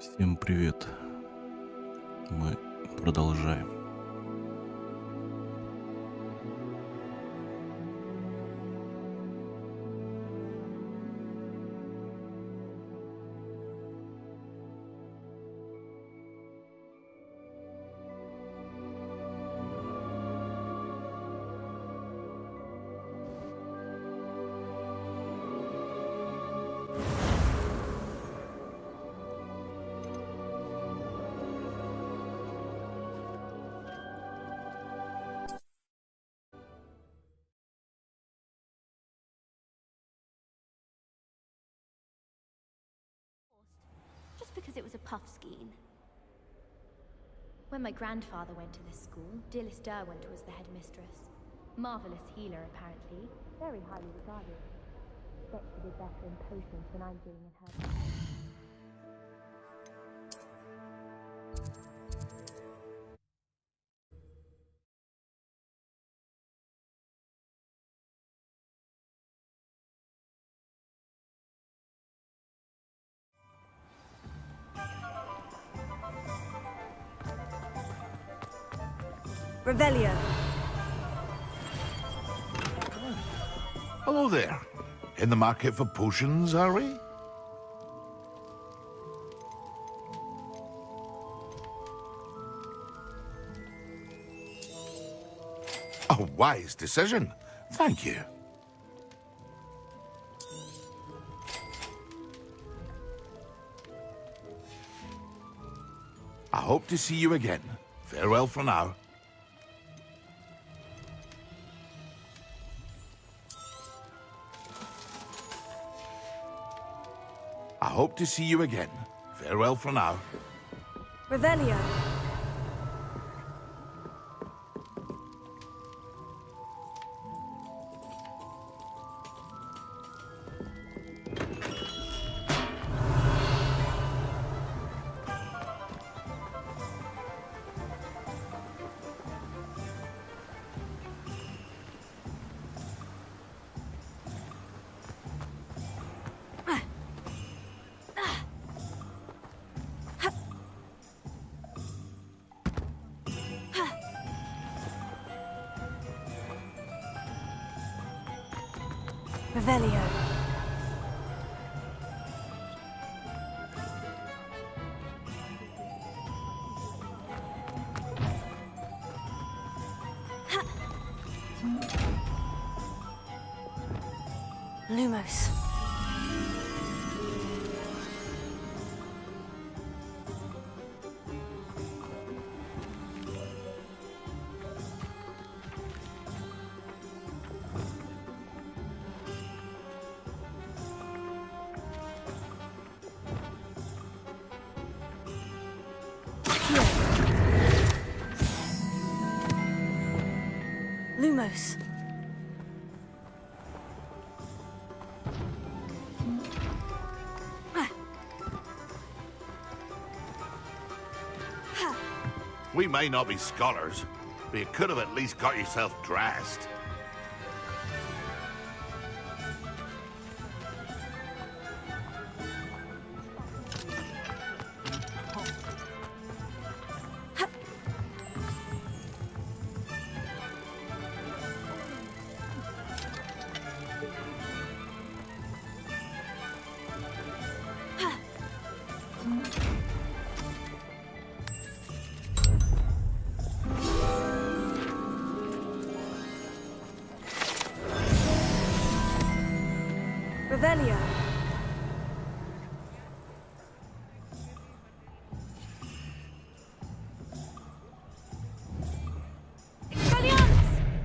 Всем привет. Мы продолжаем. Just because it was a puff skiing. When my grandfather went to this school, Dilys Derwent was the headmistress. Marvelous healer, apparently. Very highly regarded. Bet she did better in potions than I'm doing in her. Revelio. Hello there. In the market for potions, are we? A wise decision. Thank you. I hope to see you again. Farewell for now. I hope to see you again. Farewell for now. Revelio. Revelio. Lumos. Lumos. We may not be scholars, but you could have at least got yourself dressed. Revelio. Expelliarmus!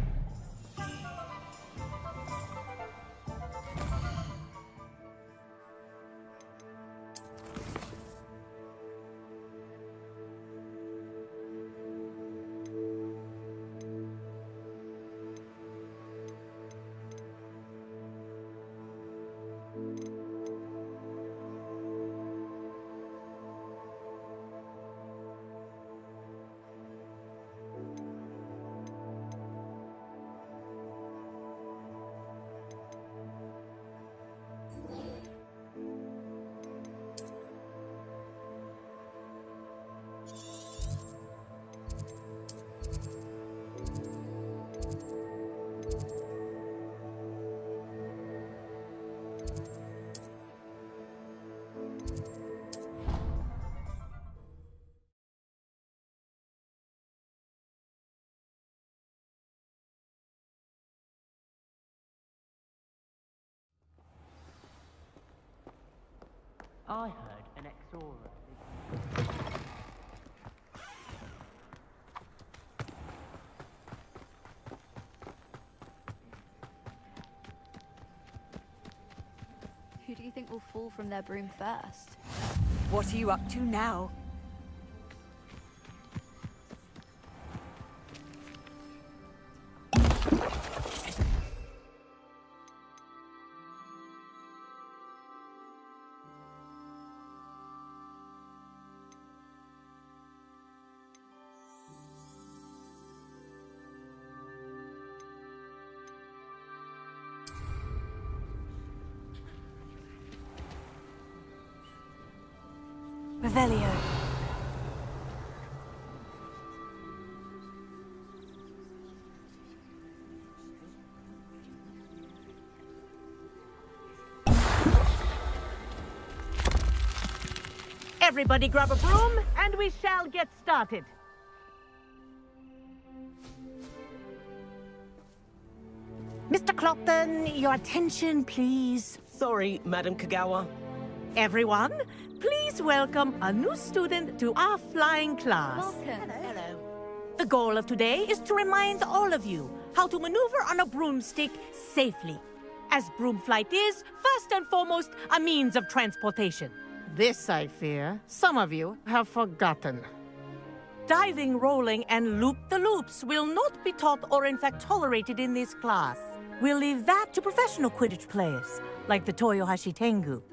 I heard an exora. Who do you think will fall from their broom first? What are you up to now? Revelio. Everybody grab a broom, and we shall get started. Mr. Clopton, your attention, please. Sorry, Madam Kagawa. Everyone, please welcome a new student to our flying class. Welcome. Hello. The goal of today is to remind all of you how to maneuver on a broomstick safely, as broom flight is, first and foremost, a means of transportation. This, I fear, some of you have forgotten. Diving, rolling, and loop-the-loops will not be taught or in fact tolerated in this class. We'll leave that to professional Quidditch players, like the Toyohashi Tengu.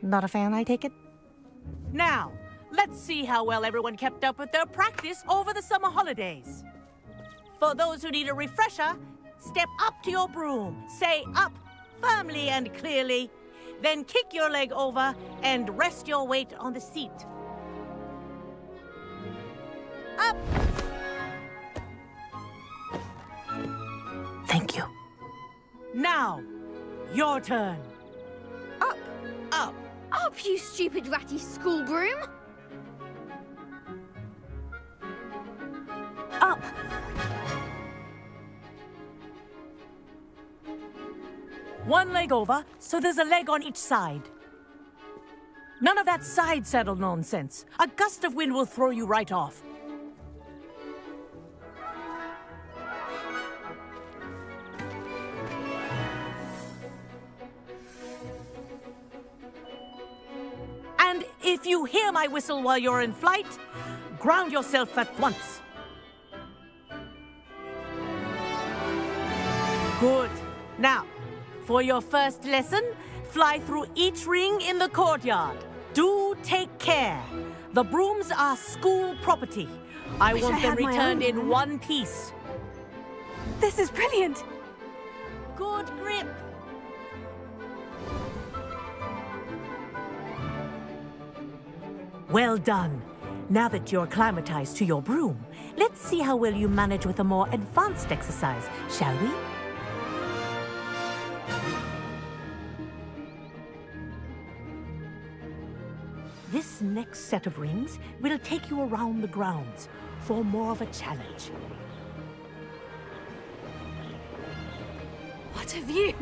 Not a fan, I take it? Now, let's see how well everyone kept up with their practice over the summer holidays. For those who need a refresher, step up to your broom, say up firmly and clearly, then kick your leg over and rest your weight on the seat. Up! Thank you. Now, your turn. Up! Up. Up, you stupid ratty school broom! Up! One leg over, so there's a leg on each side. None of that side saddle nonsense. A gust of wind will throw you right off. And if you hear my whistle while you're in flight, ground yourself at once. Good. Now, for your first lesson, fly through each ring in the courtyard. Do take care. The brooms are school property. I Wish want I them had my returned own in broom. one piece. This is brilliant! Good grip. Well done. Now that you're acclimatized to your broom, let's see how well you manage with a more advanced exercise, shall we? This next set of rings will take you around the grounds for more of a challenge. What a view!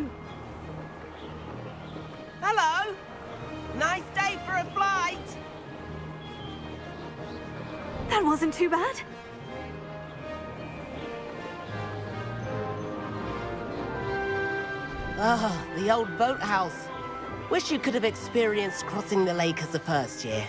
Hello. Nice day for a flight. That wasn't too bad. Ah, the old boathouse. Wish you could have experienced crossing the lake as the first year.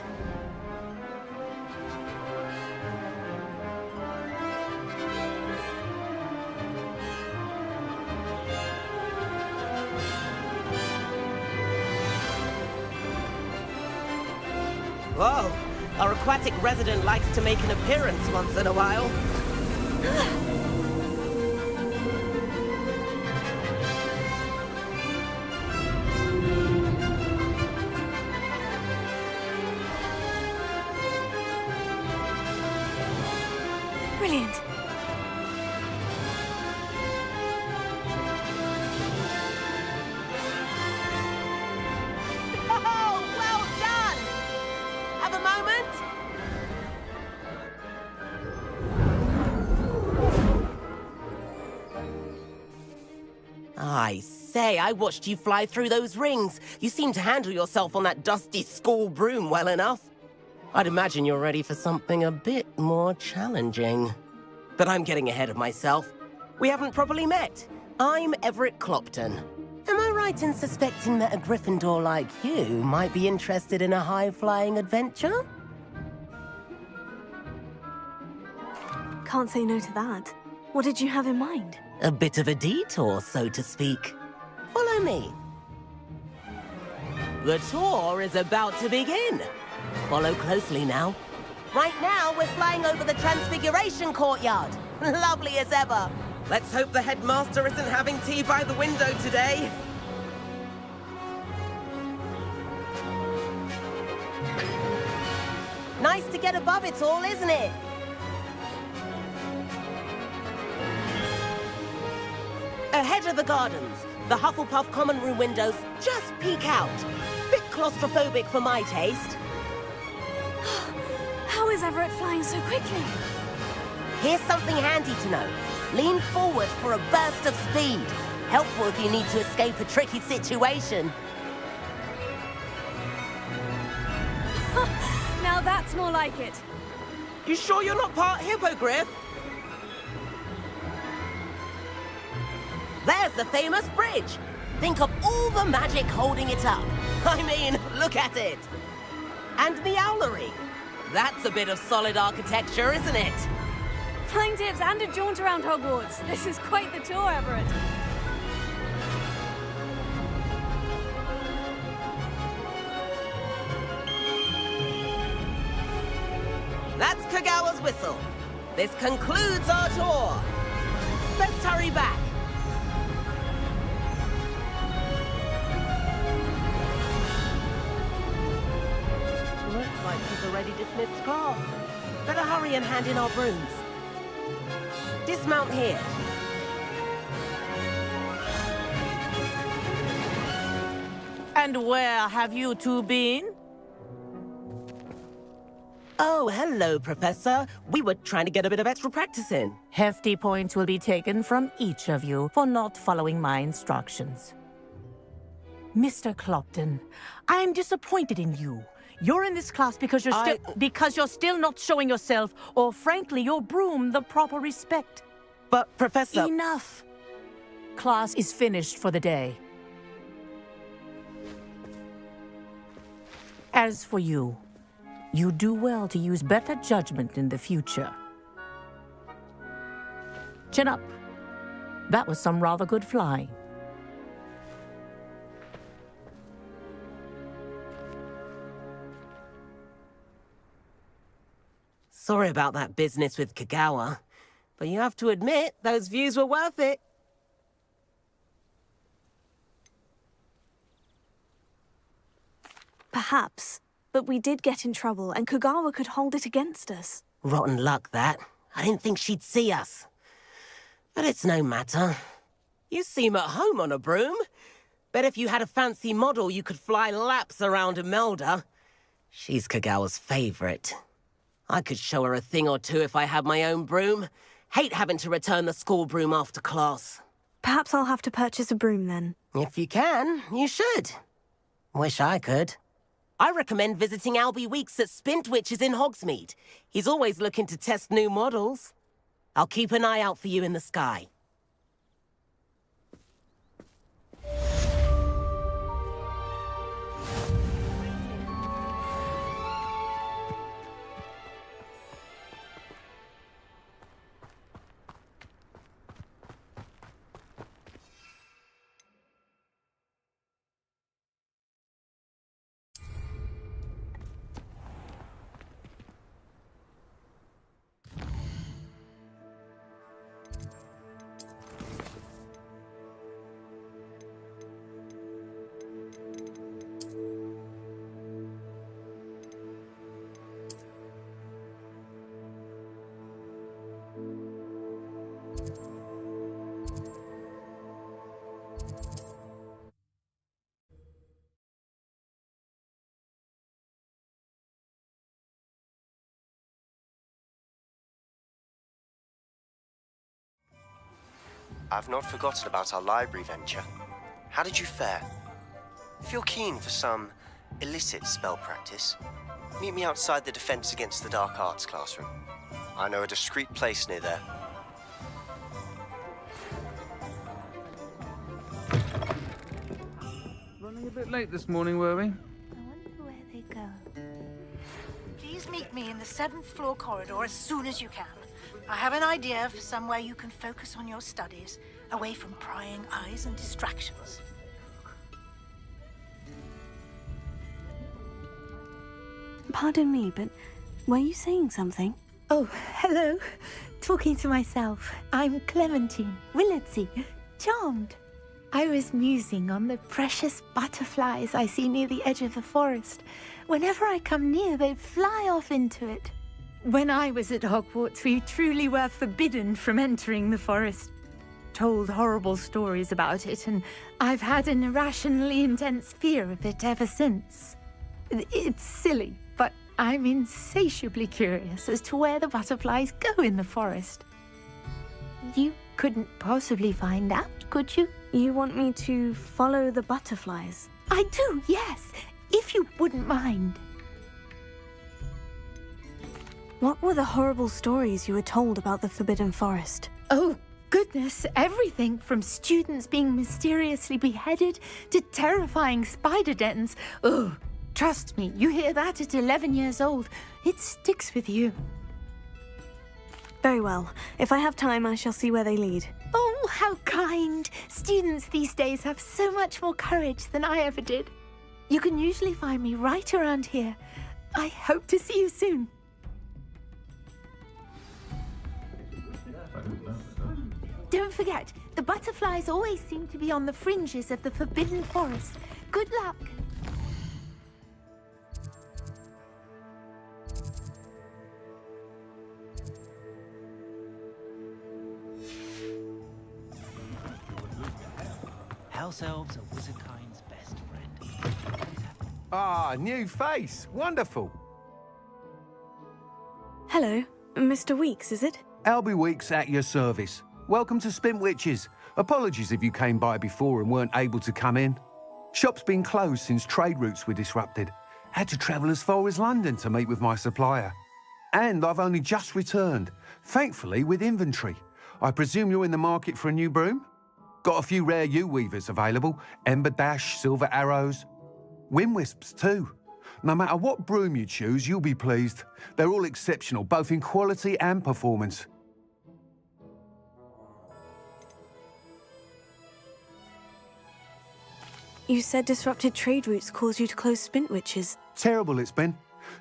Whoa, our aquatic resident likes to make an appearance once in a while. Brilliant. Oh, well done! Have a moment? I say, I watched you fly through those rings. You seem to handle yourself on that dusty school broom well enough. I'd imagine you're ready for something a bit more challenging. But I'm getting ahead of myself. We haven't properly met. I'm Everett Clopton. Am I right in suspecting that a Gryffindor like you might be interested in a high-flying adventure? Can't say no to that. What did you have in mind? A bit of a detour, so to speak. Follow me. The tour is about to begin. Follow closely now. Right now, we're flying over the Transfiguration Courtyard. Lovely as ever. Let's hope the headmaster isn't having tea by the window today. Nice to get above it all, isn't it? Ahead of the gardens, the Hufflepuff common room windows just peek out. Bit claustrophobic for my taste. How is Everett flying so quickly? Here's something handy to know. Lean forward for a burst of speed. Helpful if you need to escape a tricky situation. Now that's more like it. You sure you're not part hippogriff? There's the famous bridge. Think of all the magic holding it up. I mean, look at it. And the owlery. That's a bit of solid architecture, isn't it? Flying tips and a jaunt around Hogwarts. This is quite the tour, Everett. That's Kagawa's whistle. This concludes our tour. Let's hurry back. Looks like he's already dismissed class. Better hurry and hand in our brooms. Dismount here. And where have you two been? Oh, hello, Professor. We were trying to get a bit of extra practice in. Hefty points will be taken from each of you for not following my instructions. Mr. Clopton, I'm disappointed in you. You're in this class because you're still not showing yourself, or frankly, your broom the proper respect. But, Professor... Enough. Class is finished for the day. As for you, you do well to use better judgment in the future. Chin up. That was some rather good flying. Sorry about that business with Kagawa, but you have to admit, those views were worth it. Perhaps. But we did get in trouble, and Kagawa could hold it against us. Rotten luck, that. I didn't think she'd see us. But it's no matter. You seem at home on a broom. Bet if you had a fancy model, you could fly laps around Imelda. She's Kagawa's favorite. I could show her a thing or two if I had my own broom. Hate having to return the school broom after class. Perhaps I'll have to purchase a broom then. If you can, you should. Wish I could. I recommend visiting Albie Weeks at Spintwitches in Hogsmeade. He's always looking to test new models. I'll keep an eye out for you in the sky. I've not forgotten about our library venture. How did you fare? If you're keen for some illicit spell practice, meet me outside the Defense Against the Dark Arts classroom. I know a discreet place near there. Running a bit late this morning, were we? I wonder where they go. Please meet me in the 7th floor corridor as soon as you can. I have an idea for somewhere you can focus on your studies, away from prying eyes and distractions. Pardon me, but were you saying something? Oh, hello. Talking to myself. I'm Clementine Willardsey. Charmed. I was musing on the precious butterflies I see near the edge of the forest. Whenever I come near, they fly off into it. When I was at Hogwarts, we truly were forbidden from entering the forest. Told horrible stories about it, and I've had an irrationally intense fear of it ever since. It's silly, but I'm insatiably curious as to where the butterflies go in the forest. You couldn't possibly find out, could you? You want me to follow the butterflies? I do, yes, if you wouldn't mind. What were the horrible stories you were told about the Forbidden Forest? Oh, goodness, everything from students being mysteriously beheaded to terrifying spider dens. Oh, trust me, you hear that at 11 years old, it sticks with you. Very well. If I have time, I shall see where they lead. Oh, how kind. Students these days have so much more courage than I ever did. You can usually find me right around here. I hope to see you soon. Don't forget, the butterflies always seem to be on the fringes of the Forbidden Forest. Good luck. House elves are wizardkind's best friend. Ah, new face. Wonderful. Hello, Mr. Weeks, is it? Albie Weeks at your service. Welcome to Spintwitches. Apologies if you came by before and weren't able to come in. Shop's been closed since trade routes were disrupted. Had to travel as far as London to meet with my supplier. And I've only just returned, thankfully with inventory. I presume you're in the market for a new broom? Got a few rare U-weavers available, Ember Dash, Silver Arrows. Wind Wisps too. No matter what broom you choose, you'll be pleased. They're all exceptional, both in quality and performance. You said disrupted trade routes caused you to close Spintwitches. Terrible it's been.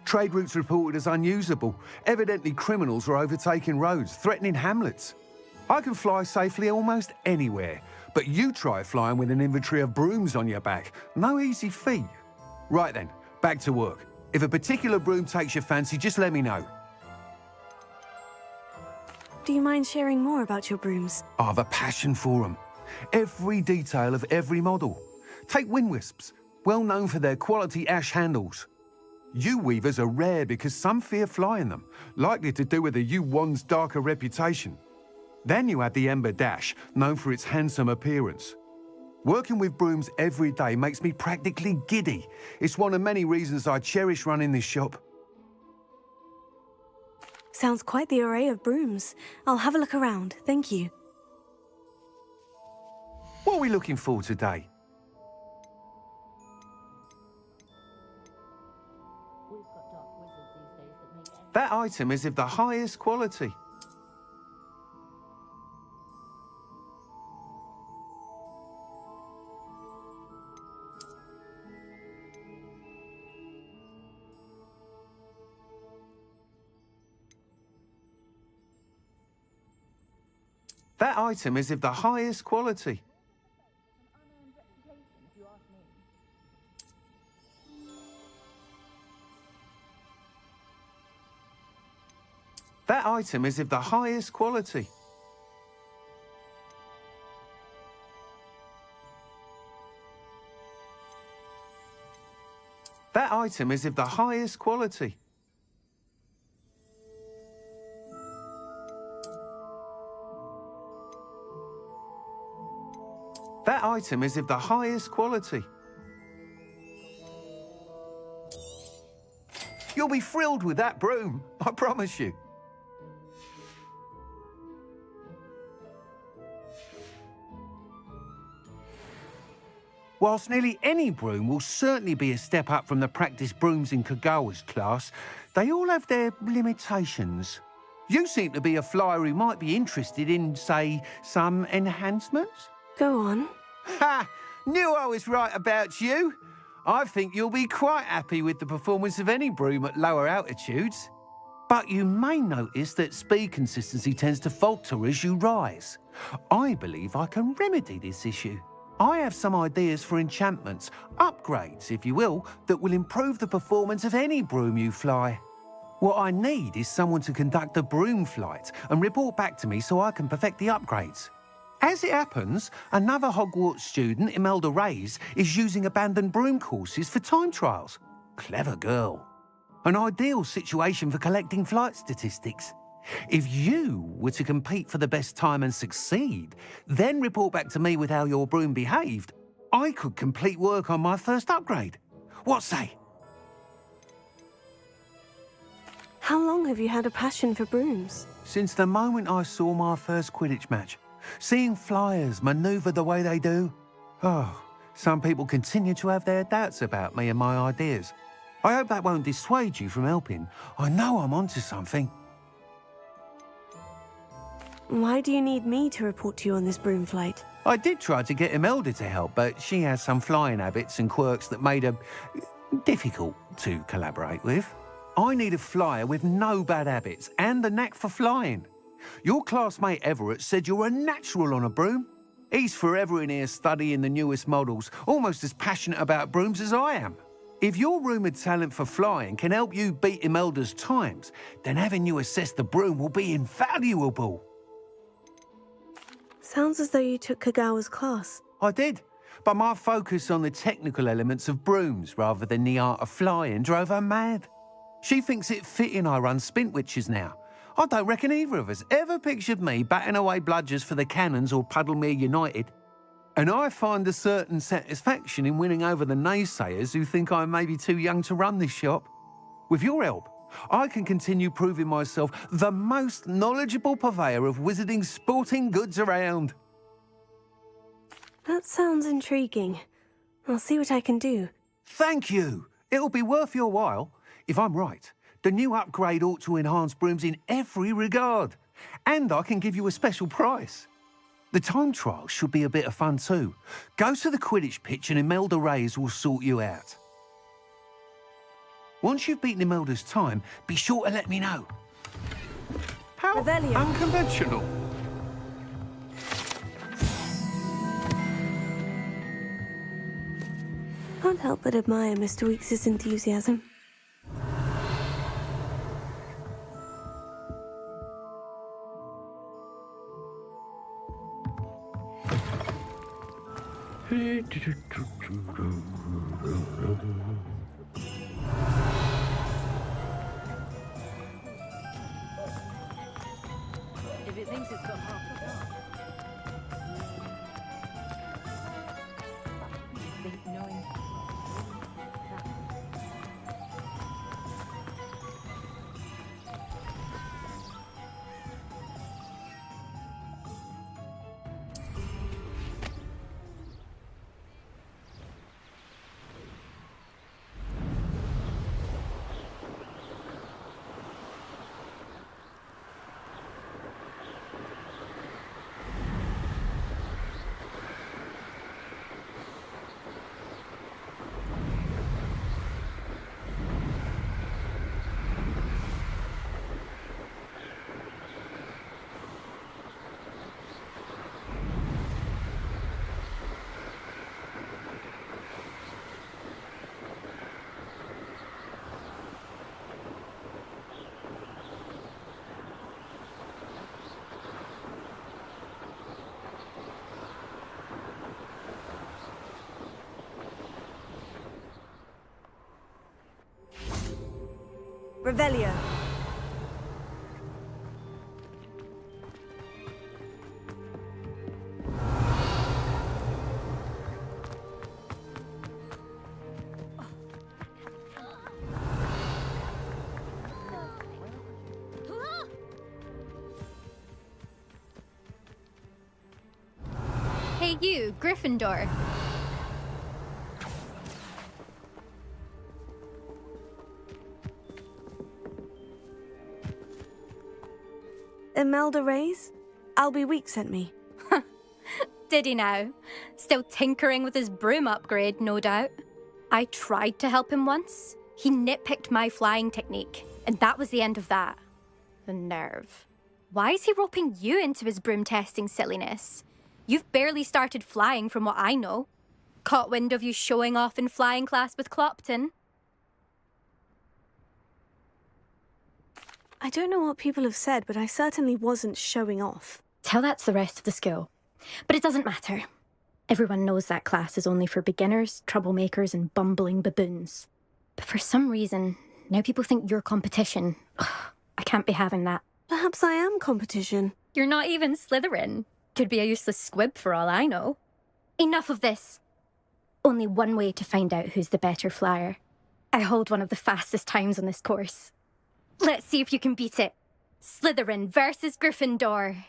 Trade routes reported as unusable. Evidently criminals were overtaking roads, threatening hamlets. I can fly safely almost anywhere, but you try flying with an inventory of brooms on your back. No easy feat. Right then, back to work. If a particular broom takes your fancy, just let me know. Do you mind sharing more about your brooms? I have a passion for them. Every detail of every model. Take Wind Wisps, well known for their quality ash handles. U-weavers are rare because some fear flying them, likely to do with the U-wand's darker reputation. Then you have the Ember Dash, known for its handsome appearance. Working with brooms every day makes me practically giddy. It's one of many reasons I cherish running this shop. Sounds quite the array of brooms. I'll have a look around, thank you. What are we looking for today? That item is of the highest quality. That item is of the highest quality. That item is of the highest quality. That item is of the highest quality. That item is of the highest quality. You'll be thrilled with that broom, I promise you. Whilst nearly any broom will certainly be a step up from the practice brooms in Kogawa's class, they all have their limitations. You seem to be a flyer who might be interested in, say, some enhancements? Go on. Ha! Knew I was right about you. I think you'll be quite happy with the performance of any broom at lower altitudes. But you may notice that speed consistency tends to falter as you rise. I believe I can remedy this issue. I have some ideas for enchantments, upgrades, if you will, that will improve the performance of any broom you fly. What I need is someone to conduct a broom flight and report back to me so I can perfect the upgrades. As it happens, another Hogwarts student, Imelda Reyes, is using abandoned broom courses for time trials. Clever girl. An ideal situation for collecting flight statistics. If you were to compete for the best time and succeed, then report back to me with how your broom behaved, I could complete work on my first upgrade. What say? How long have you had a passion for brooms? Since the moment I saw my first Quidditch match. Seeing flyers manoeuvre the way they do. Oh, some people continue to have their doubts about me and my ideas. I hope that won't dissuade you from helping. I know I'm onto something. Why do you need me to report to you on this broom flight? I did try to get Imelda to help, but she has some flying habits and quirks that made her difficult to collaborate with. I need a flyer with no bad habits and the knack for flying. Your classmate Everett said you're a natural on a broom. He's forever in here studying the newest models, almost as passionate about brooms as I am. If your rumoured talent for flying can help you beat Imelda's times, then having you assess the broom will be invaluable. Sounds as though you took Kogawa's class. I did, but my focus on the technical elements of brooms rather than the art of flying drove her mad. She thinks it fitting I run Spintwitches now. I don't reckon either of us ever pictured me batting away bludgers for the Cannons or Puddlemere United. And I find a certain satisfaction in winning over the naysayers who think I may be too young to run this shop. With your help, I can continue proving myself the most knowledgeable purveyor of wizarding sporting goods around. That sounds intriguing. I'll see what I can do. Thank you. It'll be worth your while. If I'm right, the new upgrade ought to enhance brooms in every regard. And I can give you a special price. The time trial should be a bit of fun too. Go to the Quidditch pitch and Imelda Reyes will sort you out. Once you've beaten Imelda's time, be sure to let me know. How unconventional. Can't help but admire Mr. Weekes' enthusiasm. If it thinks it's got half the think knowing Revelio. Hey you, Gryffindor. Imelda Reyes? Albie Week sent me. Did he now? Still tinkering with his broom upgrade, no doubt. I tried to help him once. He nitpicked my flying technique, and that was the end of that. The nerve. Why is he roping you into his broom testing silliness? You've barely started flying from what I know. Caught wind of you showing off in flying class with Clopton. I don't know what people have said, but I certainly wasn't showing off. Tell that to the rest of the school. But it doesn't matter. Everyone knows that class is only for beginners, troublemakers, and bumbling baboons. But for some reason, now people think you're competition. Ugh, I can't be having that. Perhaps I am competition. You're not even Slytherin. Could be a useless squib for all I know. Enough of this. Only one way to find out who's the better flyer. I hold one of the fastest times on this course. Let's see if you can beat it. Slytherin versus Gryffindor.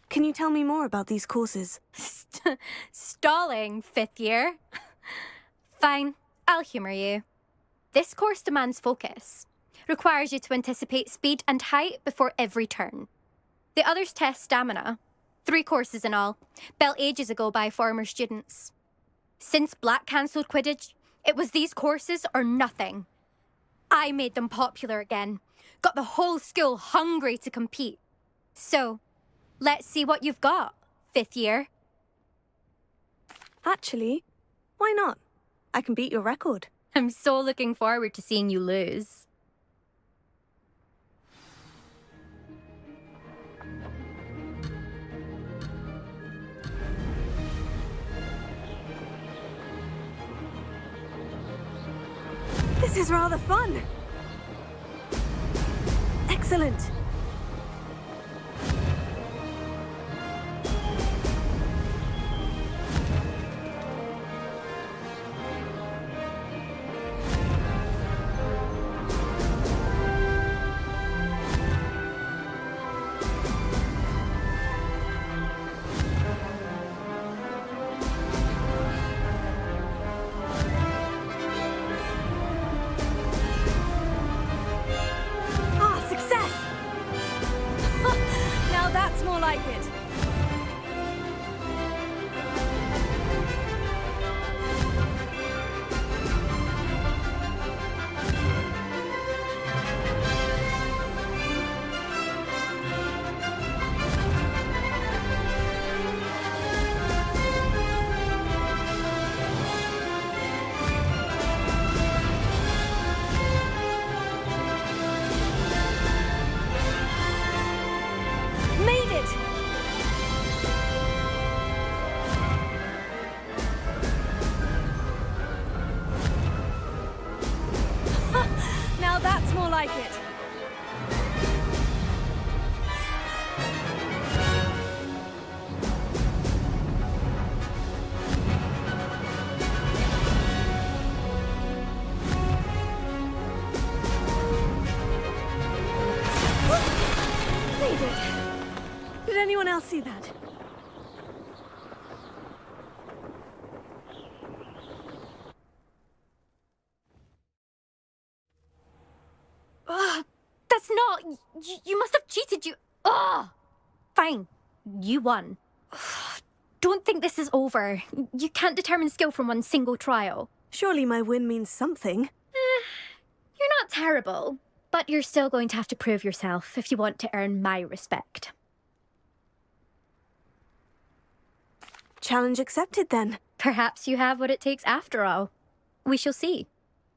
Can you tell me more about these courses? Stalling, 5th year. Fine, I'll humour you. This course demands focus. Requires you to anticipate speed and height before every turn. The others test stamina. 3 courses in all, built ages ago by former students. Since Black cancelled Quidditch, it was these courses or nothing. I made them popular again. Got the whole school hungry to compete. So, let's see what you've got, 5th year. Actually, why not? I can beat your record. I'm so looking forward to seeing you lose. This is rather fun. Excellent. Did anyone else see that? That's not... You must have cheated, you... Fine. You won. Don't think this is over. You can't determine skill from one single trial. Surely my win means something. You're not terrible, but you're still going to have to prove yourself if you want to earn my respect. Challenge accepted, then. Perhaps you have what it takes after all. We shall see.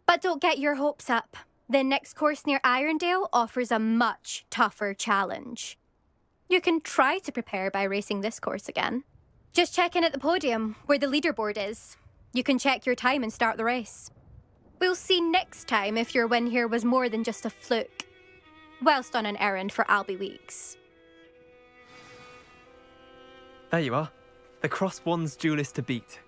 But don't get your hopes up. The next course near Irondale offers a much tougher challenge. You can try to prepare by racing this course again. Just check in at the podium, where the leaderboard is. You can check your time and start the race. We'll see next time if your win here was more than just a fluke. Whilst on an errand for Albie Weeks. There you are. The Cross Wands duelist to beat.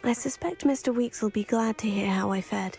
I suspect Mr. Weeks will be glad to hear how I fared.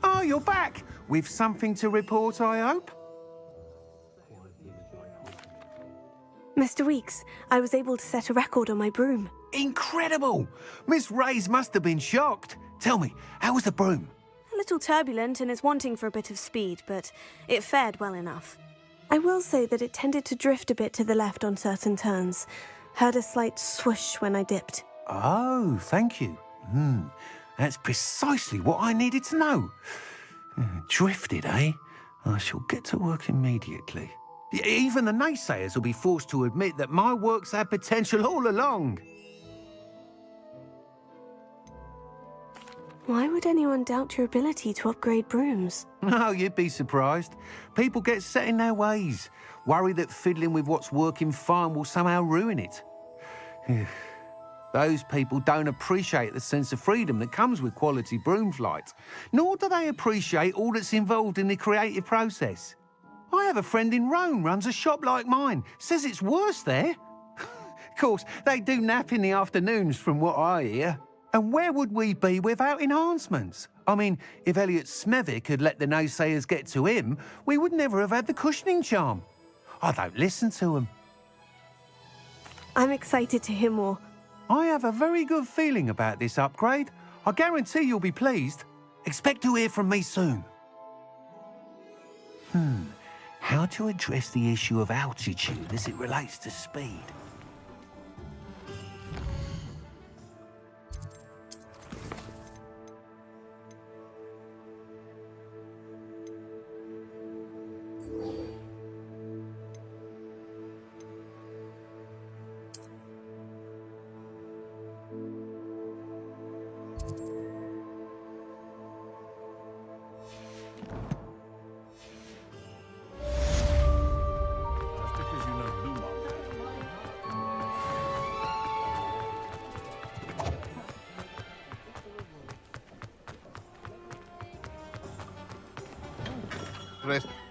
Oh, you're back! With something to report, I hope? Mr. Weeks, I was able to set a record on my broom. Incredible! Miss Reyes must have been shocked. Tell me, how was the broom? A little turbulent and is wanting for a bit of speed, but it fared well enough. I will say that it tended to drift a bit to the left on certain turns. Heard a slight swoosh when I dipped. Oh, thank you. That's precisely what I needed to know. Drifted, eh? I shall get to work immediately. Even the naysayers will be forced to admit that my work's had potential all along. Why would anyone doubt your ability to upgrade brooms? Oh, you'd be surprised. People get set in their ways, worry that fiddling with what's working fine will somehow ruin it. Those people don't appreciate the sense of freedom that comes with quality broom flight, nor do they appreciate all that's involved in the creative process. I have a friend in Rome runs a shop like mine, says it's worse there. Of course, they do nap in the afternoons from what I hear. And where would we be without enhancements? I mean, if Elliot Smethwick had let the naysayers get to him, we would never have had the cushioning charm. I don't listen to him. I'm excited to hear more. I have a very good feeling about this upgrade. I guarantee you'll be pleased. Expect to hear from me soon. How to address the issue of altitude as it relates to speed?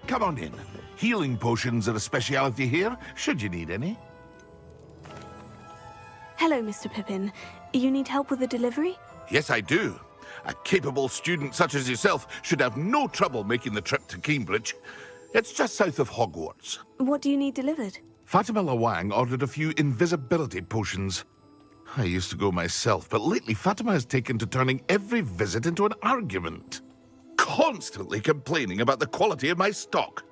Come on in. Healing potions are a speciality here, should you need any. Hello, Mr. Pippin. You need help with the delivery? Yes, I do. A capable student such as yourself should have no trouble making the trip to Cambridge. It's just south of Hogwarts. What do you need delivered? Fatima Lawang ordered a few invisibility potions. I used to go myself, but lately Fatima has taken to turning every visit into an argument. Constantly complaining about the quality of my stock.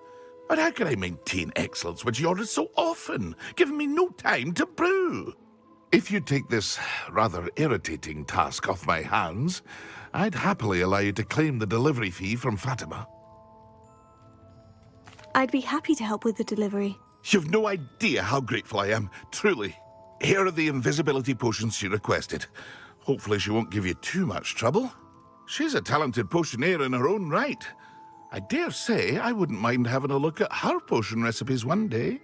But how can I maintain excellence when she orders so often, giving me no time to brew? If you take this rather irritating task off my hands, I'd happily allow you to claim the delivery fee from Fatima. I'd be happy to help with the delivery. You've no idea how grateful I am, truly. Here are the invisibility potions she requested. Hopefully she won't give you too much trouble. She's a talented potioneer in her own right. I dare say I wouldn't mind having a look at her potion recipes one day.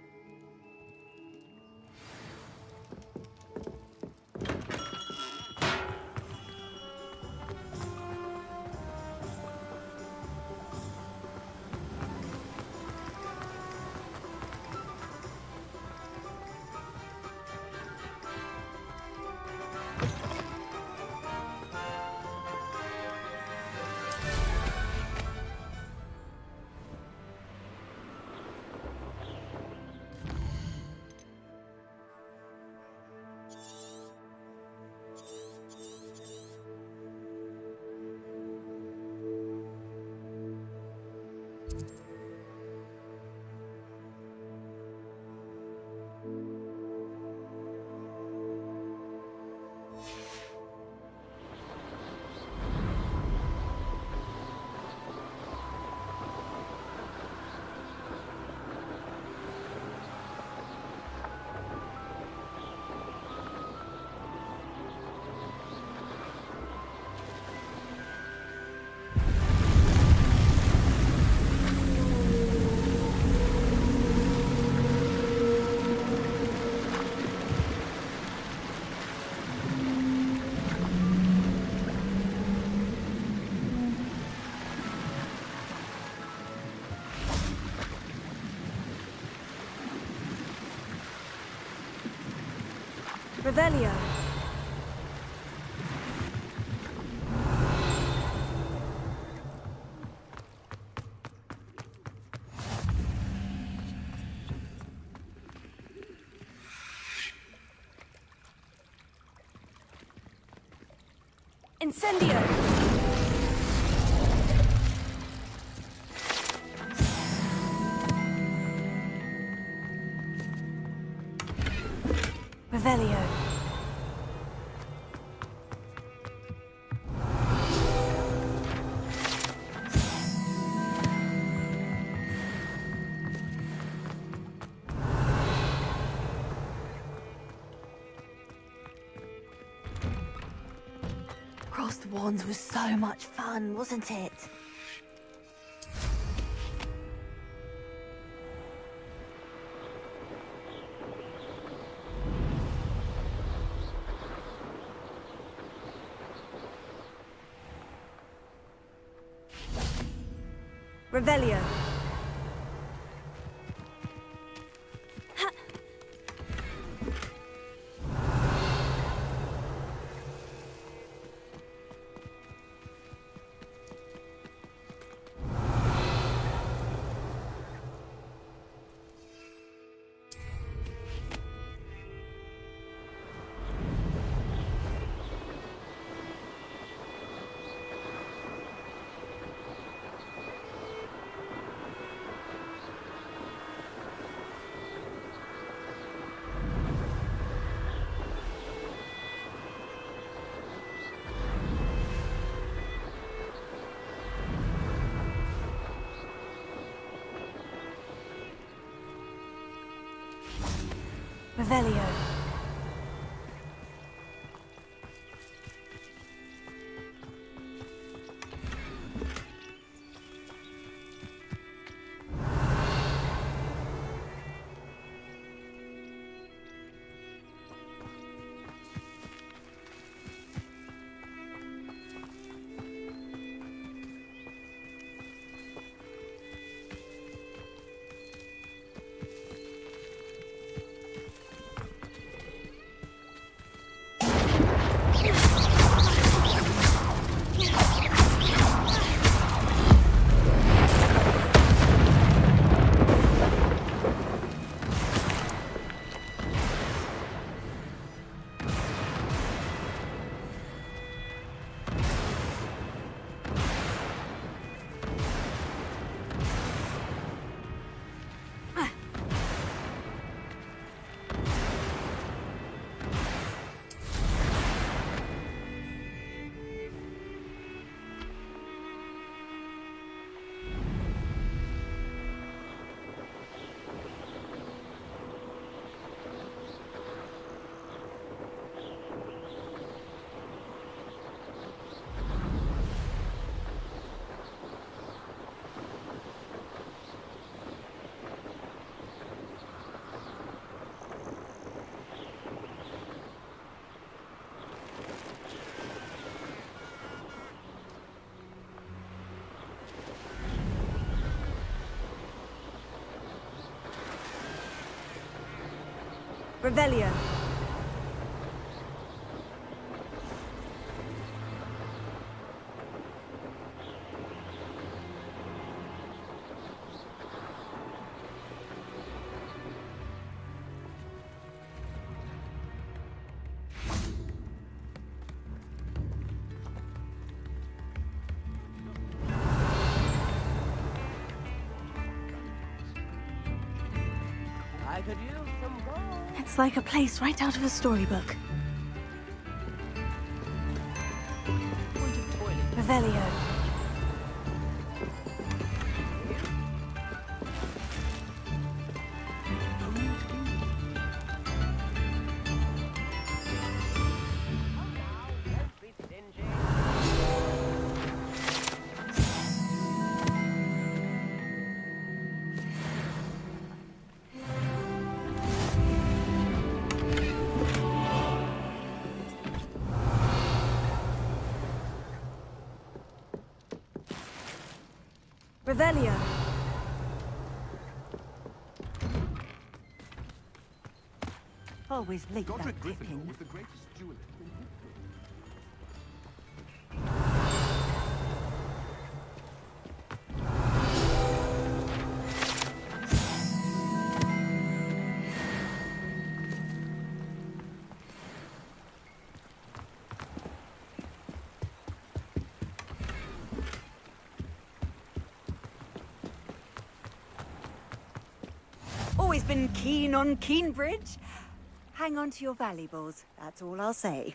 Revelio. Incendio! Revelio. Crossed Wands was so much fun, wasn't it? Revelio. Revelio. Revelio. I could use some gold. It's like a place right out of a storybook. Revelio. Revelio. Always late, Godric that Gryffindor Pippin. was the greatest duelist. Always been keen on Keenbridge. Hang on to your valuables, that's all I'll say.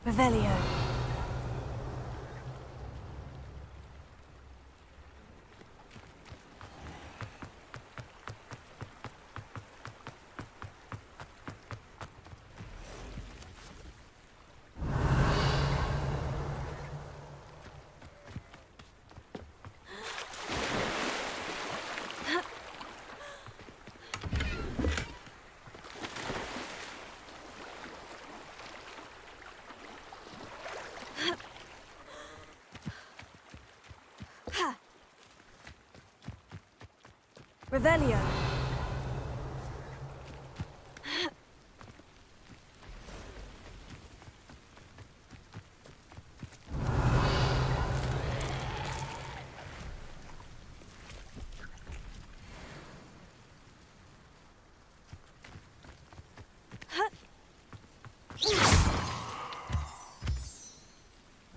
Revelio. Revelio.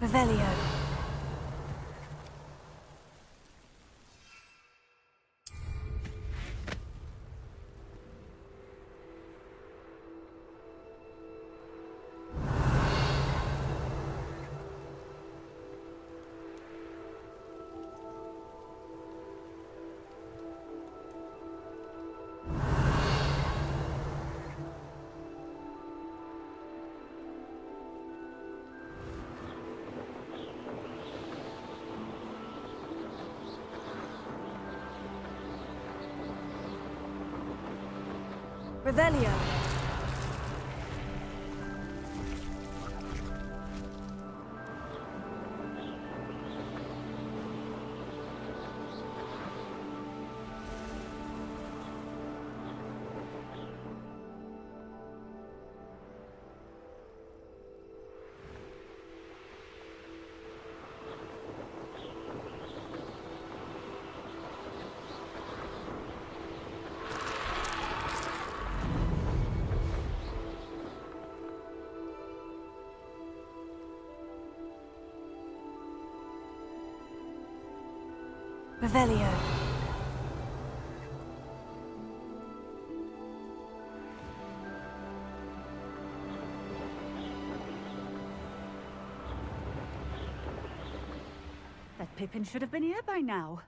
Revelio. Revelio. Revelio. That Pippin should have been here by now.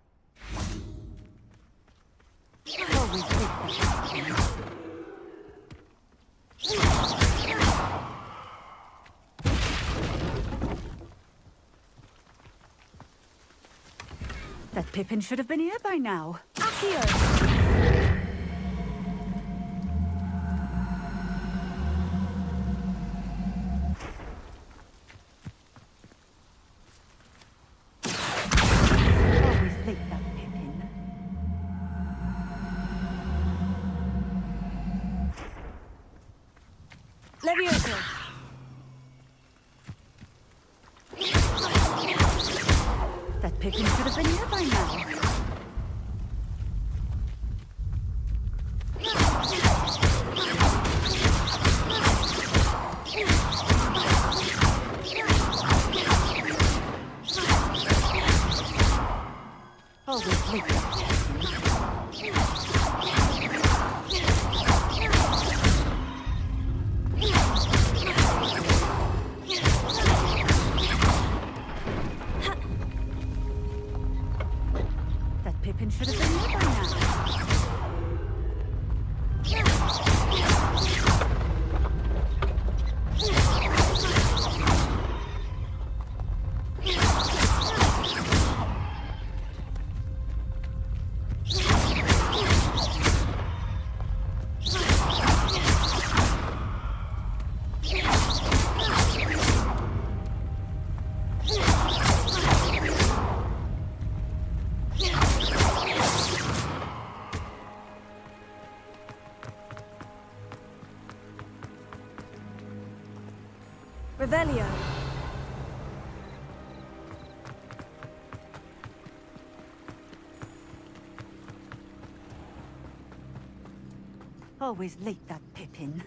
Always late, that Pippin. That Pippin should have been here by now. Accio! Always late, that Pippin. Levioso. That Pippin should have been here by now. Always late, that Pippin should have been here by now. Revelio. Always late, that Pippin.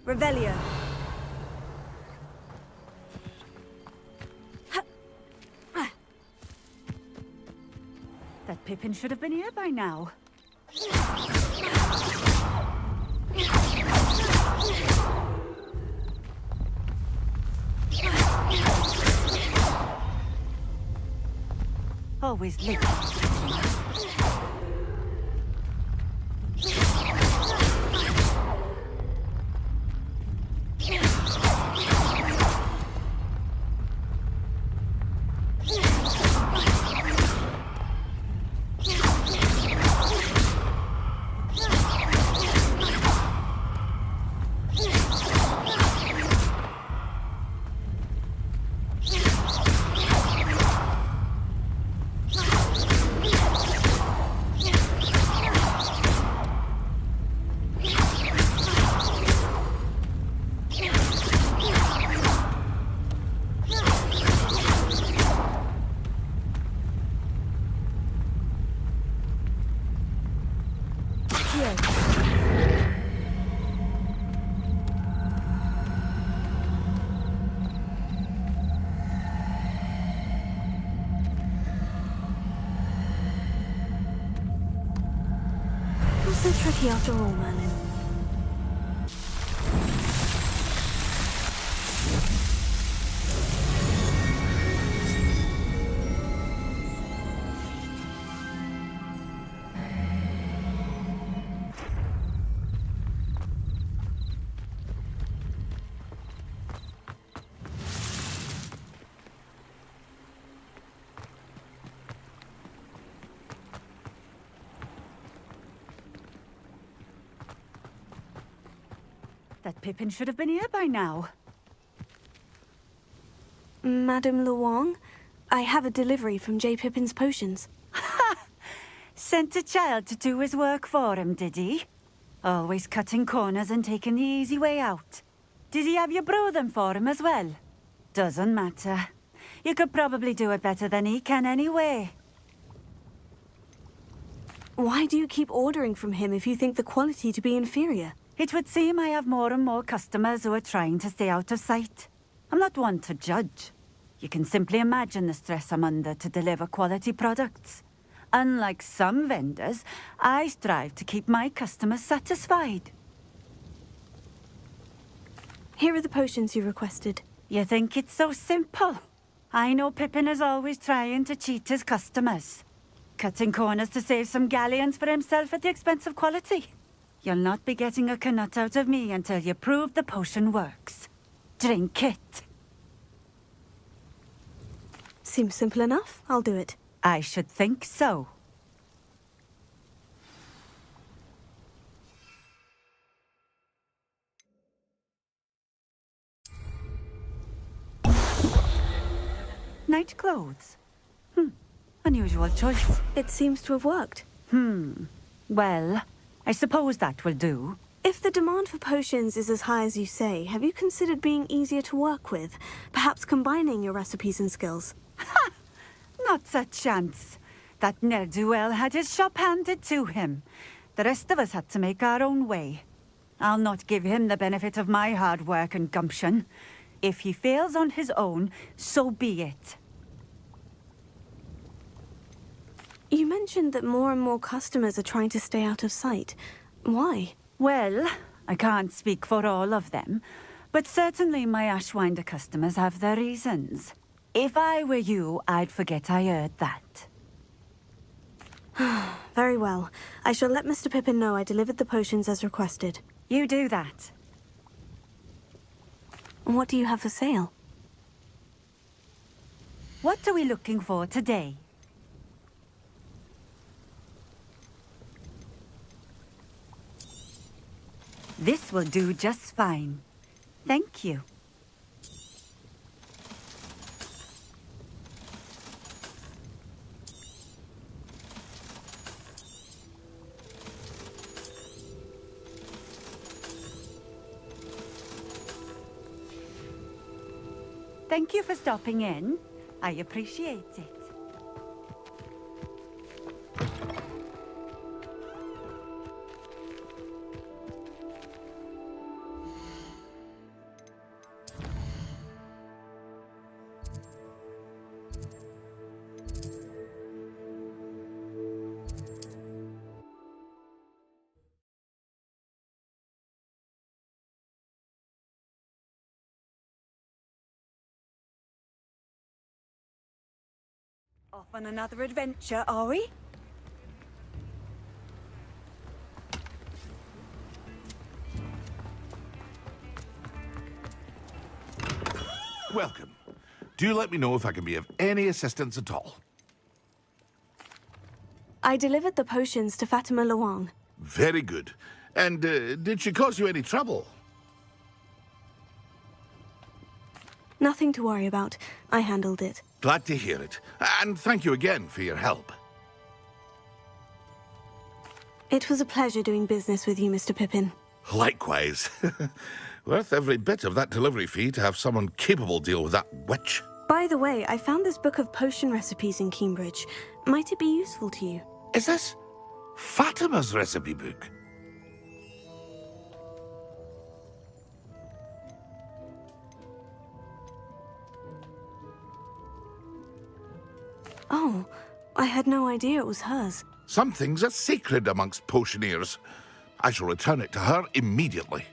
Revelio. That Pippin should have been here by now. Always late. So tricky after all, Merlin. That Pippin should have been here by now. Madame Luong, I have a delivery from J. Pippin's potions. Ha! Sent a child to do his work for him, did he? Always cutting corners and taking the easy way out. Did he have you brew them for him as well? Doesn't matter. You could probably do it better than he can anyway. Why do you keep ordering from him if you think the quality to be inferior? It would seem I have more and more customers who are trying to stay out of sight. I'm not one to judge. You can simply imagine the stress I'm under to deliver quality products. Unlike some vendors, I strive to keep my customers satisfied. Here are the potions you requested. You think it's so simple? I know Pippin is always trying to cheat his customers. Cutting corners to save some galleons for himself at the expense of quality. You'll not be getting a canut out of me until you prove the potion works. Drink it. Seems simple enough. I'll do it. I should think so. Night clothes. Unusual choice. It seems to have worked. Well, I suppose that will do. If the demand for potions is as high as you say, have you considered being easier to work with? Perhaps combining your recipes and skills? Ha! Not a chance. That ne'er-do-well had his shop handed to him. The rest of us had to make our own way. I'll not give him the benefit of my hard work and gumption. If he fails on his own, so be it. You mentioned that more and more customers are trying to stay out of sight. Why? Well, I can't speak for all of them, but certainly my Ashwinder customers have their reasons. If I were you, I'd forget I heard that. Very well. I shall let Mr. Pippin know I delivered the potions as requested. You do that. What do you have for sale? What are we looking for today? This will do just fine. Thank you. Thank you for stopping in. I appreciate it. Off on another adventure, are we? Welcome. Do let me know if I can be of any assistance at all. I delivered the potions to Fatima Luang. Very good. And did she cause you any trouble? Nothing to worry about. I handled it. Glad to hear it. And thank you again for your help. It was a pleasure doing business with you, Mr. Pippin. Likewise. Worth every bit of that delivery fee to have someone capable deal with that witch. By the way, I found this book of potion recipes in Cambridge. Might it be useful to you? Is this Fatima's recipe book? Oh, I had no idea it was hers. Some things are sacred amongst potioneers. I shall return it to her immediately.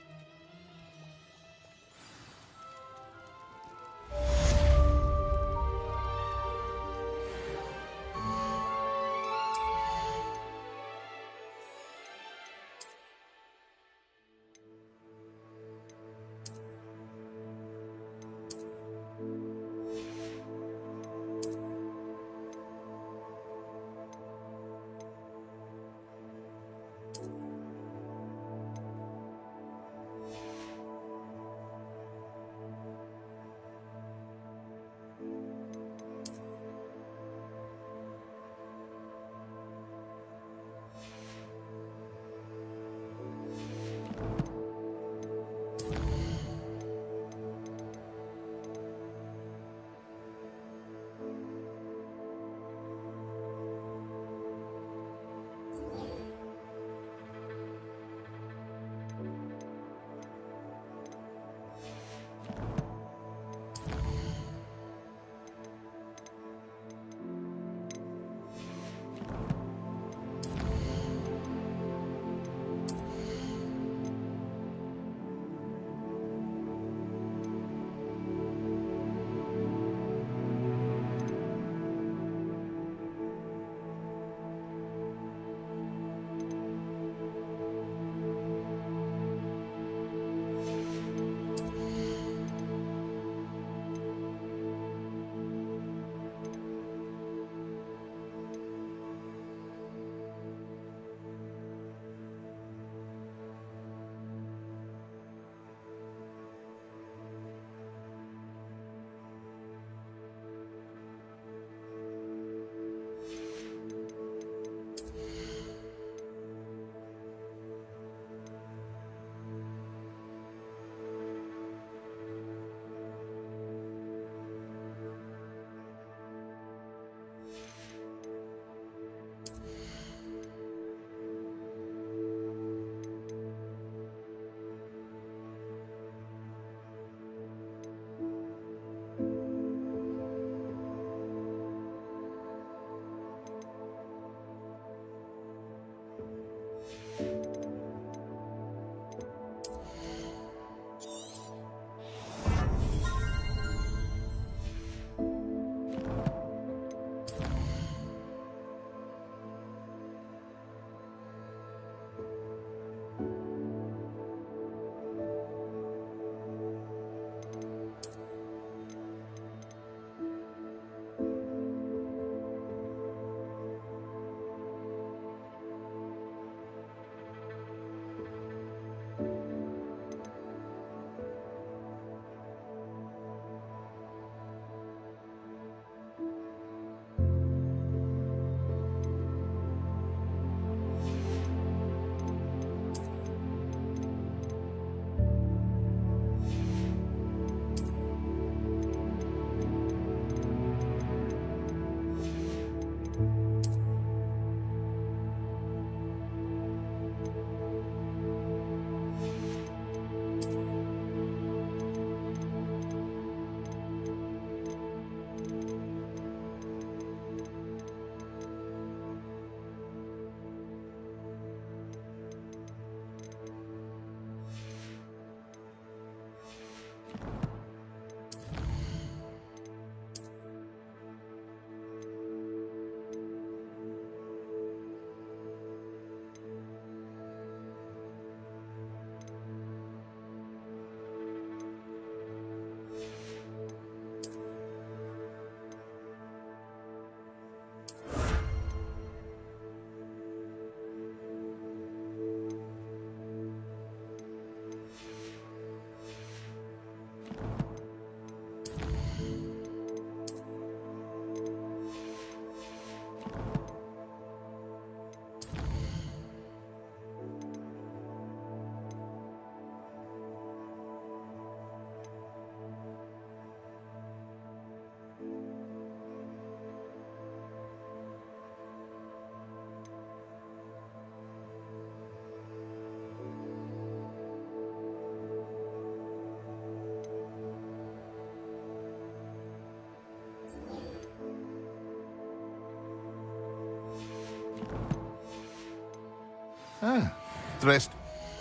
Ah, Threst,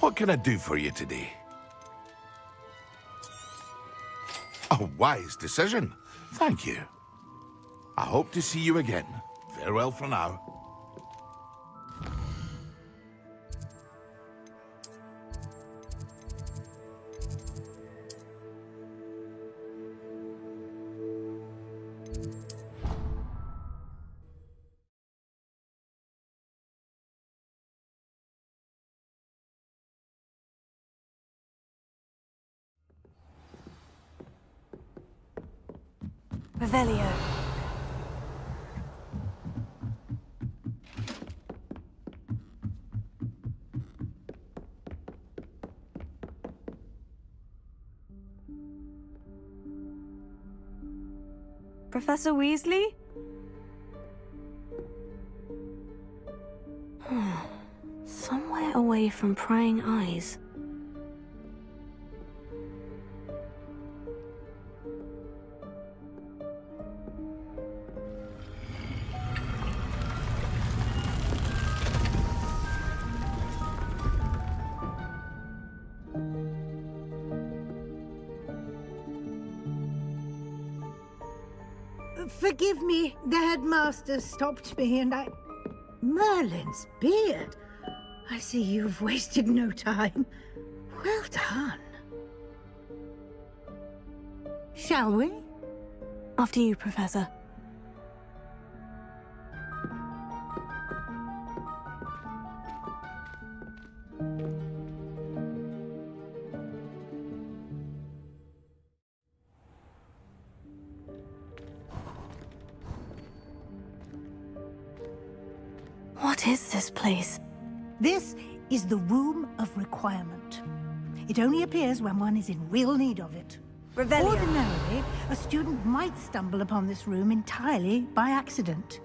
what can I do for you today? A wise decision. Thank you. I hope to see you again. Farewell for now. Revelio. Professor Weasley? Somewhere away from prying eyes. Forgive me, the headmaster stopped me and I... Merlin's beard. I see you've wasted no time. Well done. Shall we? After you, Professor. What is this place? This is the Room of Requirement. It only appears when one is in real need of it. Revelio. Ordinarily, a student might stumble upon this room entirely by accident.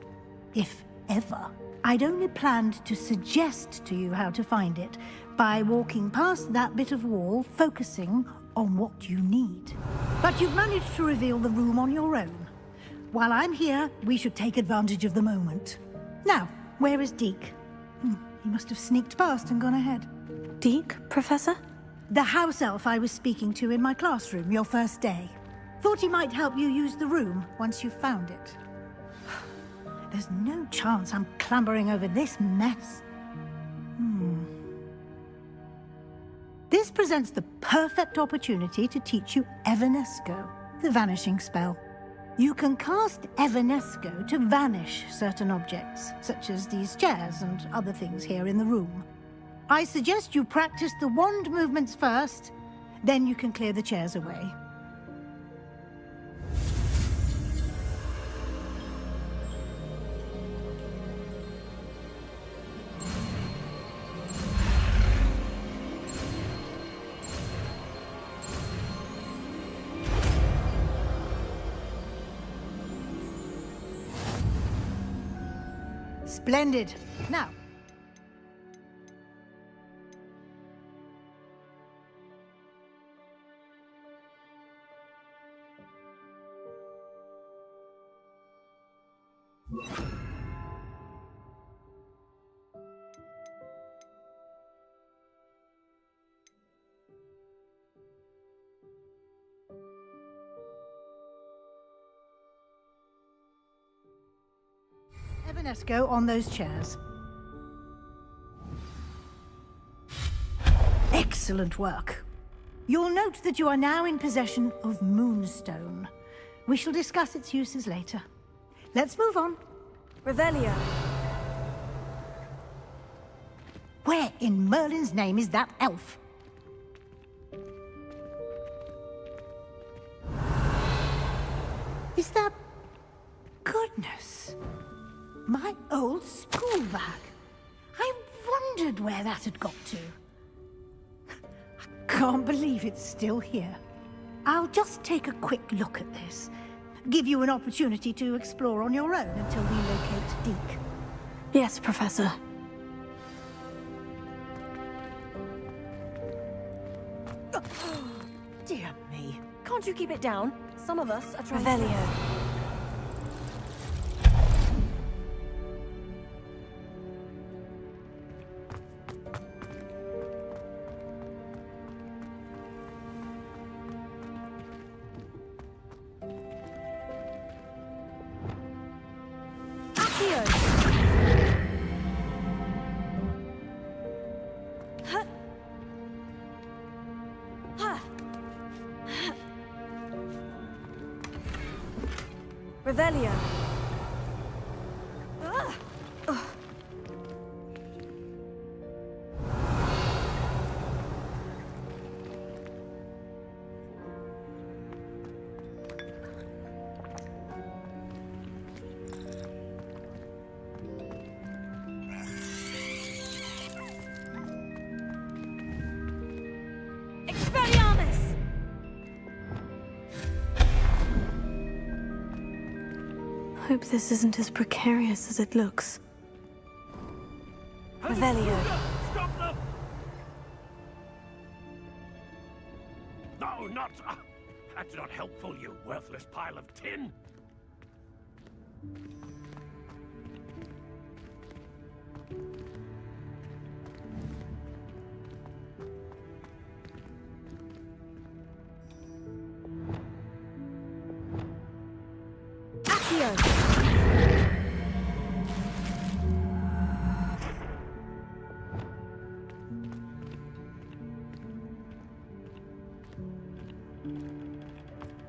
If ever. I'd only planned to suggest to you how to find it by walking past that bit of wall, focusing on what you need. But you've managed to reveal the room on your own. While I'm here, we should take advantage of the moment. Now, where is Deke? He must have sneaked past and gone ahead. Deke, Professor? The house elf I was speaking to in my classroom your first day. Thought he might help you use the room once you found it. There's no chance I'm clambering over this mess. This presents the perfect opportunity to teach you Evanesco, the vanishing spell. You can cast Evanesco to vanish certain objects, such as these chairs and other things here in the room. I suggest you practice the wand movements first, then you can clear the chairs away. Splendid. Now. Evanesco on those chairs. Excellent work. You'll note that you are now in possession of Moonstone. We shall discuss its uses later. Let's move on. Revelio. Where in Merlin's name is that elf? Is that... Goodness. My old school bag. I wondered where that had got to. I can't believe it's still here. I'll just take a quick look at this. Give you an opportunity to explore on your own until we locate Deke. Yes, Professor. Dear me. Can't you keep it down? Some of us are trying Revelio. Revelio. Hope this isn't as precarious as it looks. Revelio. Stop them! No, not... that's not helpful, you worthless pile of tin!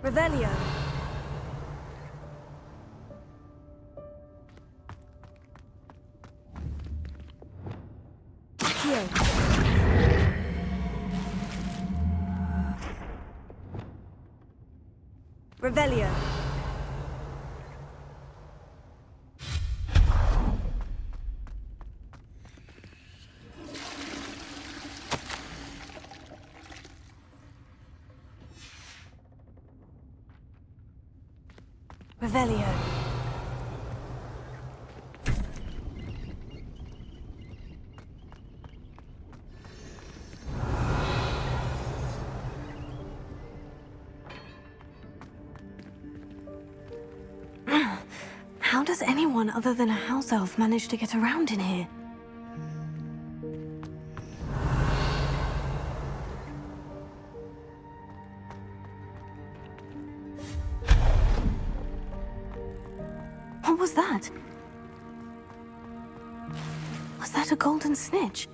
Revelio. Accio. Revelio. Revelio. How does anyone other than a house elf manage to get around in here? What was that? Was that a golden snitch?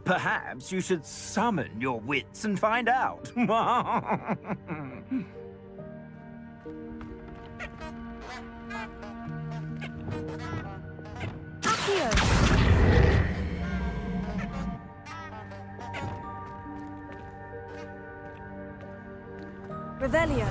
Perhaps you should summon your wits and find out. Revelio.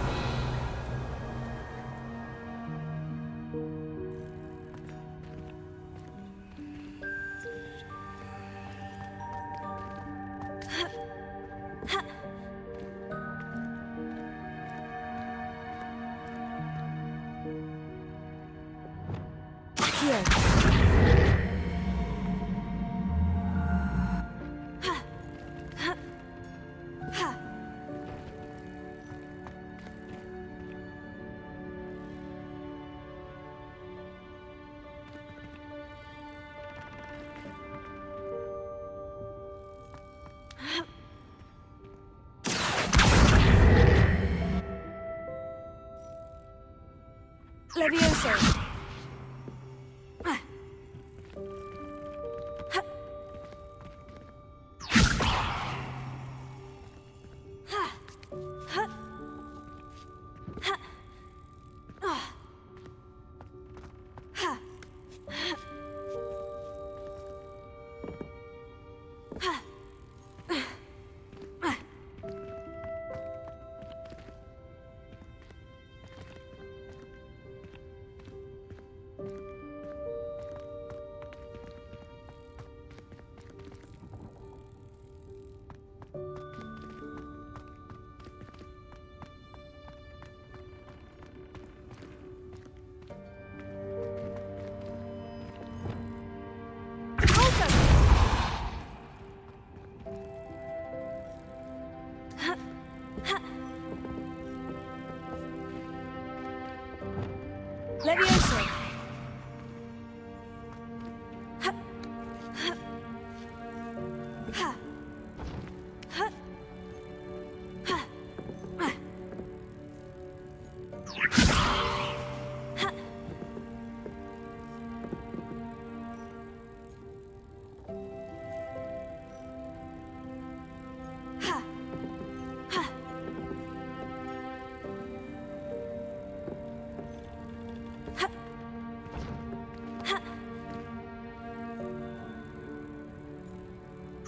Levioso.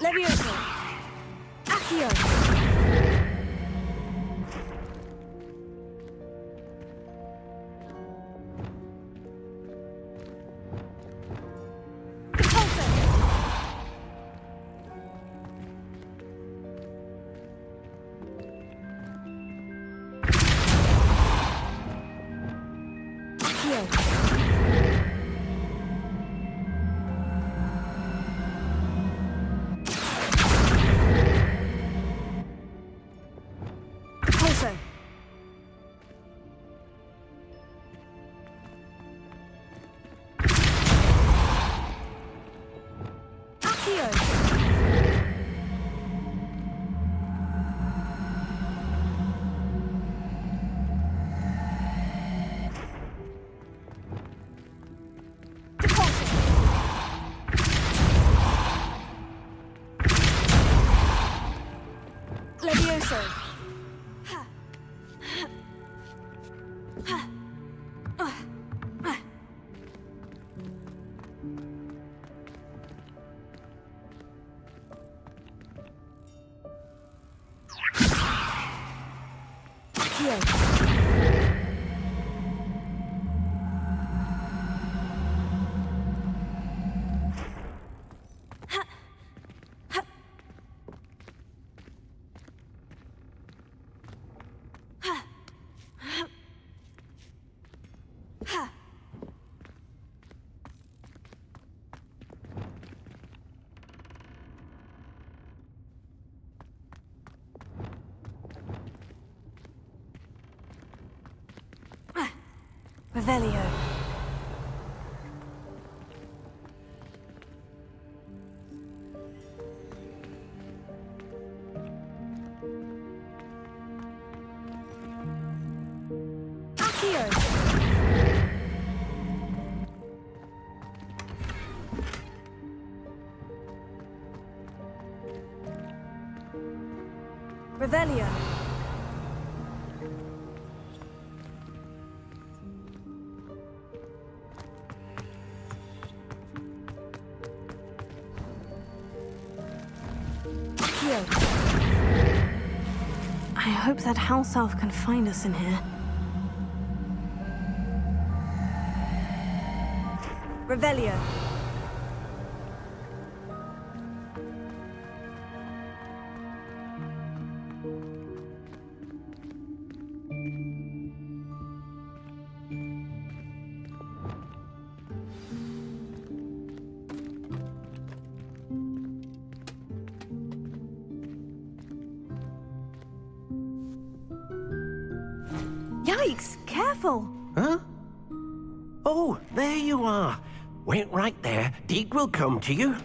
Levioso! Accio! Revelio. Accio. Revelio. I hope that house elf can find us in here. Revelio. Yikes! Careful! Huh? Oh, there you are. Wait right there. Deke will come to you.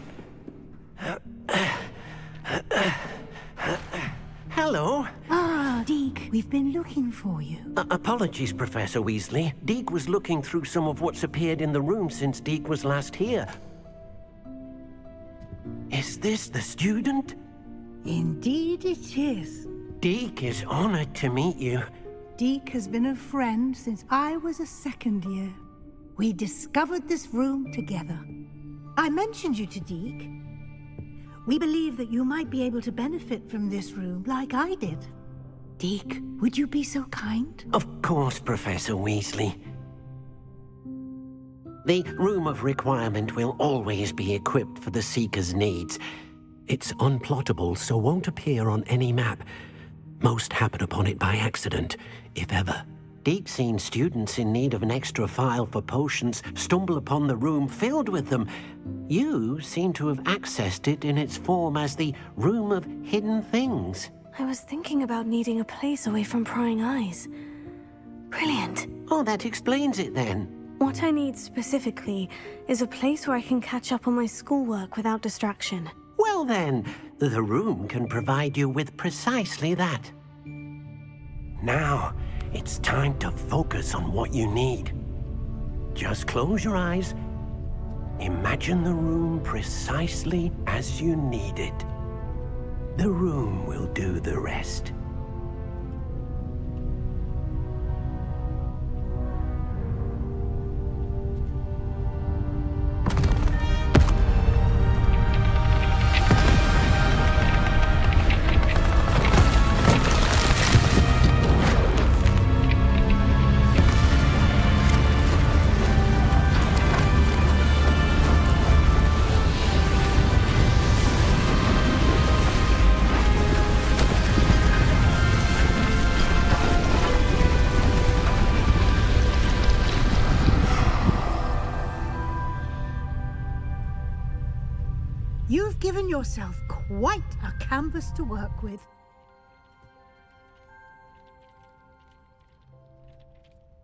Hello. Ah, Deke, we've been looking for you. Apologies, Professor Weasley. Deke was looking through some of what's appeared in the room since Deke was last here. Is this the student? Indeed it is. Deke is honored to meet you. Deke has been a friend since I was a second year. We discovered this room together. I mentioned you to Deke. We believe that you might be able to benefit from this room like I did. Deke, would you be so kind? Of course, Professor Weasley. The Room of Requirement will always be equipped for the Seeker's needs. It's unplottable, so won't appear on any map. Most happen upon it by accident, if ever. Deke's seen students in need of an extra file for potions stumble upon the room filled with them. You seem to have accessed it in its form as the Room of Hidden Things. I was thinking about needing a place away from prying eyes. Brilliant. Oh, that explains it then. What I need specifically is a place where I can catch up on my schoolwork without distraction. Well then, the room can provide you with precisely that. Now, it's time to focus on what you need. Just close your eyes. Imagine the room precisely as you need it. The room will do the rest. You've given yourself quite a canvas to work with.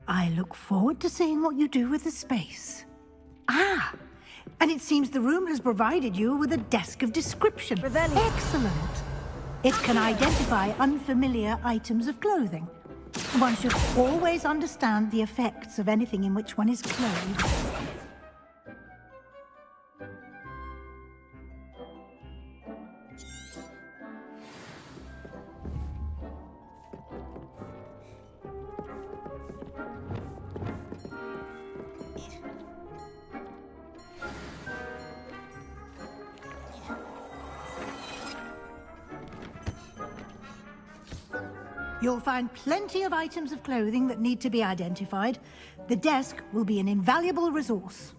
I look forward to seeing what you do with the space. Ah, and it seems the room has provided you with a desk of description. Excellent. It can identify unfamiliar items of clothing. One should always understand the effects of anything in which one is clothed. You'll find plenty of items of clothing that need to be identified. The desk will be an invaluable resource.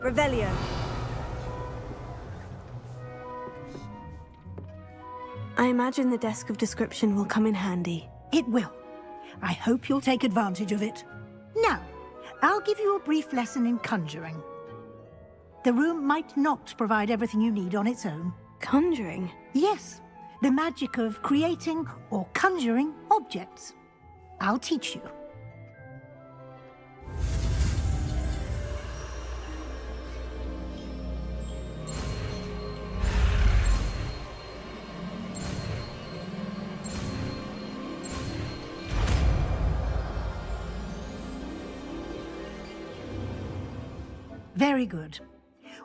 Revelio. I imagine the desk of description will come in handy. It will. I hope you'll take advantage of it. Now, I'll give you a brief lesson in conjuring. The room might not provide everything you need on its own. Conjuring? Yes, the magic of creating or conjuring objects. I'll teach you. Very good.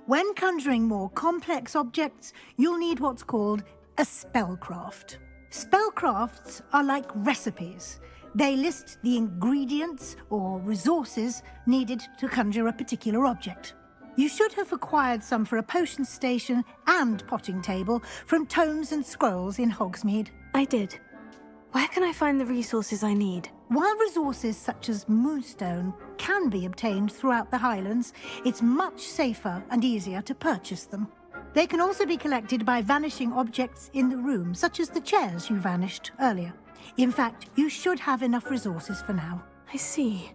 When conjuring more complex objects, you'll need what's called a spellcraft. Spellcrafts are like recipes. They list the ingredients or resources needed to conjure a particular object. You should have acquired some for a potion station and potting table from tomes and scrolls in Hogsmeade. I did. Where can I find the resources I need? While resources such as moonstone can be obtained throughout the Highlands, it's much safer and easier to purchase them. They can also be collected by vanishing objects in the room, such as the chairs you vanished earlier. In fact, you should have enough resources for now. I see.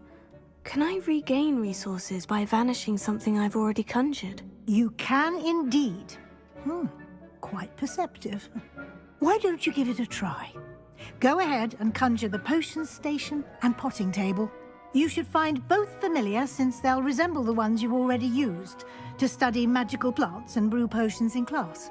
Can I regain resources by vanishing something I've already conjured? You can indeed. Quite perceptive. Why don't you give it a try? Go ahead and conjure the potion station and potting table. You should find both familiar, since they'll resemble the ones you've already used to study magical plants and brew potions in class.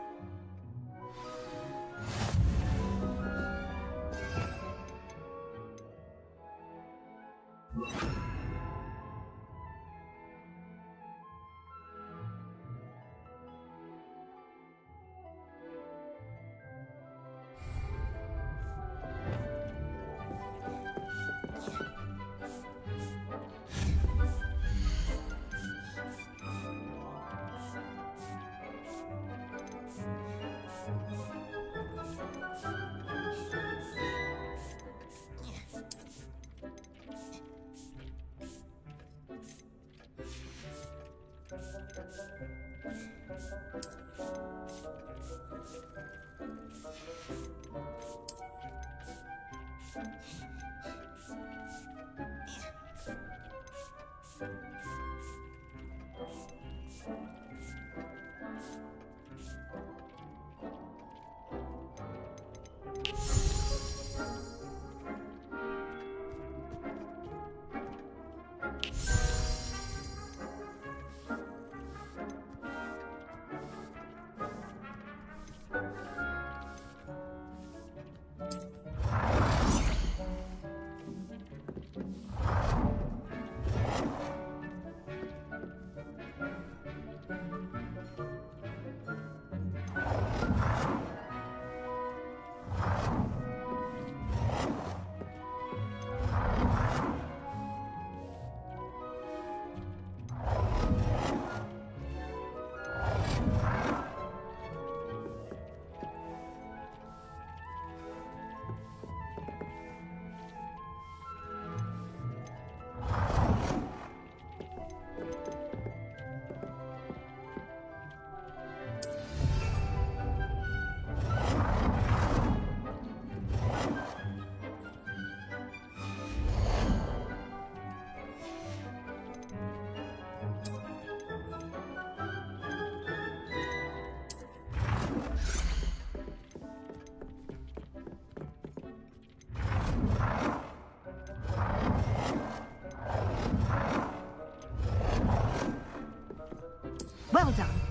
Well done.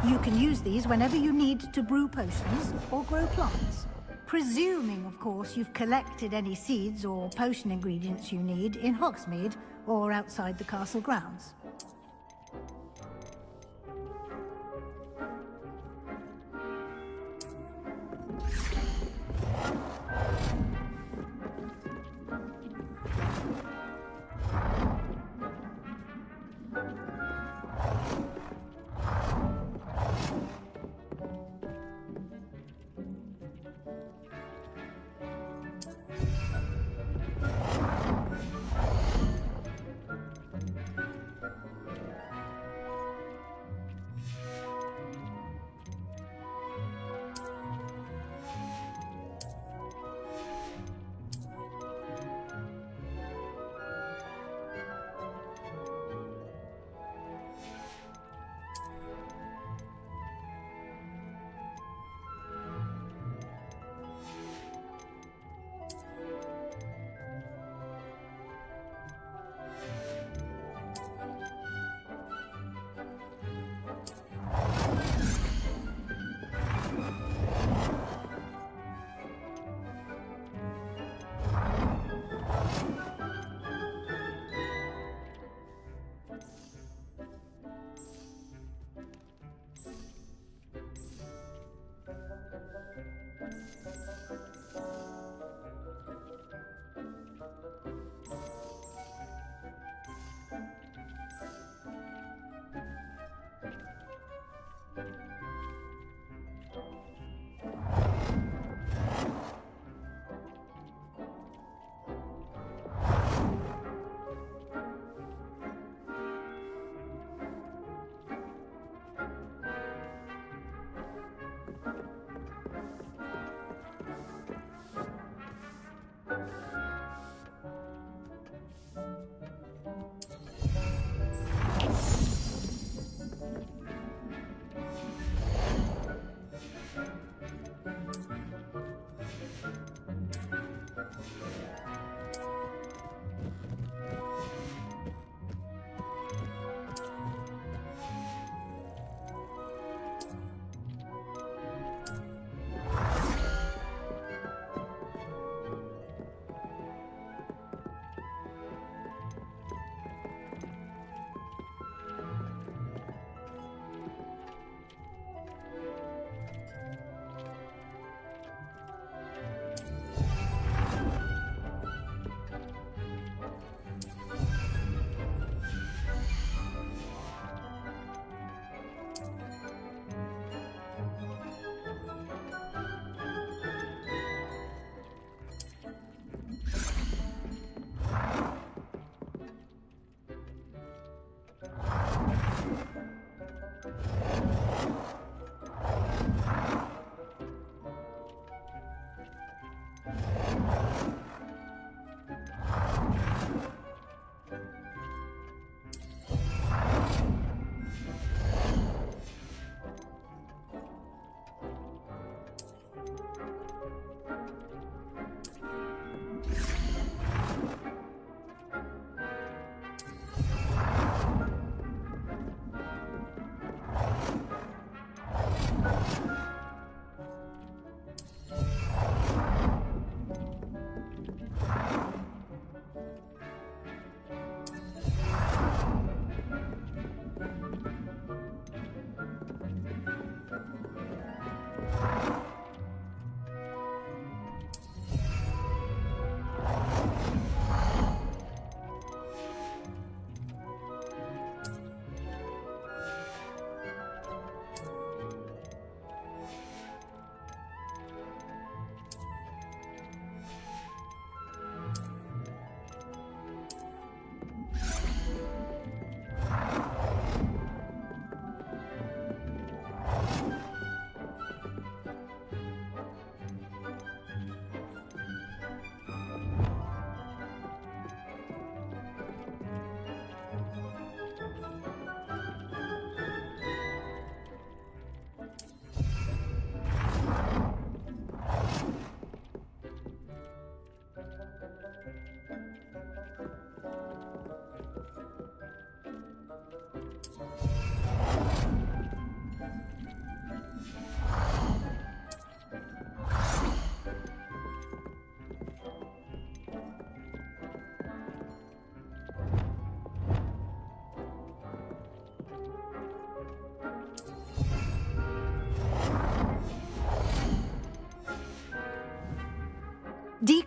You can use these whenever you need to brew potions or grow plants. Presuming, of course, you've collected any seeds or potion ingredients you need in Hogsmeade or outside the castle grounds.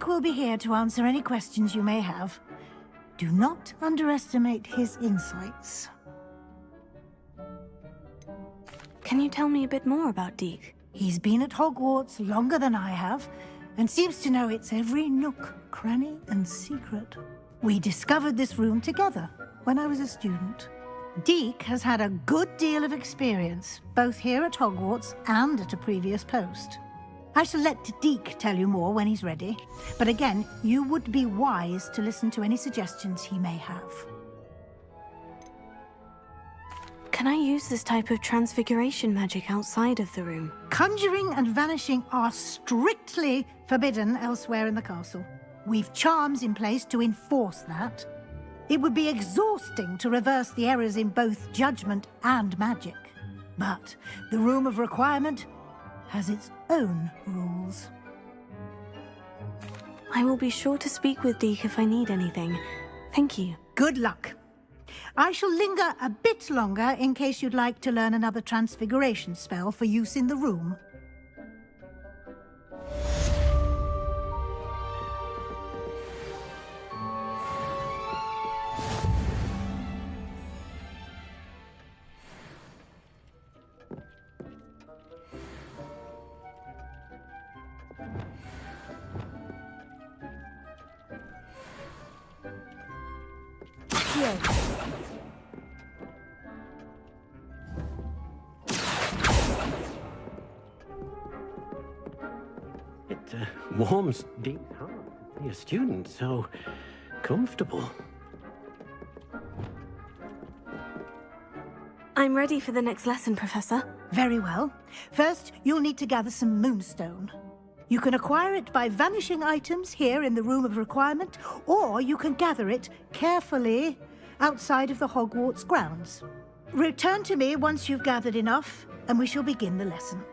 Deek will be here to answer any questions you may have. Do not underestimate his insights. Can you tell me a bit more about Deek? He's been at Hogwarts longer than I have, and seems to know its every nook, cranny, and secret. We discovered this room together when I was a student. Deek has had a good deal of experience, both here at Hogwarts and at a previous post. I shall let Deek tell you more when he's ready, but again, you would be wise to listen to any suggestions he may have. Can I use this type of transfiguration magic outside of the room? Conjuring and vanishing are strictly forbidden elsewhere in the castle. We've charms in place to enforce that. It would be exhausting to reverse the errors in both judgment and magic. But the Room of Requirement has its own rules. I will be sure to speak with Deek if I need anything. Thank you. Good luck. I shall linger a bit longer in case you'd like to learn another transfiguration spell for use in the room. It warms Dean's heart to be a student, so comfortable. I'm ready for the next lesson, Professor. Very well. First, you'll need to gather some moonstone. You can acquire it by vanishing items here in the Room of Requirement, or you can gather it carefully outside of the Hogwarts grounds. Return to me once you've gathered enough, and we shall begin the lesson.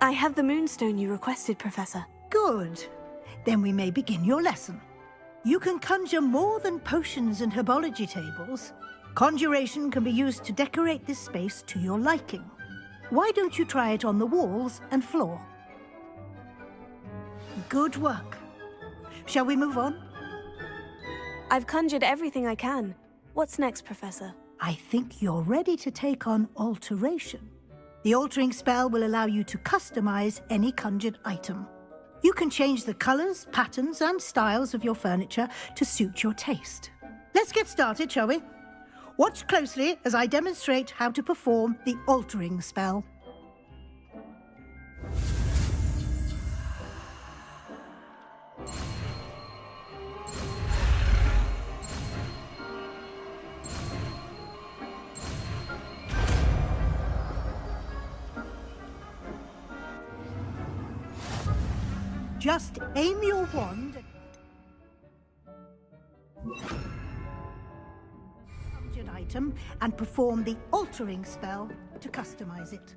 I have the moonstone you requested, Professor. Good. Then we may begin your lesson. You can conjure more than potions and herbology tables. Conjuration can be used to decorate this space to your liking. Why don't you try it on the walls and floor? Good work. Shall we move on? I've conjured everything I can. What's next, Professor? I think you're ready to take on alteration. The altering spell will allow you to customize any conjured item. You can change the colors, patterns, and styles of your furniture to suit your taste. Let's get started, shall we? Watch closely as I demonstrate how to perform the altering spell. Just aim your wand at conjured item and perform the altering spell to customize it.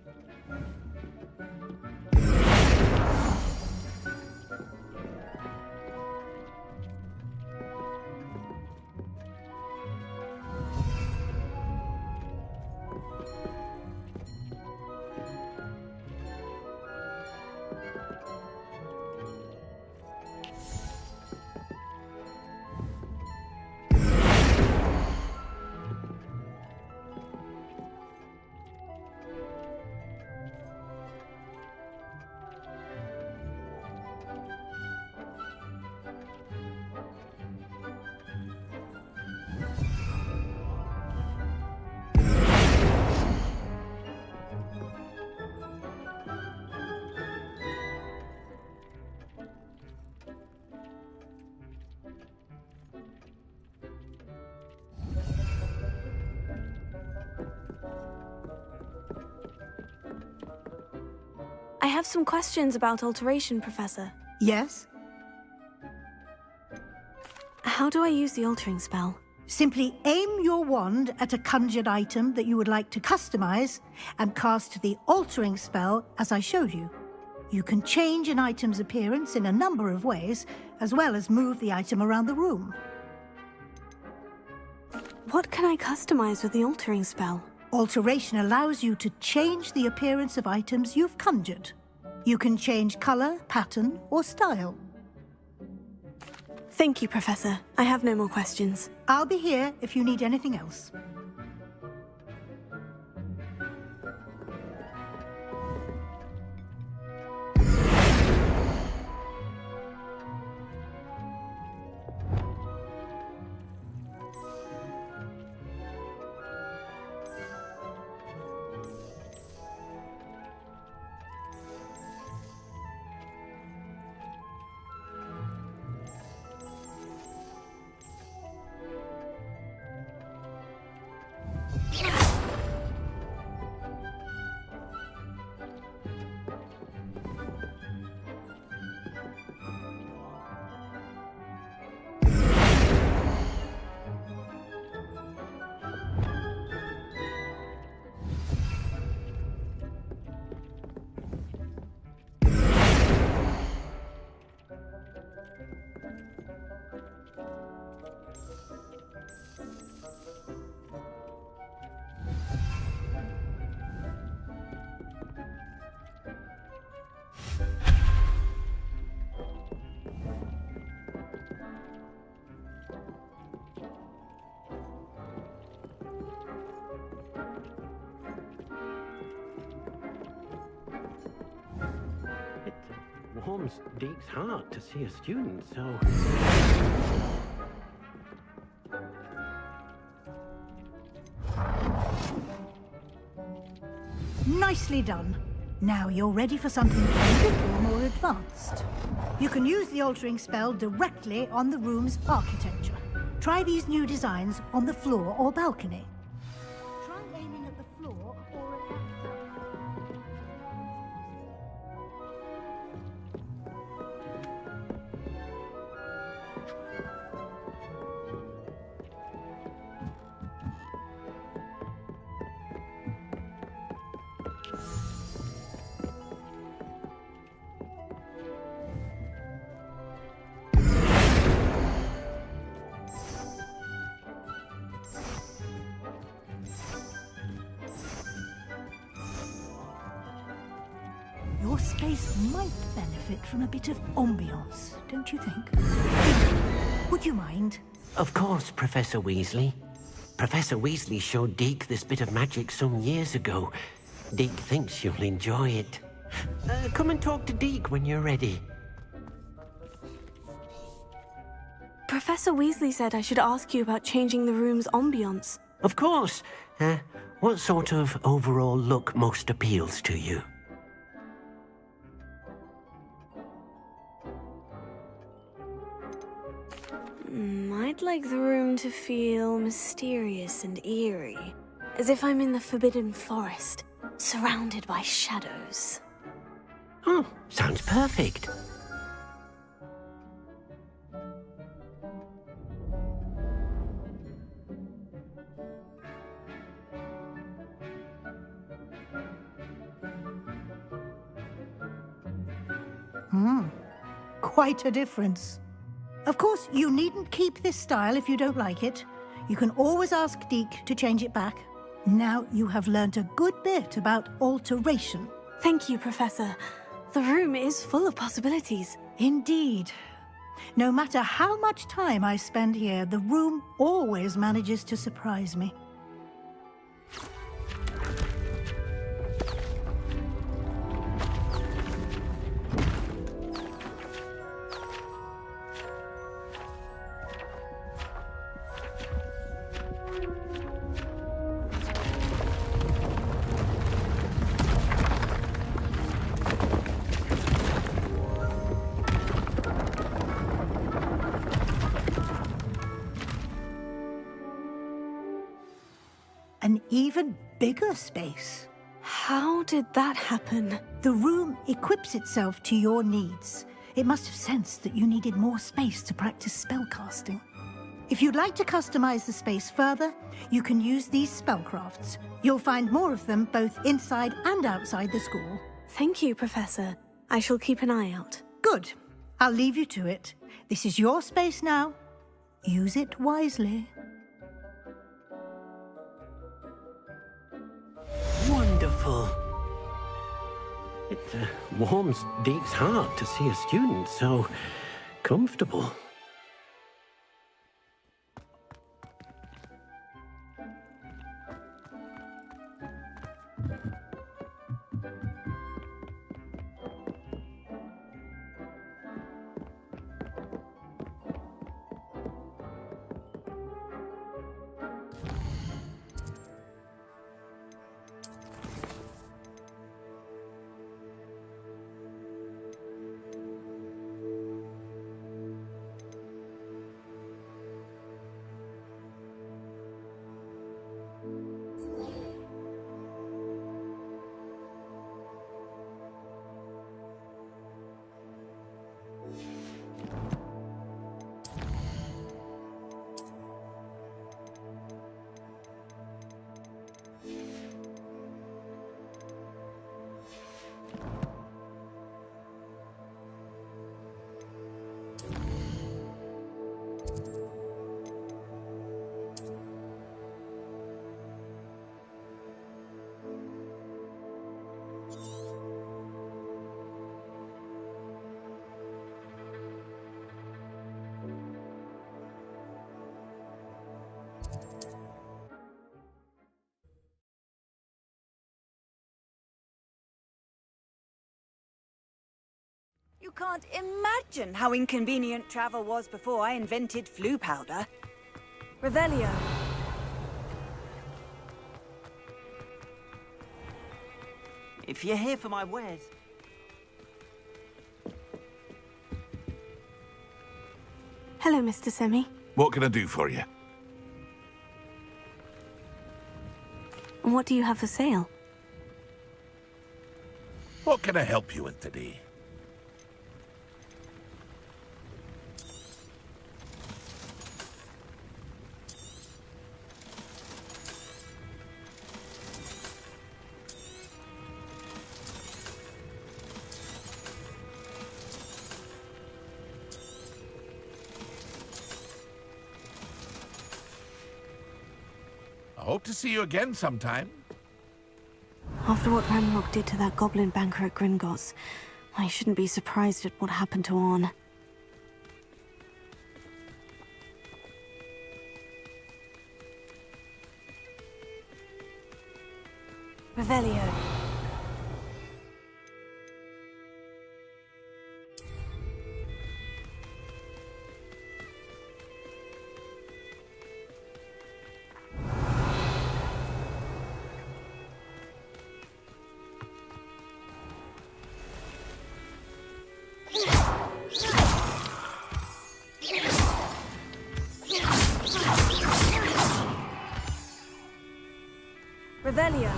have some questions about alteration, Professor. Yes? How do I use the altering spell? Simply aim your wand at a conjured item that you would like to customize and cast the altering spell as I showed you. You can change an item's appearance in a number of ways, as well as move the item around the room. What can I customize with the altering spell? Alteration allows you to change the appearance of items you've conjured. You can change color, pattern, or style. Thank you, Professor. I have no more questions. I'll be here if you need anything else. Warms Deke's heart to see a student so... Nicely done. Now you're ready for something a little more advanced. You can use the altering spell directly on the room's architecture. Try these new designs on the floor or balcony. Try aiming at the floor or at the... Your space might benefit from a bit of ambiance, don't you think? Would you mind? Of course, Professor Weasley. Professor Weasley showed Deke this bit of magic some years ago. Deke thinks you'll enjoy it. Come and talk to Deke when you're ready. Professor Weasley said I should ask you about changing the room's ambiance. Of course. What sort of overall look most appeals to you? I'd like the room to feel mysterious and eerie, as if I'm in the Forbidden Forest, surrounded by shadows. Oh, sounds perfect. Quite a difference. Of course, you needn't keep this style if you don't like it. You can always ask Deke to change it back. Now you have learnt a good bit about alteration. Thank you, Professor. The room is full of possibilities. Indeed. No matter how much time I spend here, the room always manages to surprise me. An even bigger space. How did that happen? The room equips itself to your needs. It must have sensed that you needed more space to practice spellcasting. If you'd like to customize the space further, you can use these spellcrafts. You'll find more of them both inside and outside the school. Thank you, Professor. I shall keep an eye out. Good. I'll leave you to it. This is your space now. Use it wisely. Wonderful. It warms Deke's heart to see a student so comfortable. You can't imagine how inconvenient travel was before I invented flu powder. Revelio. If you're here for my wares... Hello, Mr. Semi. What can I do for you? What do you have for sale? What can I help you with today? I hope to see you again sometime. After what Ranrock did to that goblin banker at Gringotts, I shouldn't be surprised at what happened to Orn. Revelio. Revelio.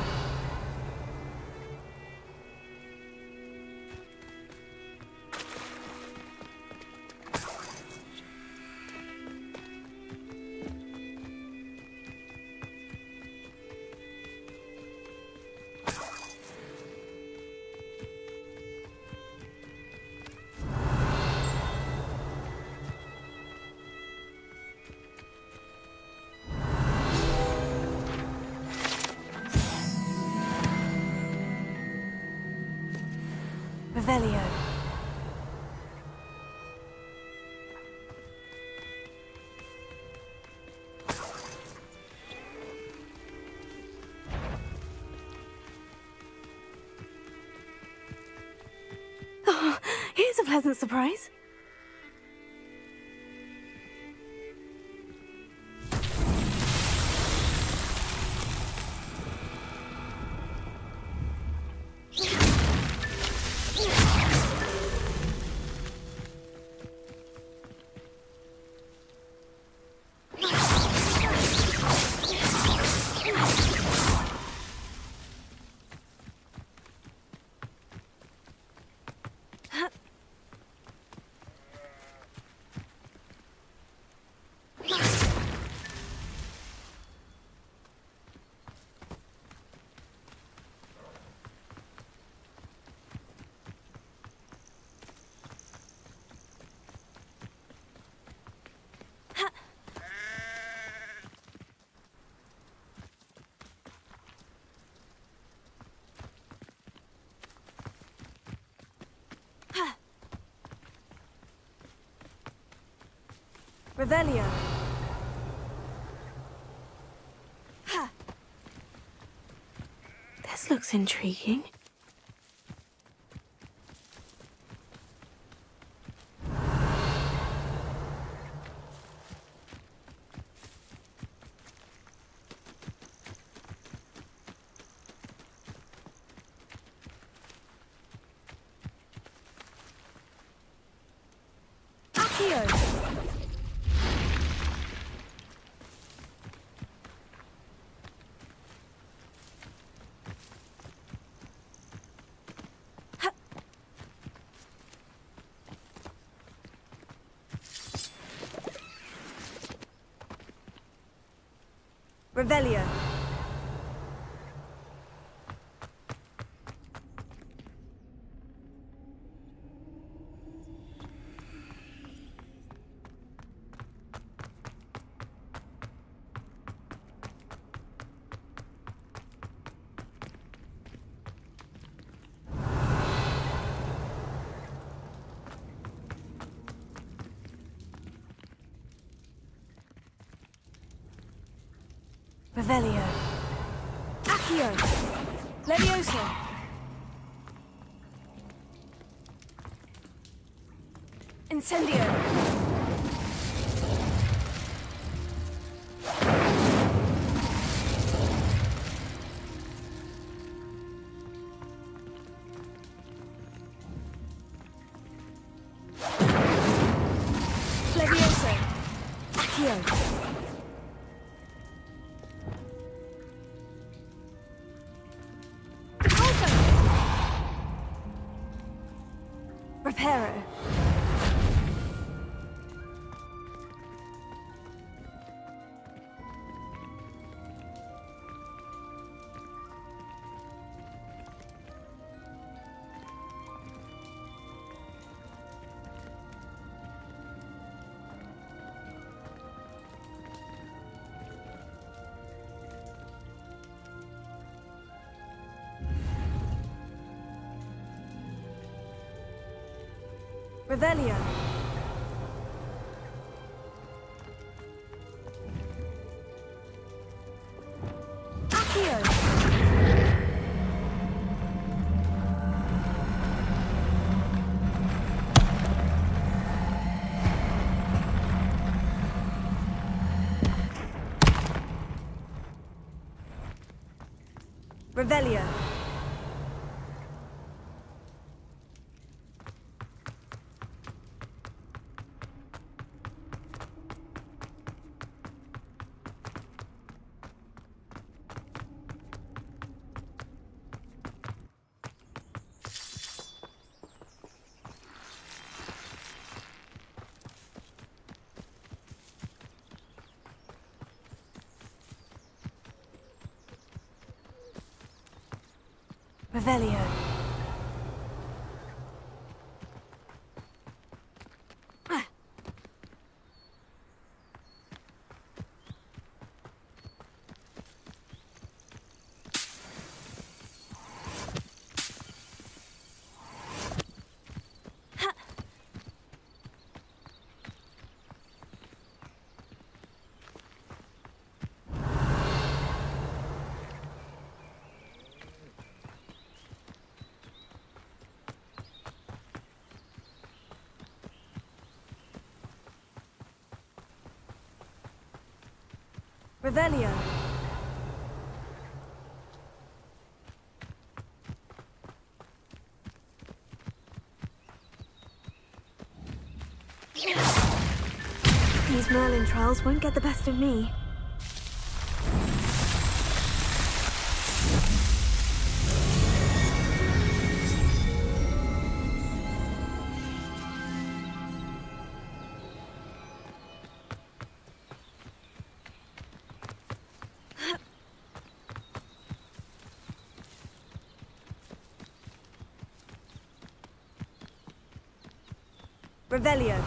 Revelio. Oh, here's a pleasant surprise. Revelio. This looks intriguing. Revelio. Revelio. Accio. Levioso. Incendio. Levioso. Accio. Reparo. Revelio. Accio. Revelio. Revelio. Revelio. These Merlin trials won't get the best of me. Revelio.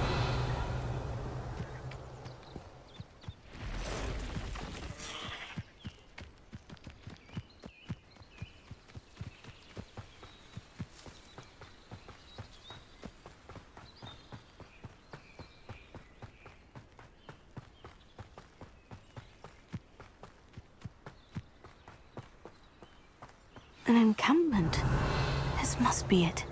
An encampment. This must be it.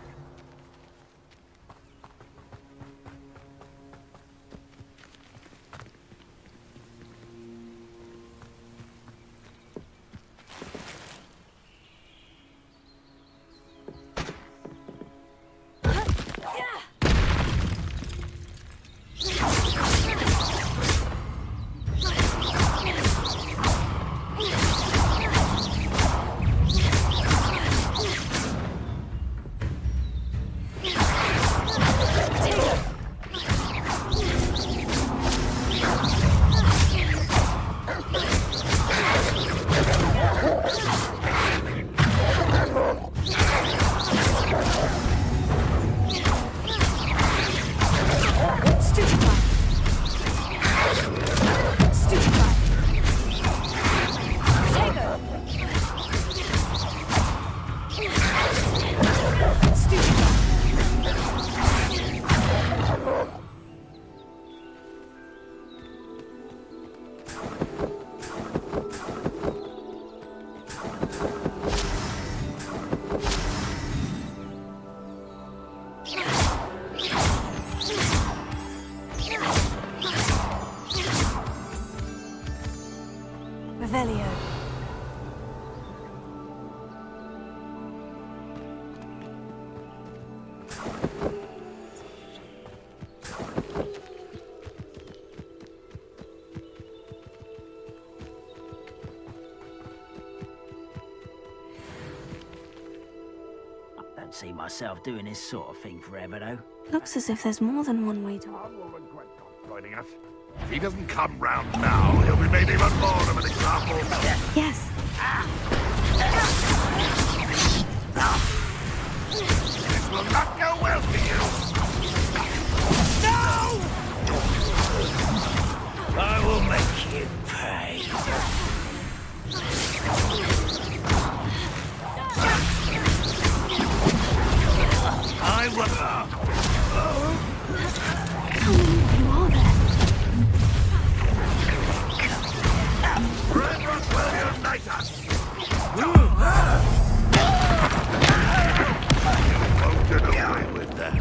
Don't see myself doing this sort of thing forever, though. Looks as if there's more than one way to... Joining us. If he doesn't come round now, he'll be made even more of an example. Yes. This will not go well for you. No! I will make you pay. I will... How many of you are there? Red Rock will unite us! You won't get away with that.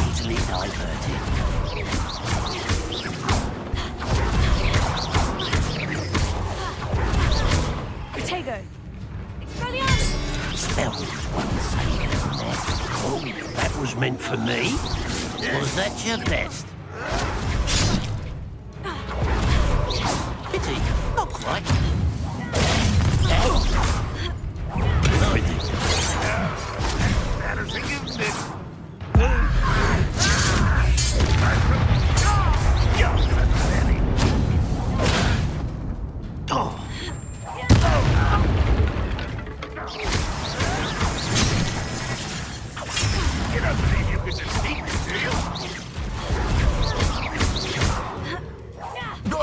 Easily diverted. Protego! Expelliarmus! Spells one saying there. Oh, that was meant for me? Was that your best? Pity, not quite. That is a unit. Oh. You don't believe you could defeat me, do you? No!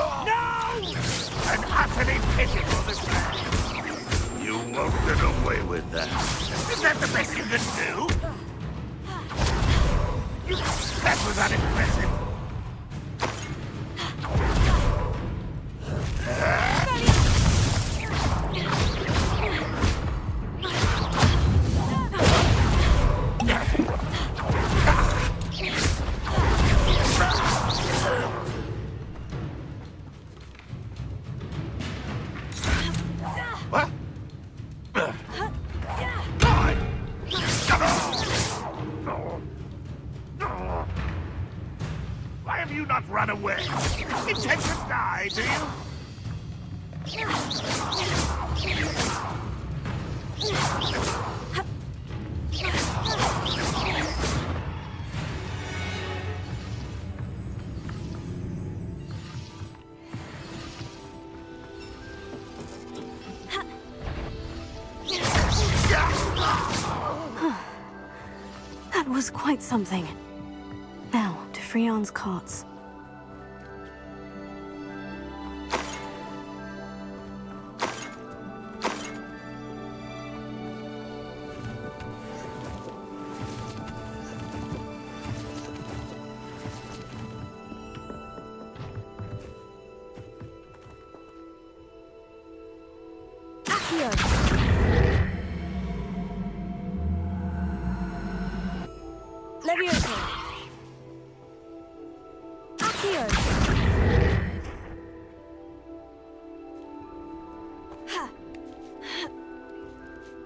An utterly pitiful display. You won't get away with that. Is that the best you can do? That was unimpressive. What? Why have you not run away? Intend to die, do you? That was quite something. Now, to Freon's carts.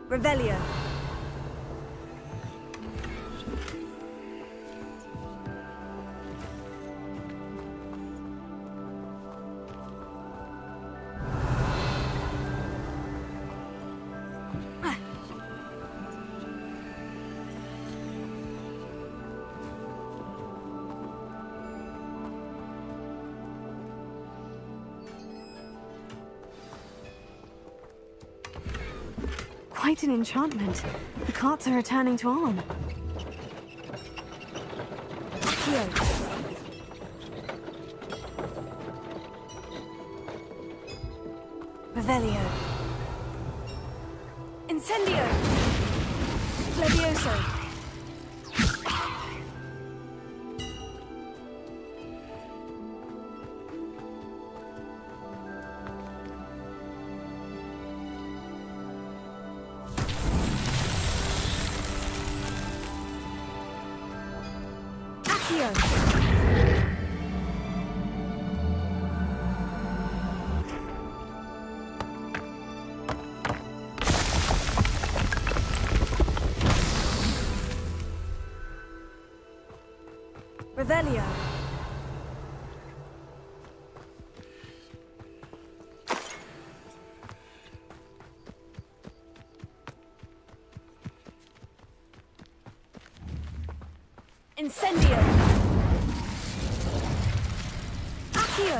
Revelio. Quite an enchantment. The carts are returning to Arn. Here. Revelio. Incendio. Levioso. Revelio. Incendio. Accio.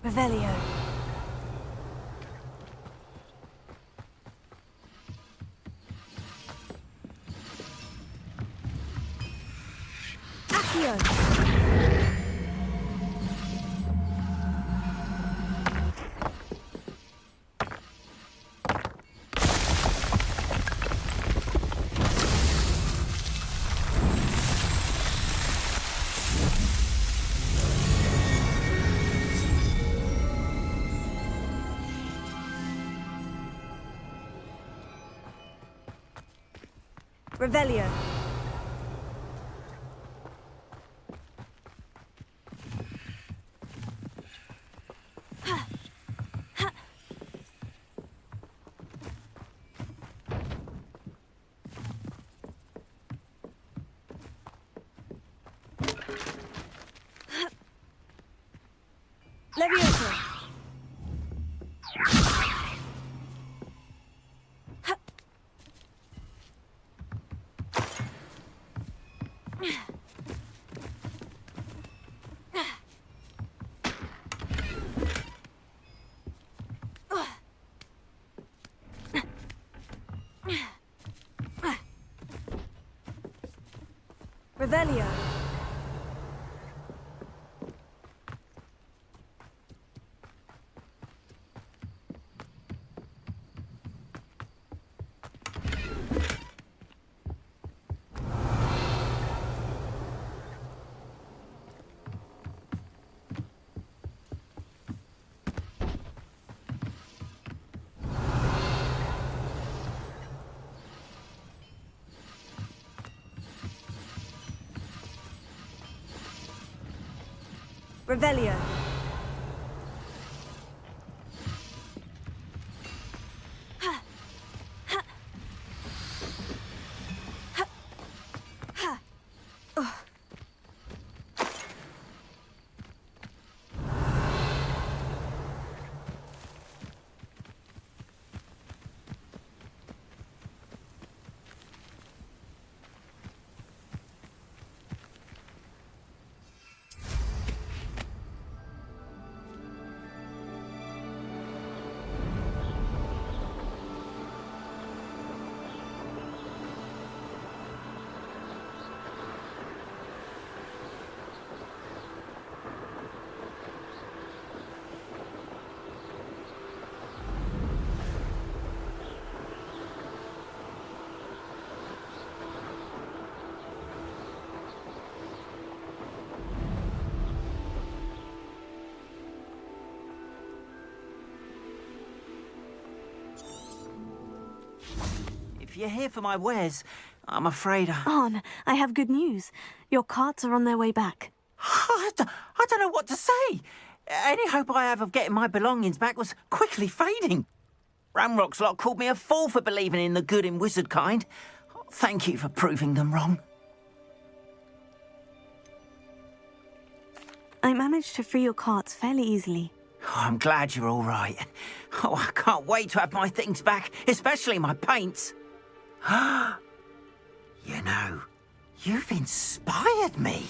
Revelio. Accio. Revelio. Levioso. Revelio. Revelio. If you're here for my wares, I'm afraid On, I have good news. Your carts are on their way back. I don't know what to say. Any hope I have of getting my belongings back was quickly fading. Ramrock's lot called me a fool for believing in the good in wizard kind. Thank you for proving them wrong. I managed to free your carts fairly easily. Oh, I'm glad you're all right. Oh, I can't wait to have my things back, especially my paints. You know, you've inspired me.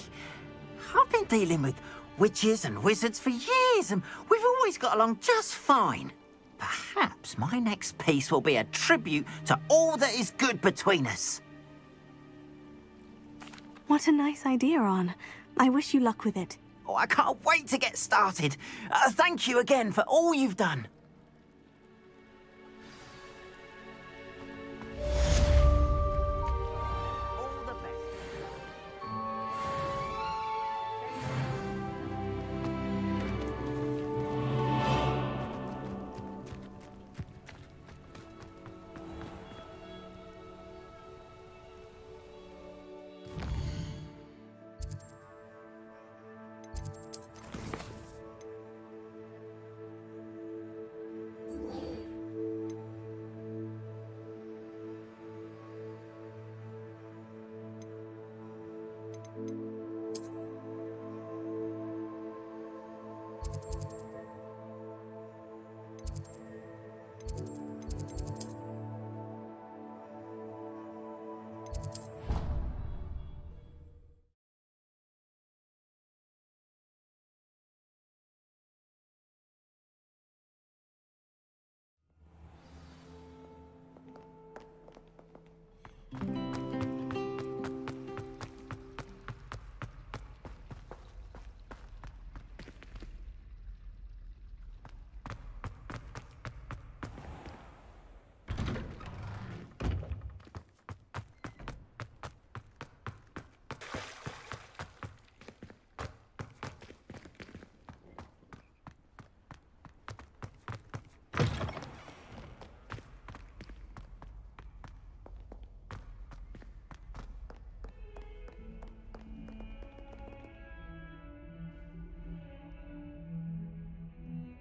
I've been dealing with witches and wizards for years, and we've always got along just fine. Perhaps my next piece will be a tribute to all that is good between us. What a nice idea, On. I wish you luck with it. Oh, I can't wait to get started. Thank you again for all you've done.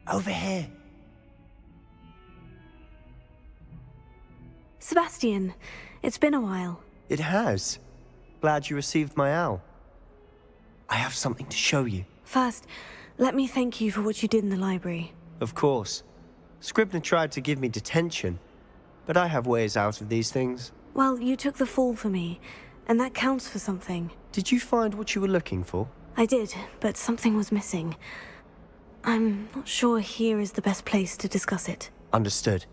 Over here. Sebastian, it's been a while. It has. Glad you received my owl. I have something to show you. First, let me thank you for what you did in the library. Of course. Scribner tried to give me detention, but I have ways out of these things. Well, you took the fall for me, and that counts for something. Did you find what you were looking for? I did, but something was missing. I'm not sure here is the best place to discuss it. Understood.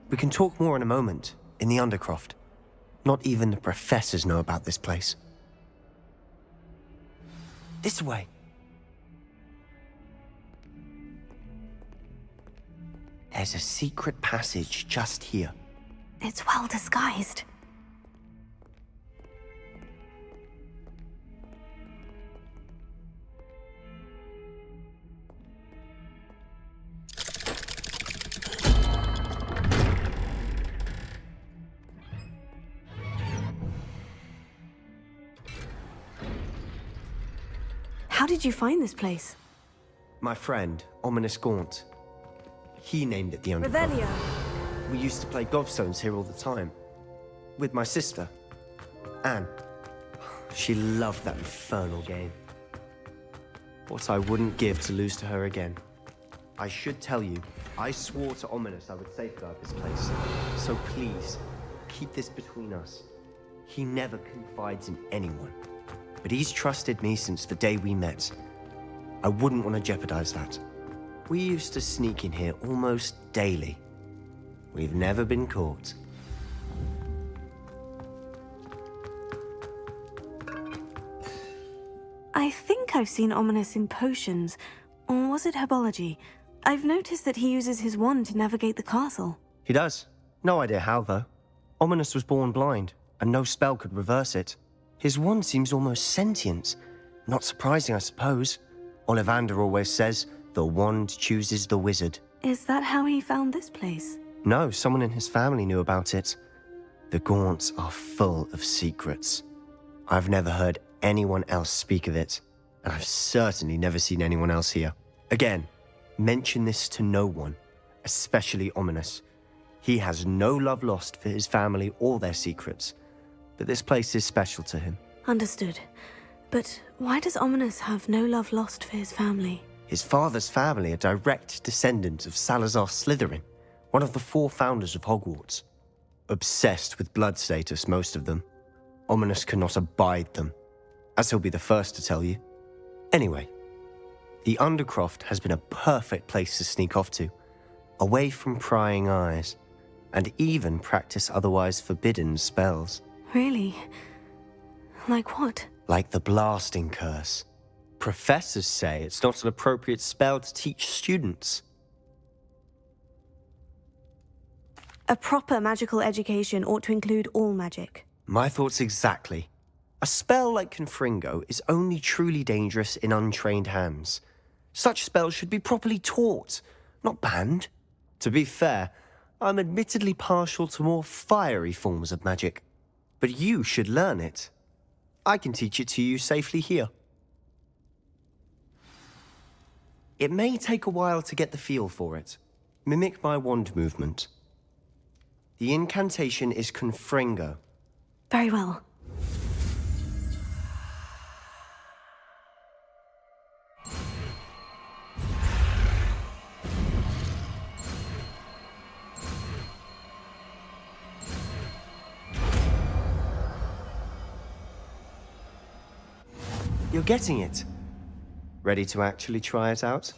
We can talk more in a moment, in the Undercroft. Not even the professors know about this place. This way. There's a secret passage just here. It's well disguised. How did you find this place? My friend, Ominous Gaunt. He named it the Undercroft. Revelio. We used to play gobstones here all the time. With my sister, Anne. She loved that infernal game. What I wouldn't give to lose to her again. I should tell you, I swore to Ominous I would safeguard this place. So please, keep this between us. He never confides in anyone. But he's trusted me since the day we met. I wouldn't want to jeopardize that. We used to sneak in here almost daily. We've never been caught. I think I've seen Ominous in potions. Or was it herbology? I've noticed that he uses his wand to navigate the castle. He does. No idea how, though. Ominous was born blind, and no spell could reverse it. His wand seems almost sentient. Not surprising, I suppose. Ollivander always says, the wand chooses the wizard. Is that how he found this place? No, someone in his family knew about it. The Gaunts are full of secrets. I've never heard anyone else speak of it, and I've certainly never seen anyone else here. Again, mention this to no one, especially Ominous. He has no love lost for his family or their secrets, but this place is special to him. Understood. But why does Ominous have no love lost for his family? His father's family are direct descendants of Salazar Slytherin, one of the 4 founders of Hogwarts. Obsessed with blood status, most of them. Ominous cannot abide them, as he'll be the first to tell you. Anyway, the Undercroft has been a perfect place to sneak off to, away from prying eyes, and even practice otherwise forbidden spells. Really? Like what? Like the blasting curse. Professors say it's not an appropriate spell to teach students. A proper magical education ought to include all magic. My thoughts exactly. A spell like Confringo is only truly dangerous in untrained hands. Such spells should be properly taught, not banned. To be fair, I'm admittedly partial to more fiery forms of magic. But you should learn it. I can teach it to you safely here. It may take a while to get the feel for it. Mimic my wand movement. The incantation is Confringo. Very well. You're getting it. Ready to actually try it out?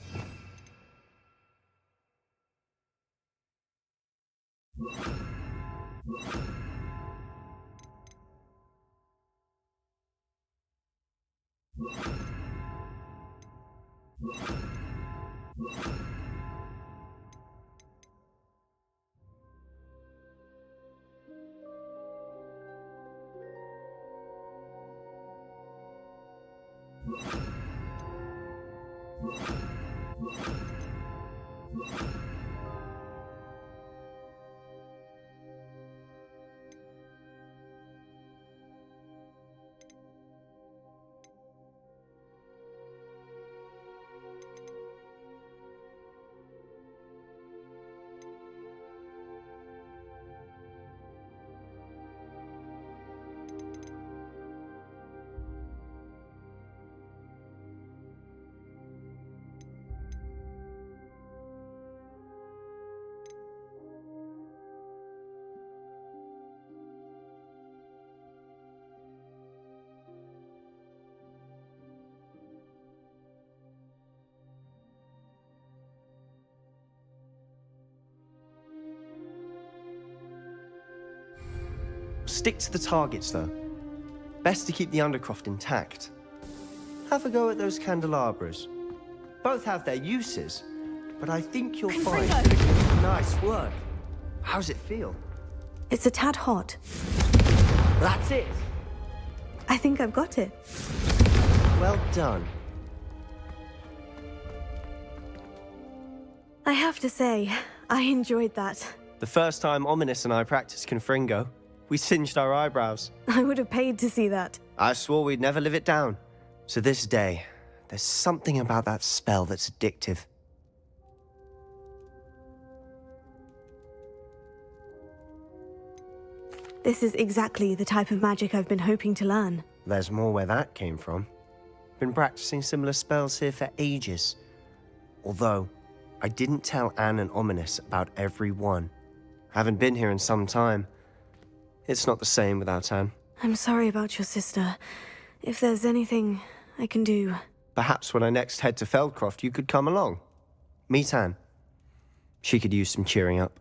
Stick to the targets, though. Best to keep the Undercroft intact. Have a go at those candelabras. Both have their uses, but I think you'll find... Nice work. How's it feel? It's a tad hot. That's it. I think I've got it. Well done. I have to say, I enjoyed that. The first time Ominous and I practiced Confringo, we singed our eyebrows. I would have paid to see that. I swore we'd never live it down. So this day, there's something about that spell that's addictive. This is exactly the type of magic I've been hoping to learn. There's more where that came from. Been practicing similar spells here for ages. Although, I didn't tell Anne and Ominous about every one. Haven't been here in some time. It's not the same without Anne. I'm sorry about your sister. If there's anything I can do... Perhaps when I next head to Feldcroft, you could come along. Meet Anne. She could use some cheering up.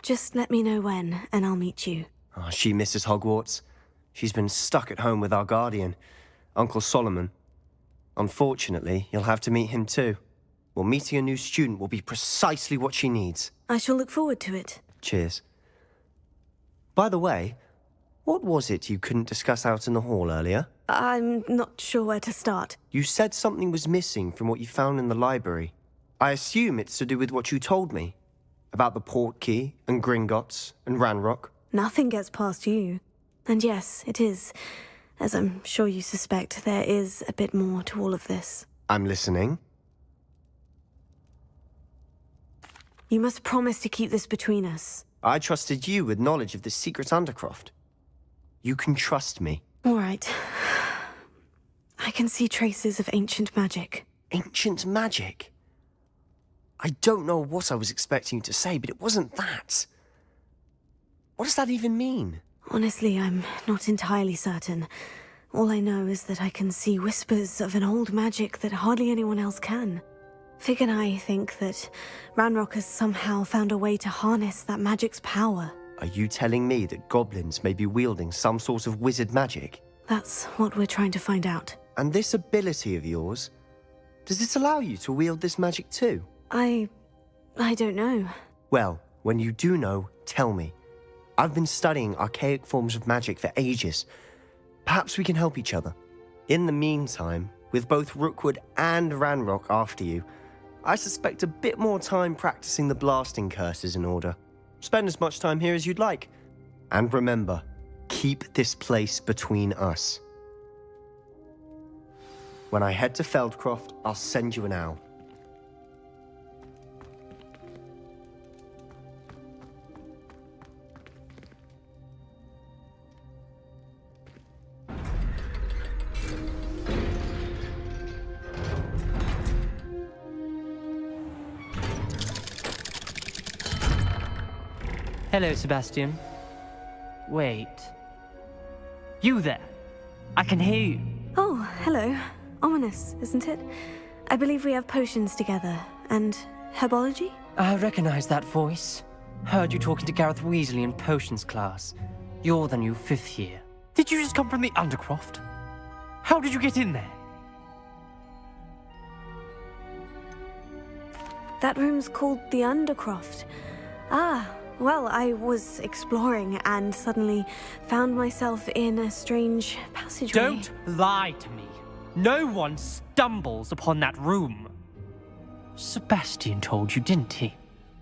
Just let me know when, and I'll meet you. Oh, she misses Hogwarts. She's been stuck at home with our guardian, Uncle Solomon. Unfortunately, you'll have to meet him too. Well, meeting a new student will be precisely what she needs. I shall look forward to it. Cheers. By the way, what was it you couldn't discuss out in the hall earlier? I'm not sure where to start. You said something was missing from what you found in the library. I assume it's to do with what you told me. About the Portkey and Gringotts and Ranrock? Nothing gets past you. And yes, it is. As I'm sure you suspect, there is a bit more to all of this. I'm listening. You must promise to keep this between us. I trusted you with knowledge of this secret undercroft. You can trust me. All right. I can see traces of ancient magic. Ancient magic? I don't know what I was expecting you to say, but it wasn't that. What does that even mean? Honestly, I'm not entirely certain. All I know is that I can see whispers of an old magic that hardly anyone else can. Fig and I think that Ranrock has somehow found a way to harness that magic's power. Are you telling me that goblins may be wielding some sort of wizard magic? That's what we're trying to find out. And this ability of yours, does it allow you to wield this magic too? I don't know. Well, when you do know, tell me. I've been studying archaic forms of magic for ages. Perhaps we can help each other. In the meantime, with both Rookwood and Ranrock after you, I suspect a bit more time practicing the blasting curse is in order. Spend as much time here as you'd like. And remember, keep this place between us. When I head to Feldcroft, I'll send you an owl. Hello, Sebastian. Wait. You there? I can hear you. Oh, hello. Ominous, isn't it? I believe we have potions together. And herbology? I recognize that voice. Heard you talking to Gareth Weasley in potions class. You're the new 5th year. Did you just come from the Undercroft? How did you get in there? That room's called the Undercroft. Ah, well, I was exploring and suddenly found myself in a strange passageway. Don't lie to me. No one stumbles upon that room. Sebastian told you, didn't he?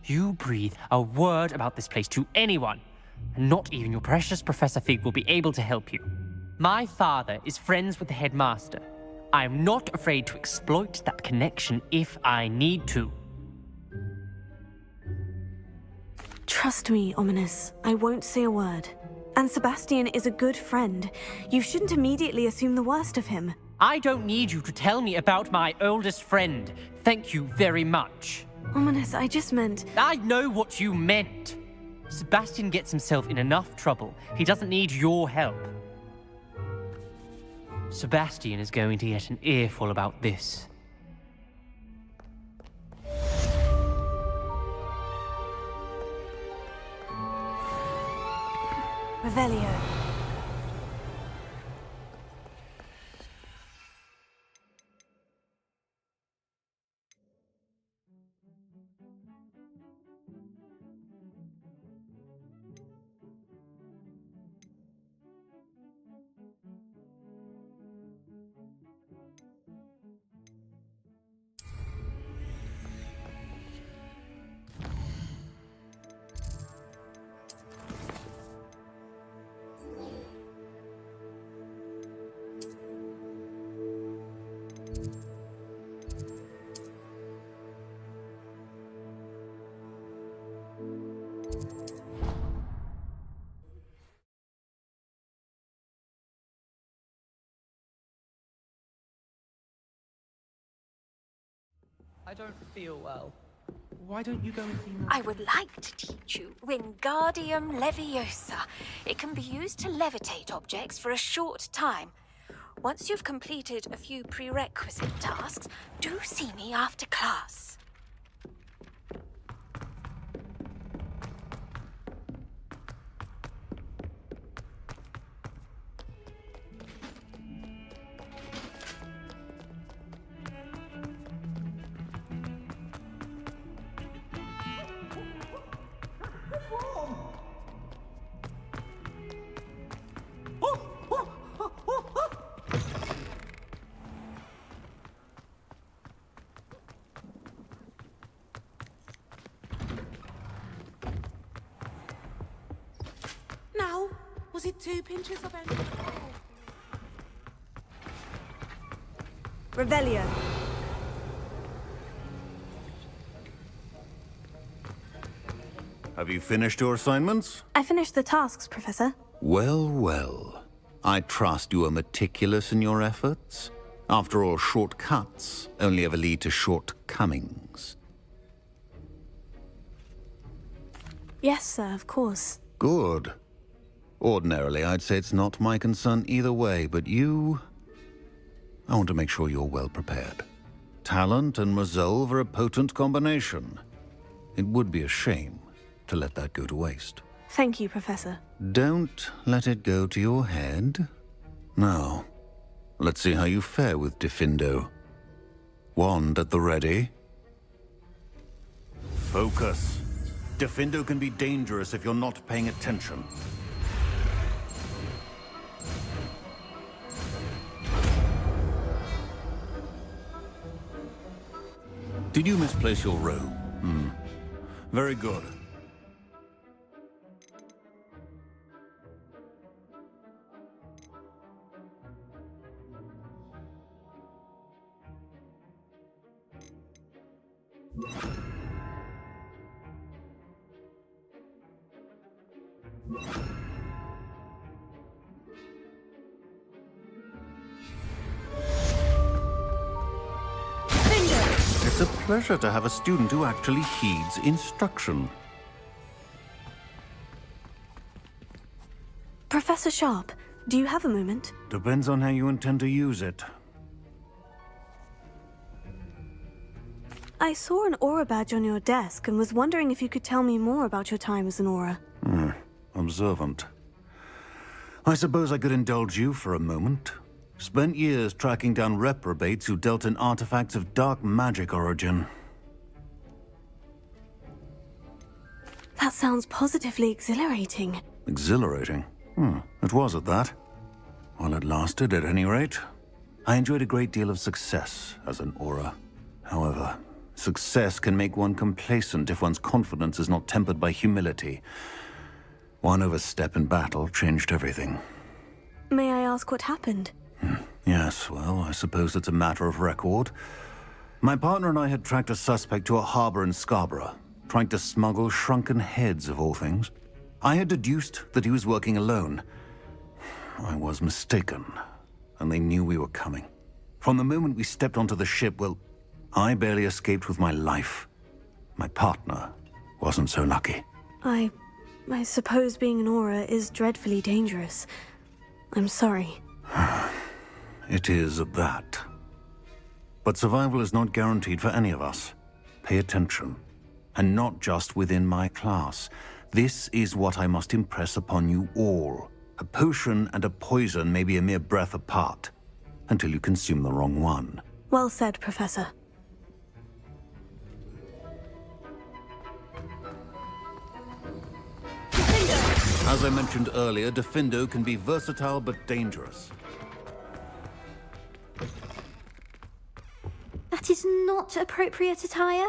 You breathe a word about this place to anyone, and not even your precious Professor Fig will be able to help you. My father is friends with the headmaster. I am not afraid to exploit that connection if I need to. Trust me, Ominous. I won't say a word. And Sebastian is a good friend. You shouldn't immediately assume the worst of him. I don't need you to tell me about my oldest friend. Thank you very much. Ominous, I just meant... I know what you meant. Sebastian gets himself in enough trouble. He doesn't need your help. Sebastian is going to get an earful about this. Revelio. I don't feel well. Why don't you go and see me? I would like to teach you Wingardium Leviosa. It can be used to levitate objects for a short time. Once you've completed a few prerequisite tasks, do see me after class. Was it 2 pinches of anything? Revelio. Have you finished your assignments? I finished the tasks, Professor. Well, well. I trust you are meticulous in your efforts. After all, shortcuts only ever lead to shortcomings. Yes, sir, of course. Good. Ordinarily, I'd say it's not my concern either way, but you... I want to make sure you're well prepared. Talent and resolve are a potent combination. It would be a shame to let that go to waste. Thank you, Professor. Don't let it go to your head. Now, let's see how you fare with Diffindo. Wand at the ready. Focus. Diffindo can be dangerous if you're not paying attention. Did you misplace your robe? Very good. It's a pleasure to have a student who actually heeds instruction. Professor Sharp, do you have a moment? Depends on how you intend to use it. I saw an aura badge on your desk and was wondering if you could tell me more about your time as an aura. Observant. I suppose I could indulge you for a moment. Spent years tracking down reprobates who dealt in artifacts of dark magic origin. That sounds positively exhilarating. Exhilarating? It was at that. While it lasted, at any rate. I enjoyed a great deal of success as an aura. However, success can make one complacent if one's confidence is not tempered by humility. One overstep in battle changed everything. May I ask what happened? Yes, well, I suppose it's a matter of record. My partner and I had tracked a suspect to a harbor in Scarborough, trying to smuggle shrunken heads of all things. I had deduced that he was working alone. I was mistaken, and they knew we were coming. From the moment we stepped onto the ship, well, I barely escaped with my life. My partner wasn't so lucky. I suppose being an aura is dreadfully dangerous. I'm sorry. It is at that. But survival is not guaranteed for any of us. Pay attention. And not just within my class. This is what I must impress upon you all. A potion and a poison may be a mere breath apart, until you consume the wrong one. Well said, Professor. As I mentioned earlier, Diffindo can be versatile but dangerous. That is not appropriate attire.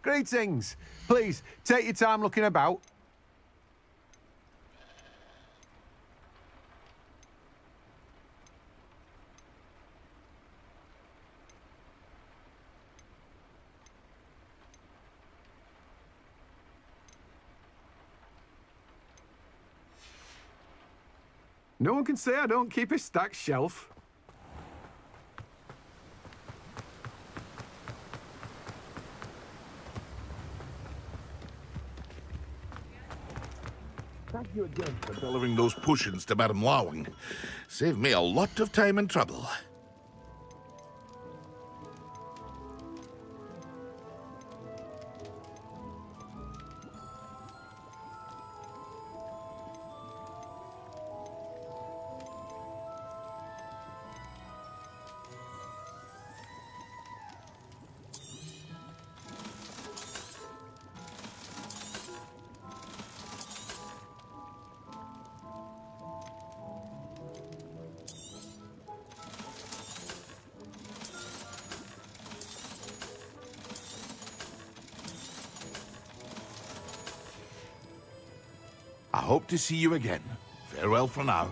Greetings. Please, take your time looking about. No one can say I don't keep a stacked shelf. Thank you again for delivering those potions to Madame Lawing. Saved me a lot of time and trouble. I hope to see you again. Farewell for now.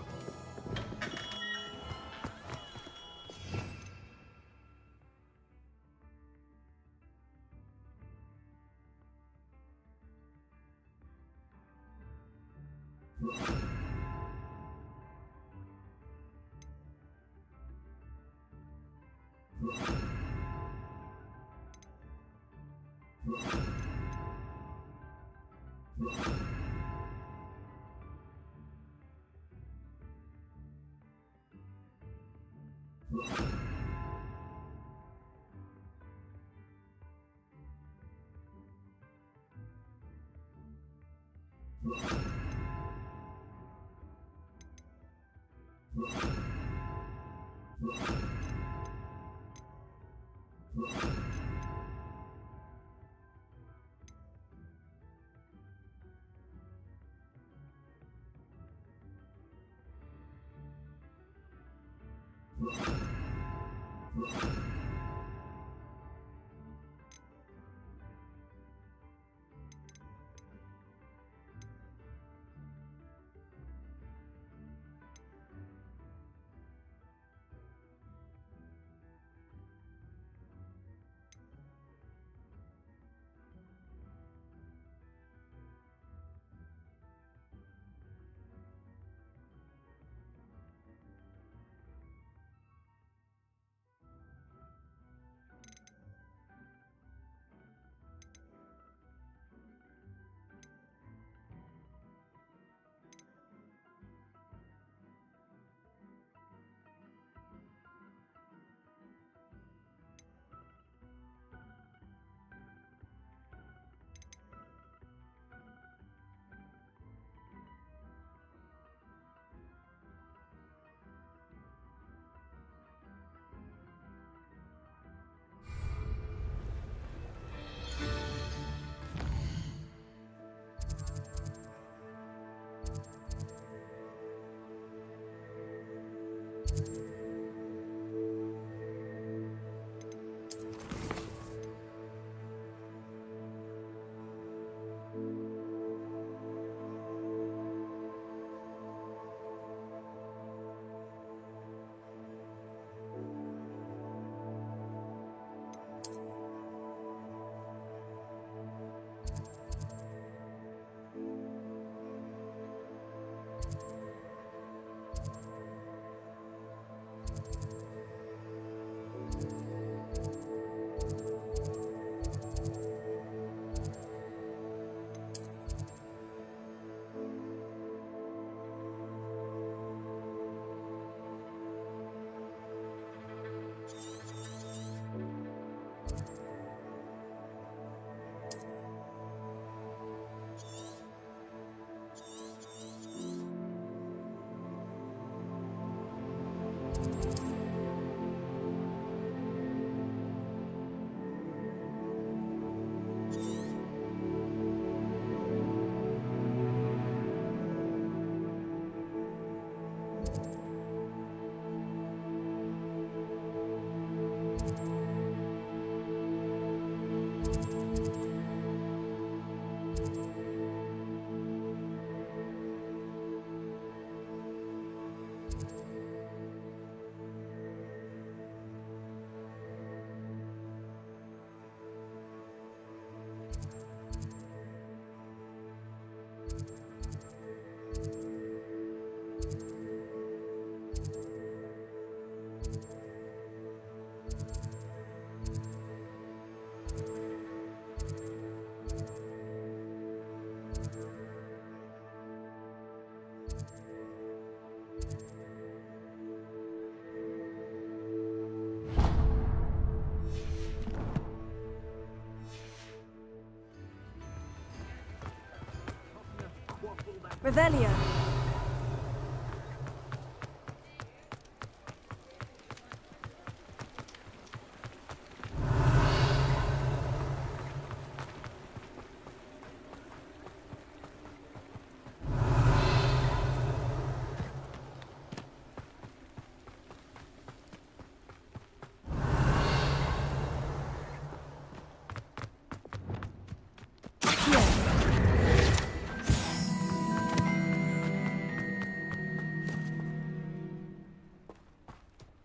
Revelio.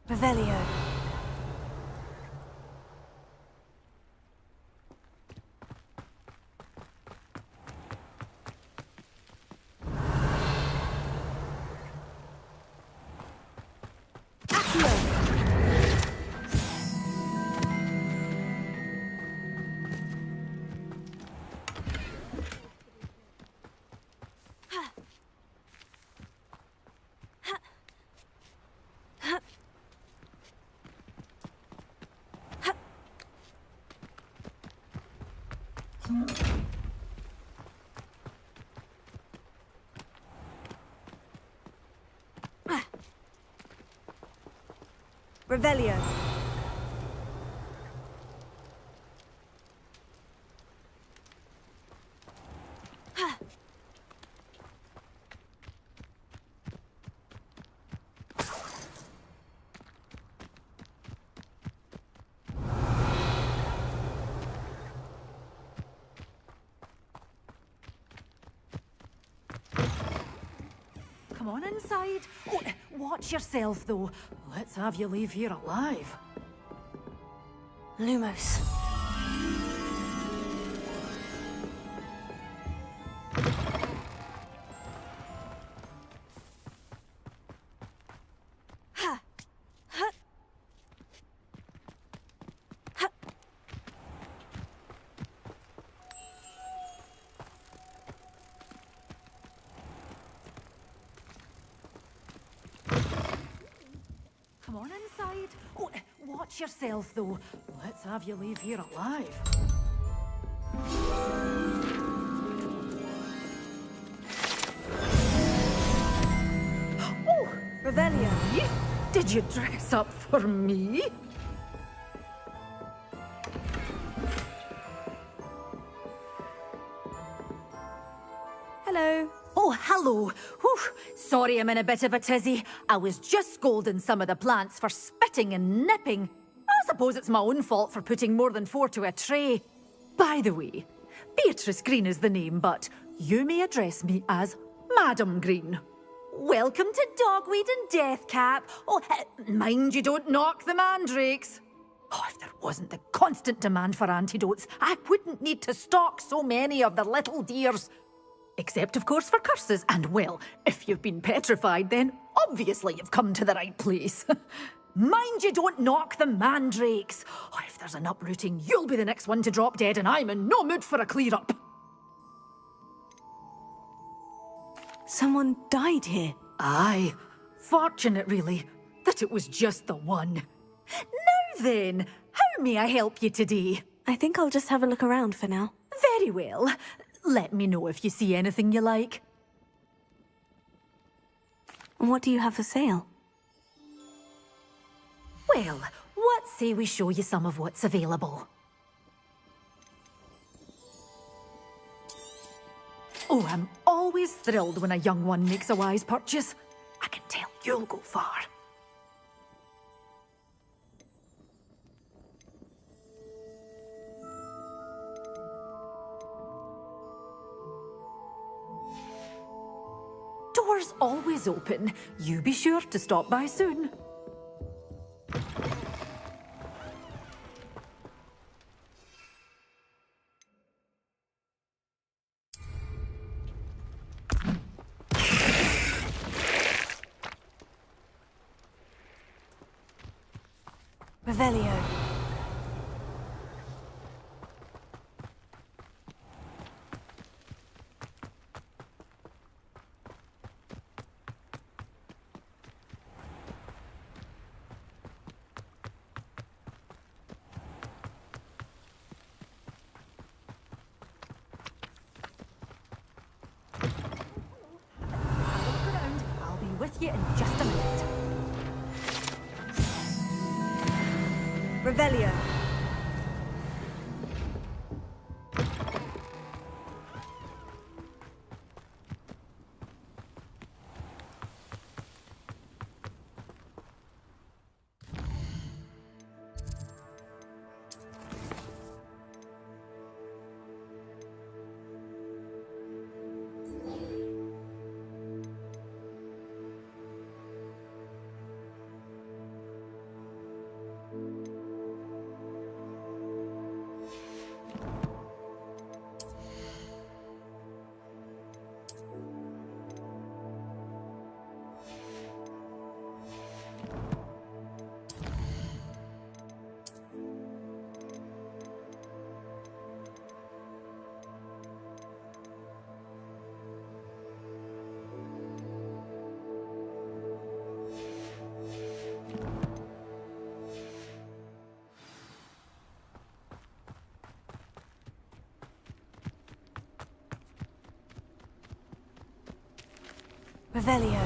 Revelio. Revelio. Come on inside. Oh, watch yourself, though. Let's have you leave here alive. Lumos. Come on inside. Oh, watch yourself, though. Let's have you leave here alive. Oh, Revelio. Did you dress up for me? Hello. Oh, hello. Whew. Sorry I'm in a bit of a tizzy. I was just scolding some of the plants for spitting and nipping. I suppose it's my own fault for putting more than 4 to a tray. By the way, Beatrice Green is the name, but you may address me as Madam Green. Welcome to Dogweed and Deathcap. Oh, mind you don't knock the mandrakes. Oh, if there wasn't the constant demand for antidotes, I wouldn't need to stock so many of the little dears. Except, of course, for curses. And, well, if you've been petrified, then obviously you've come to the right place. Mind you don't knock the mandrakes. Oh, if there's an uprooting, you'll be the next one to drop dead, and I'm in no mood for a clear-up. Someone died here. Aye. Fortunate, really, that it was just the one. Now then, how may I help you today? I think I'll just have a look around for now. Very well. Let me know if you see anything you like. What do you have for sale? Well, what say we show you some of what's available? Oh, I'm always thrilled when a young one makes a wise purchase. I can tell you'll go far. door's always open. You be sure to stop by soon. Revelio. I'll be with you in just a minute. Revelio. Revelio.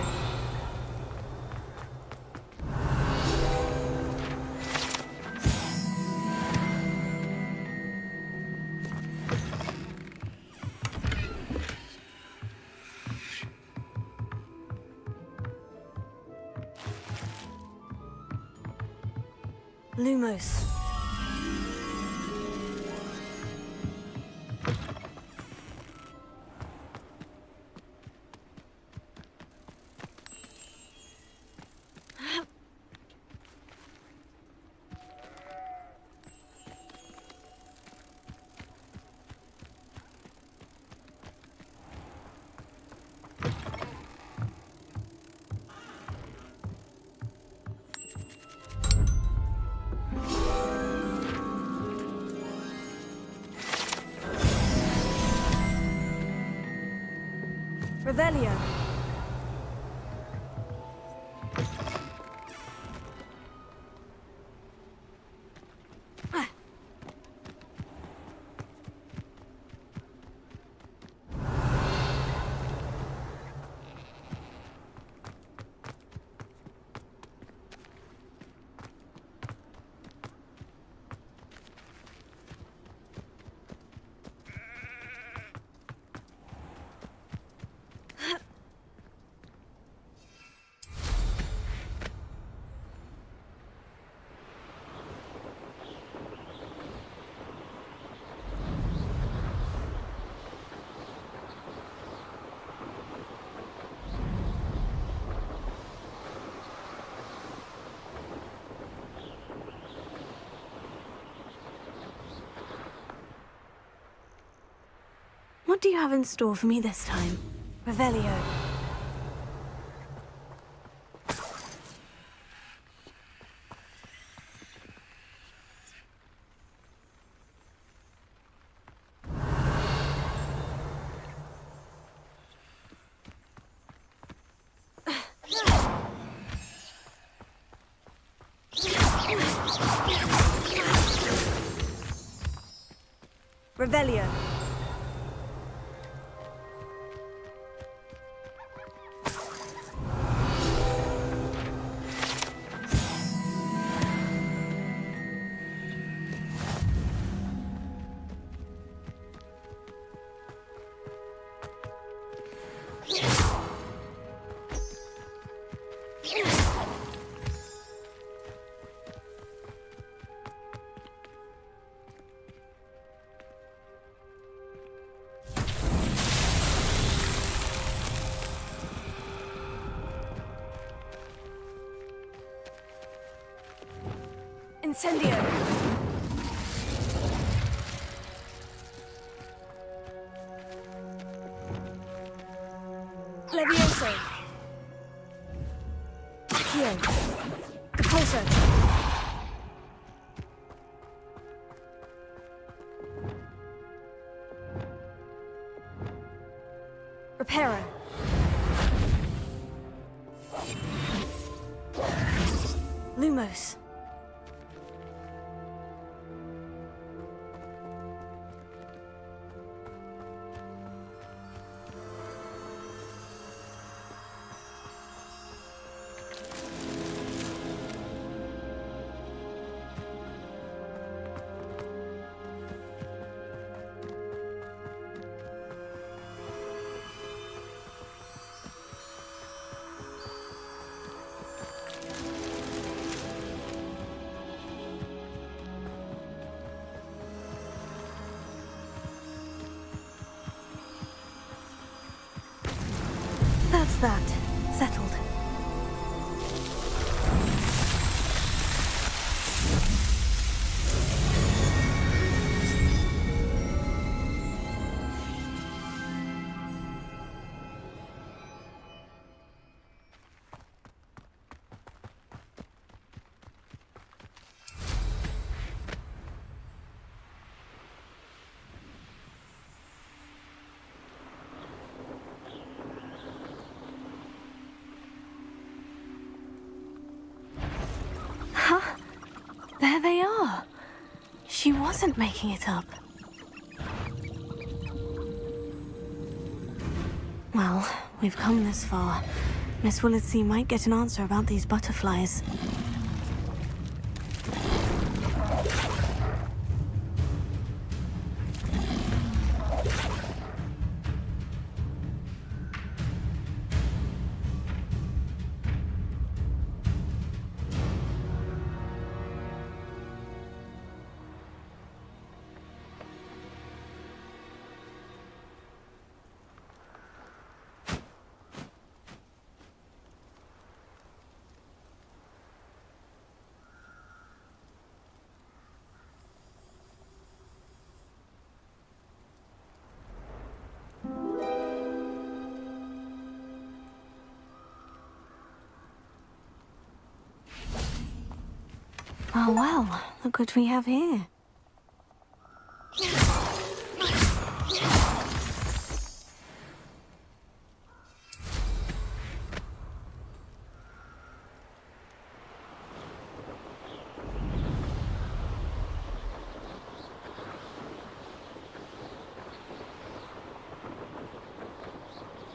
Lumos. Revelio. What do you have in store for me this time? Revelio. Revelio. Incendio! Levioso! Accio! Repulso! Reparo! Lumos! That's that. Settled. There they are. She wasn't making it up. Well, we've come this far. Miss Willitsey might get an answer about these butterflies. Oh well, look what we have here.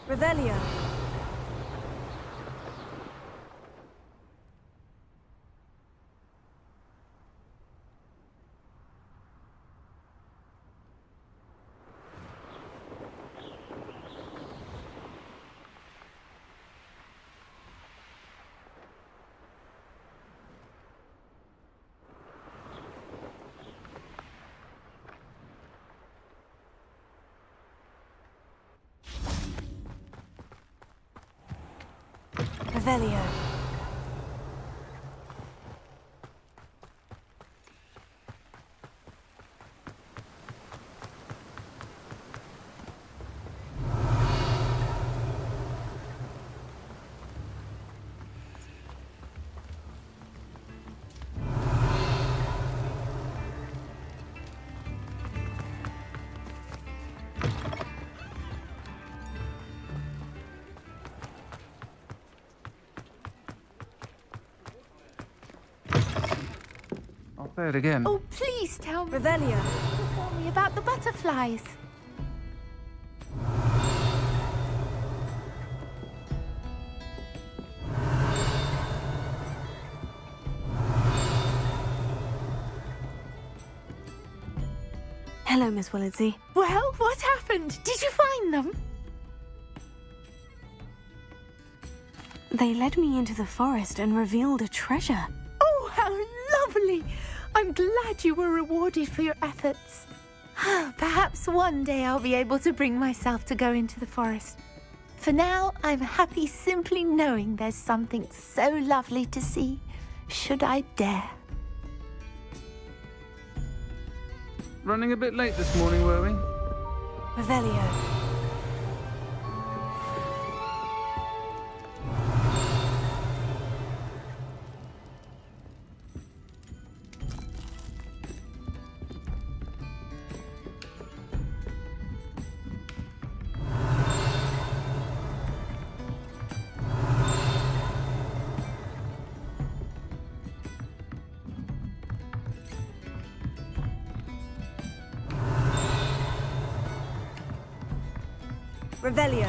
Revelio. Revelio. Say it again. Oh, please tell me. Revelio. Tell me about the butterflies. Hello, Miss Willitsey. Well, what happened? Did you find them? They led me into the forest and revealed a treasure. Oh, how lovely! I'm glad you were rewarded for your efforts. Perhaps one day I'll be able to bring myself to go into the forest. For now, I'm happy simply knowing there's something so lovely to see, should I dare. Running a bit late this morning, were we? Revelio. Revelio.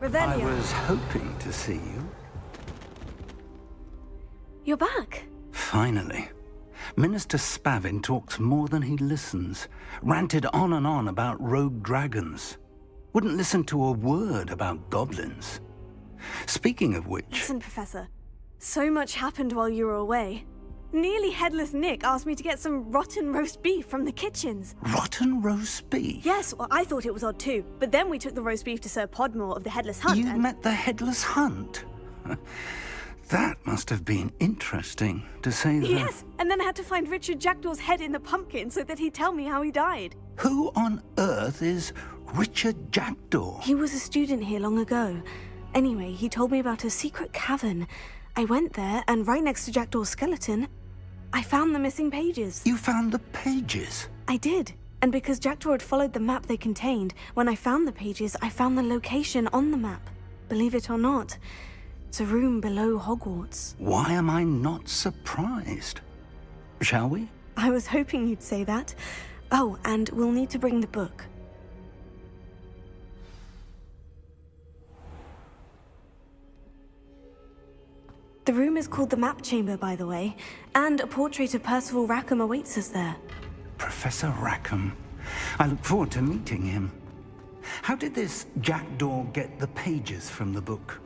Revelio. I was hoping to see you. You're back. Finally. Minister Spavin talks more than he listens. Ranted on and on about rogue dragons. Wouldn't listen to a word about goblins. Speaking of which... Listen, Professor. So much happened while you were away. Nearly Headless Nick asked me to get some rotten roast beef from the kitchens. Rotten roast beef? Yes, well, I thought it was odd too. But then we took the roast beef to Sir Podmore of the Headless Hunt. You met the Headless Hunt? That must have been interesting, to say the... Yes, and then I had to find Richard Jackdaw's head in the pumpkin so that he'd tell me how he died. Who on earth is Richard Jackdaw? He was a student here long ago. Anyway, he told me about a secret cavern. I went there, and right next to Jackdaw's skeleton, I found the missing pages. You found the pages? I did. And because Jackdaw had followed the map they contained, when I found the pages, I found the location on the map. Believe it or not, it's a room below Hogwarts. Why am I not surprised? Shall we? I was hoping you'd say that. Oh, and we'll need to bring the book. The room is called the Map Chamber, by the way, and a portrait of Percival Rackham awaits us there. Professor Rackham. I look forward to meeting him. How did this Jackdaw get the pages from the book?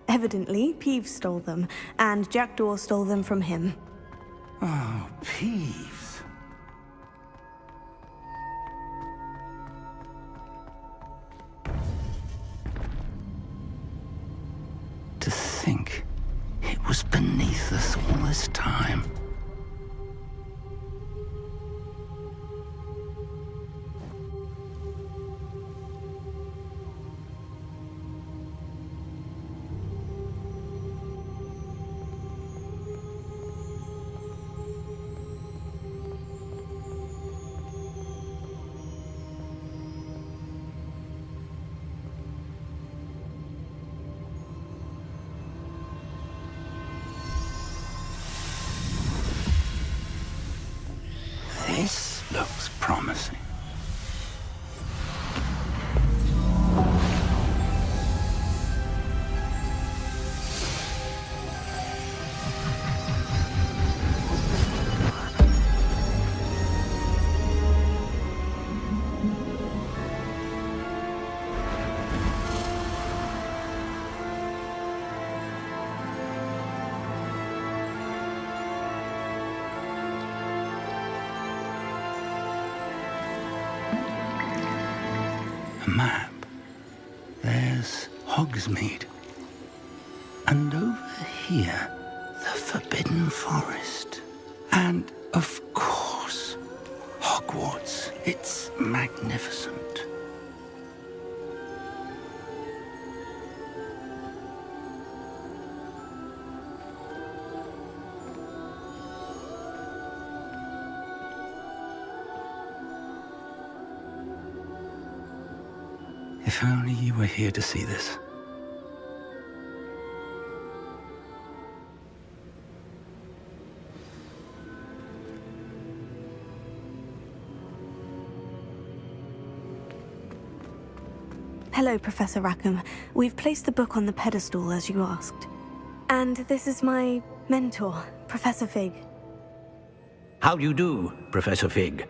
Evidently, Peeves stole them, and Jackdaw stole them from him. Oh, Peeves. To think it was beneath us all this time. This looks promising. the map, there's Hogsmeade. And over here, the Forbidden Forest. And, of course, Hogwarts. It's magnificent. If only you were here to see this. Hello, Professor Rackham. We've placed the book on the pedestal as you asked. And this is my mentor, Professor Fig. How do you do, Professor Fig?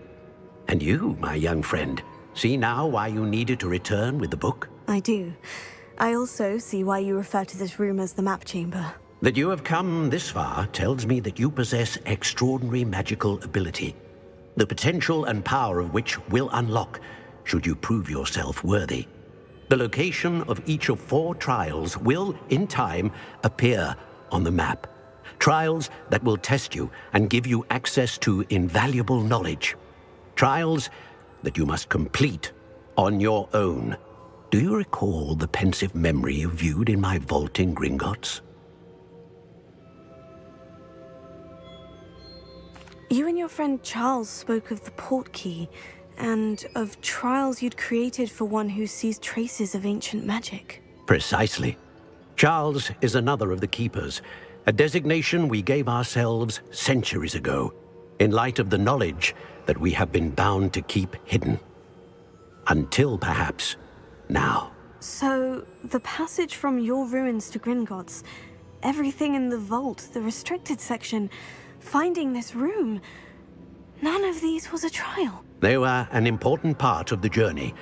And you, my young friend, see now why you needed to return with the book? I do. I also see why you refer to this room as the map chamber. That you have come this far tells me that you possess extraordinary magical ability, the potential and power of which will unlock should you prove yourself worthy. The location of each of 4 trials will, in time, appear on the map. Trials that will test you and give you access to invaluable knowledge. Trials that you must complete on your own. Do you recall the pensive memory you viewed in my vault in Gringotts? You and your friend Charles spoke of the portkey, and of trials you'd created for one who sees traces of ancient magic. Precisely. Charles is another of the Keepers, a designation we gave ourselves centuries ago, in light of the knowledge that we have been bound to keep hidden. Until, perhaps, now. So, the passage from your ruins to Gringotts, everything in the vault, the restricted section, finding this room, none of these was a trial. They were an important part of the journey,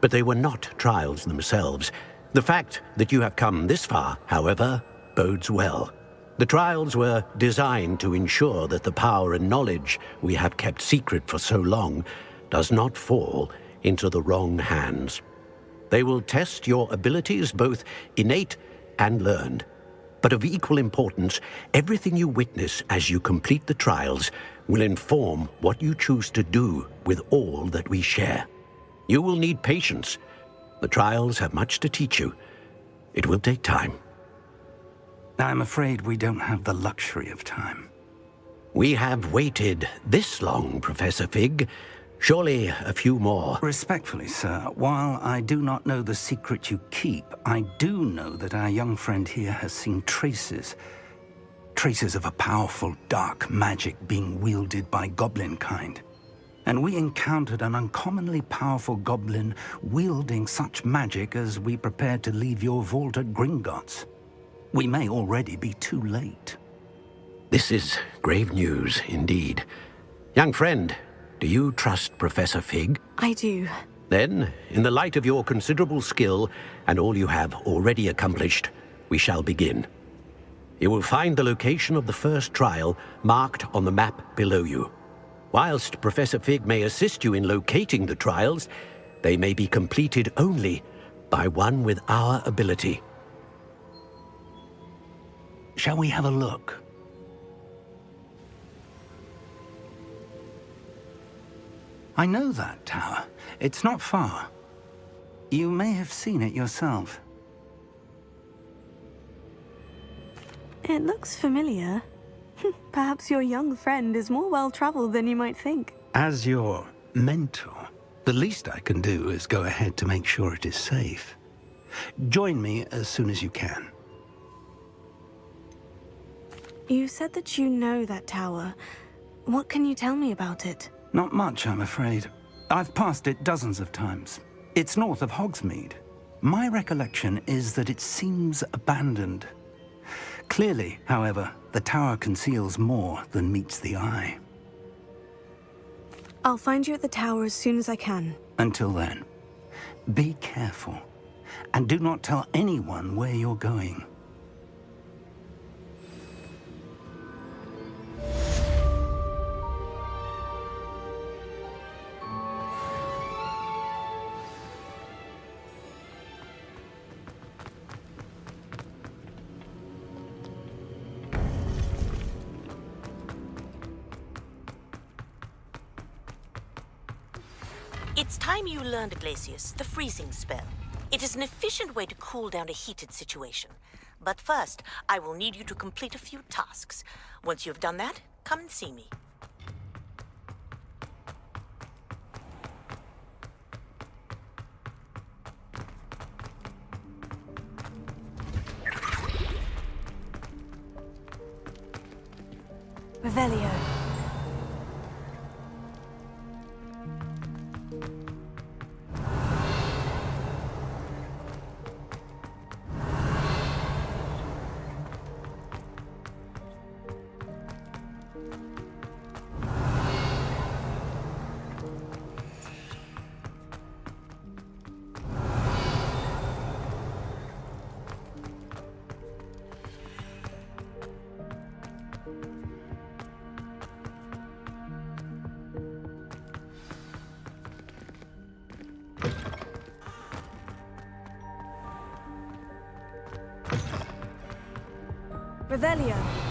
but they were not trials themselves. The fact that you have come this far, however, bodes well. The trials were designed to ensure that the power and knowledge we have kept secret for so long does not fall into the wrong hands. They will test your abilities, both innate and learned. But of equal importance, everything you witness as you complete the trials will inform what you choose to do with all that we share. You will need patience. The trials have much to teach you. It will take time. I'm afraid we don't have the luxury of time. We have waited this long, Professor Fig. Surely a few more. Respectfully, sir, while I do not know the secret you keep, I do know that our young friend here has seen traces of a powerful dark magic being wielded by goblin kind. And we encountered an uncommonly powerful goblin wielding such magic as we prepared to leave your vault at Gringotts. We may already be too late. This is grave news, indeed. Young friend, do you trust Professor Fig? I do. Then, in the light of your considerable skill and all you have already accomplished, we shall begin. You will find the location of the first trial marked on the map below you. Whilst Professor Fig may assist you in locating the trials, they may be completed only by one with our ability. Shall we have a look? I know that tower. It's not far. You may have seen it yourself. It looks familiar. Perhaps your young friend is more well-traveled than you might think. As your mentor, the least I can do is go ahead to make sure it is safe. Join me as soon as you can. You said that you know that tower. What can you tell me about it? Not much, I'm afraid. I've passed it dozens of times. It's north of Hogsmeade. My recollection is that it seems abandoned. Clearly, however, the tower conceals more than meets the eye. I'll find you at the tower as soon as I can. Until then, be careful, and do not tell anyone where you're going. It's time you learned, Glacius, the freezing spell. It is an efficient way to cool down a heated situation. But first, I will need you to complete a few tasks. Once you've done that, come and see me. Revelio. Revelio.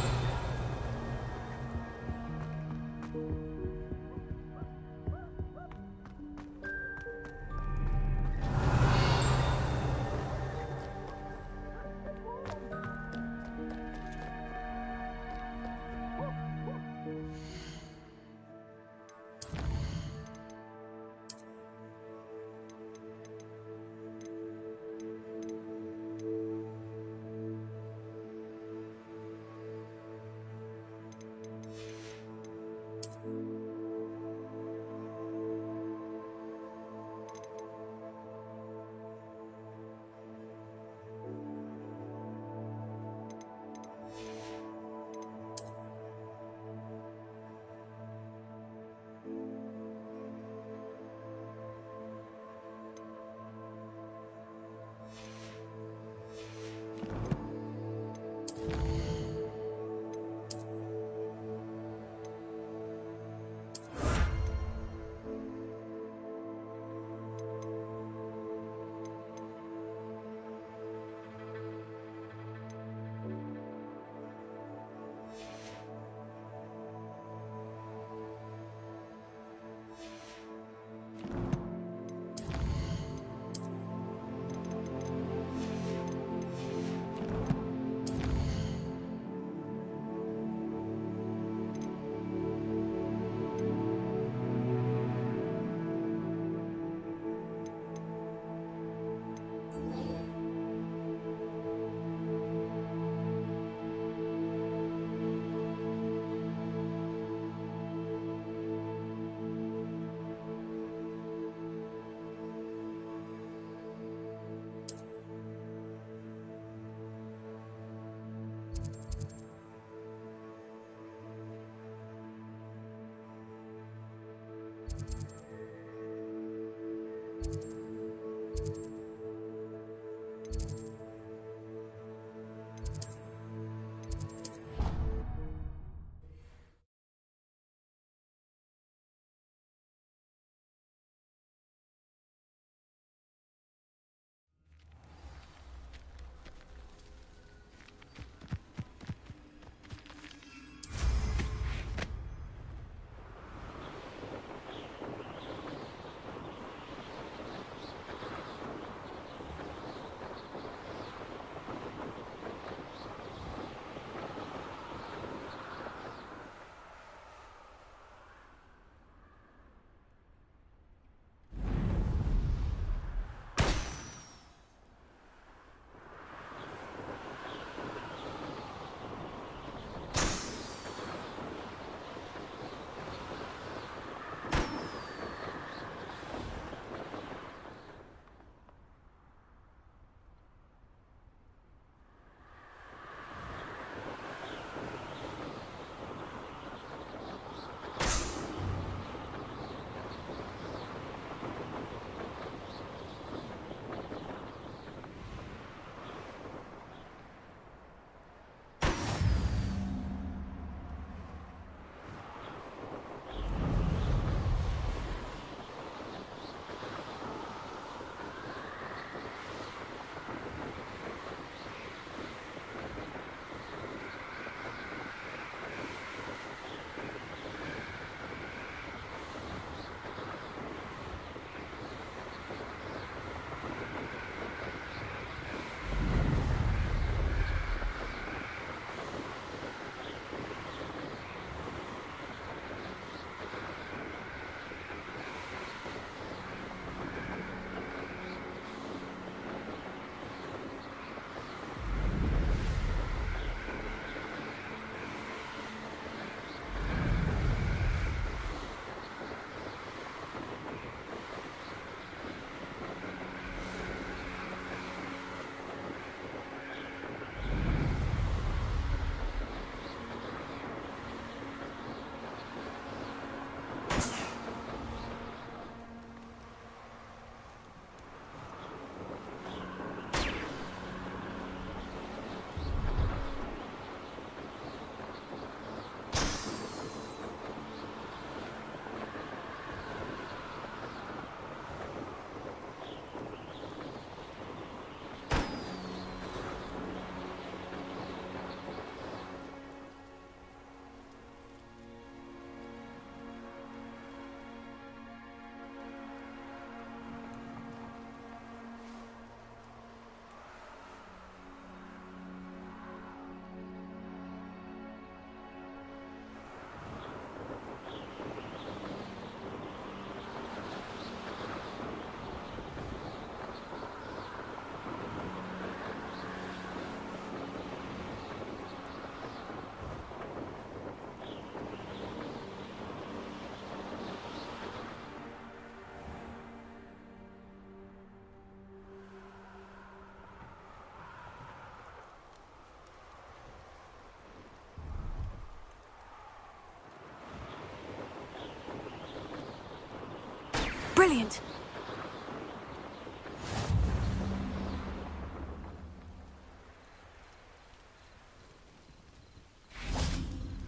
Brilliant.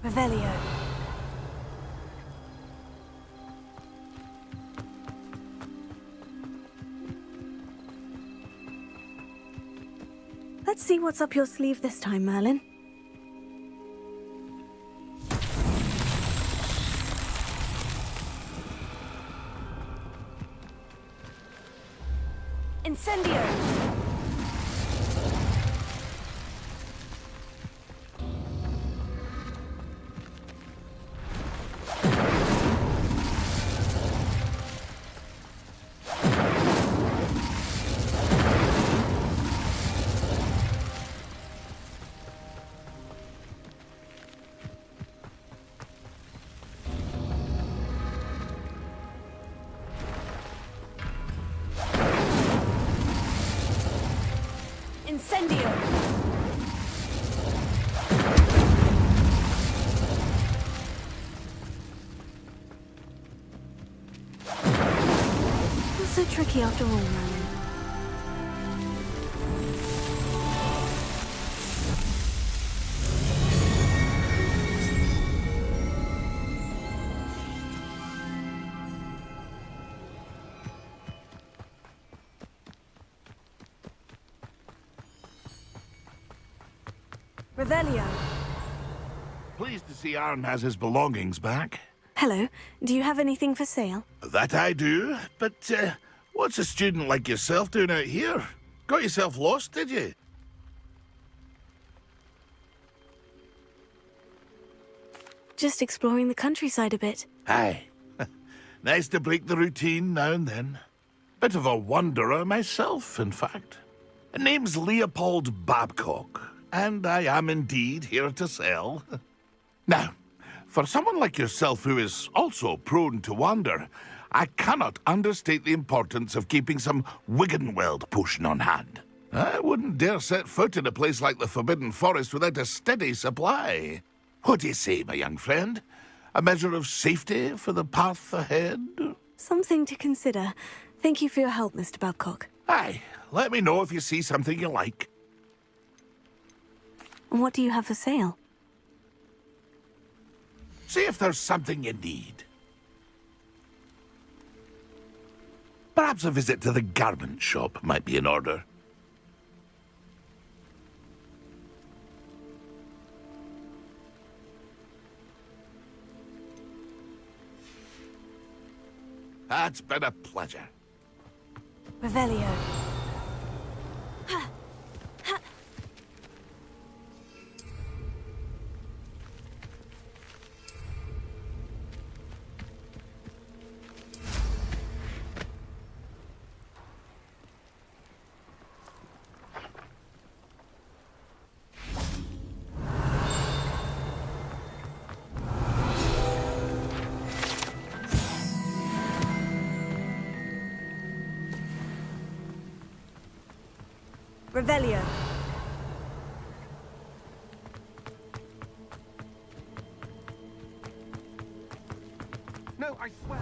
Revelio. Let's see what's up your sleeve this time, Merlin. Incendio! Incendio! Not so tricky after all, Merlin. Revelio. Pleased to see Aaron has his belongings back. Hello. Do you have anything for sale? That I do, but what's a student like yourself doing out here? Got yourself lost, did you? Just exploring the countryside a bit. Aye. Nice to break the routine now and then. Bit of a wanderer myself, in fact. Name's Leopold Babcock, and I am indeed here to sell. Now, for someone like yourself who is also prone to wander, I cannot understate the importance of keeping some Wiggenweld potion on hand. I wouldn't dare set foot in a place like the Forbidden Forest without a steady supply. What do you say, my young friend? A measure of safety for the path ahead? Something to consider. Thank you for your help, Mr. Babcock. Aye, let me know if you see something you like. What do you have for sale? See if there's something you need. Perhaps a visit to the garment shop might be in order. That's been a pleasure. Revelio. Revelio. No, I swear.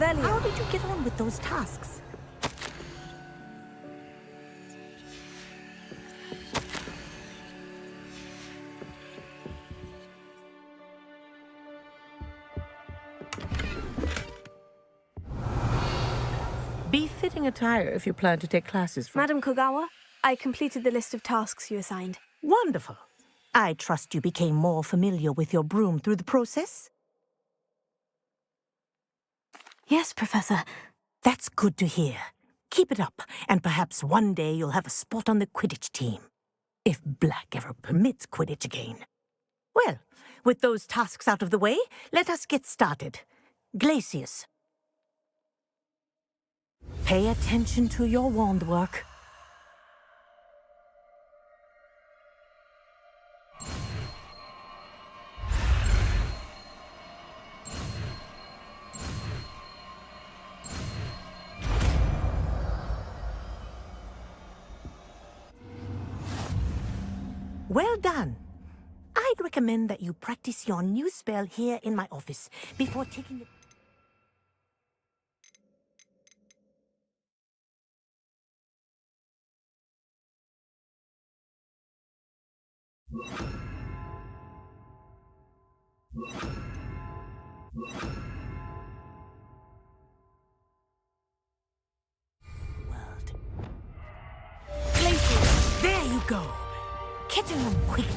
How did you get on with those tasks? Befitting attire if you plan to take classes from... Madam Kogawa, I completed the list of tasks you assigned. Wonderful. I trust you became more familiar with your broom through the process? Yes, Professor. That's good to hear. Keep it up, and perhaps one day you'll have a spot on the Quidditch team. If Black ever permits Quidditch again. Well, with those tasks out of the way, let us get started. Glacius. Pay attention to your wand work. Well done. I'd recommend that you practice your new spell here in my office before taking it. Glacius, there you go. Catching them quickly.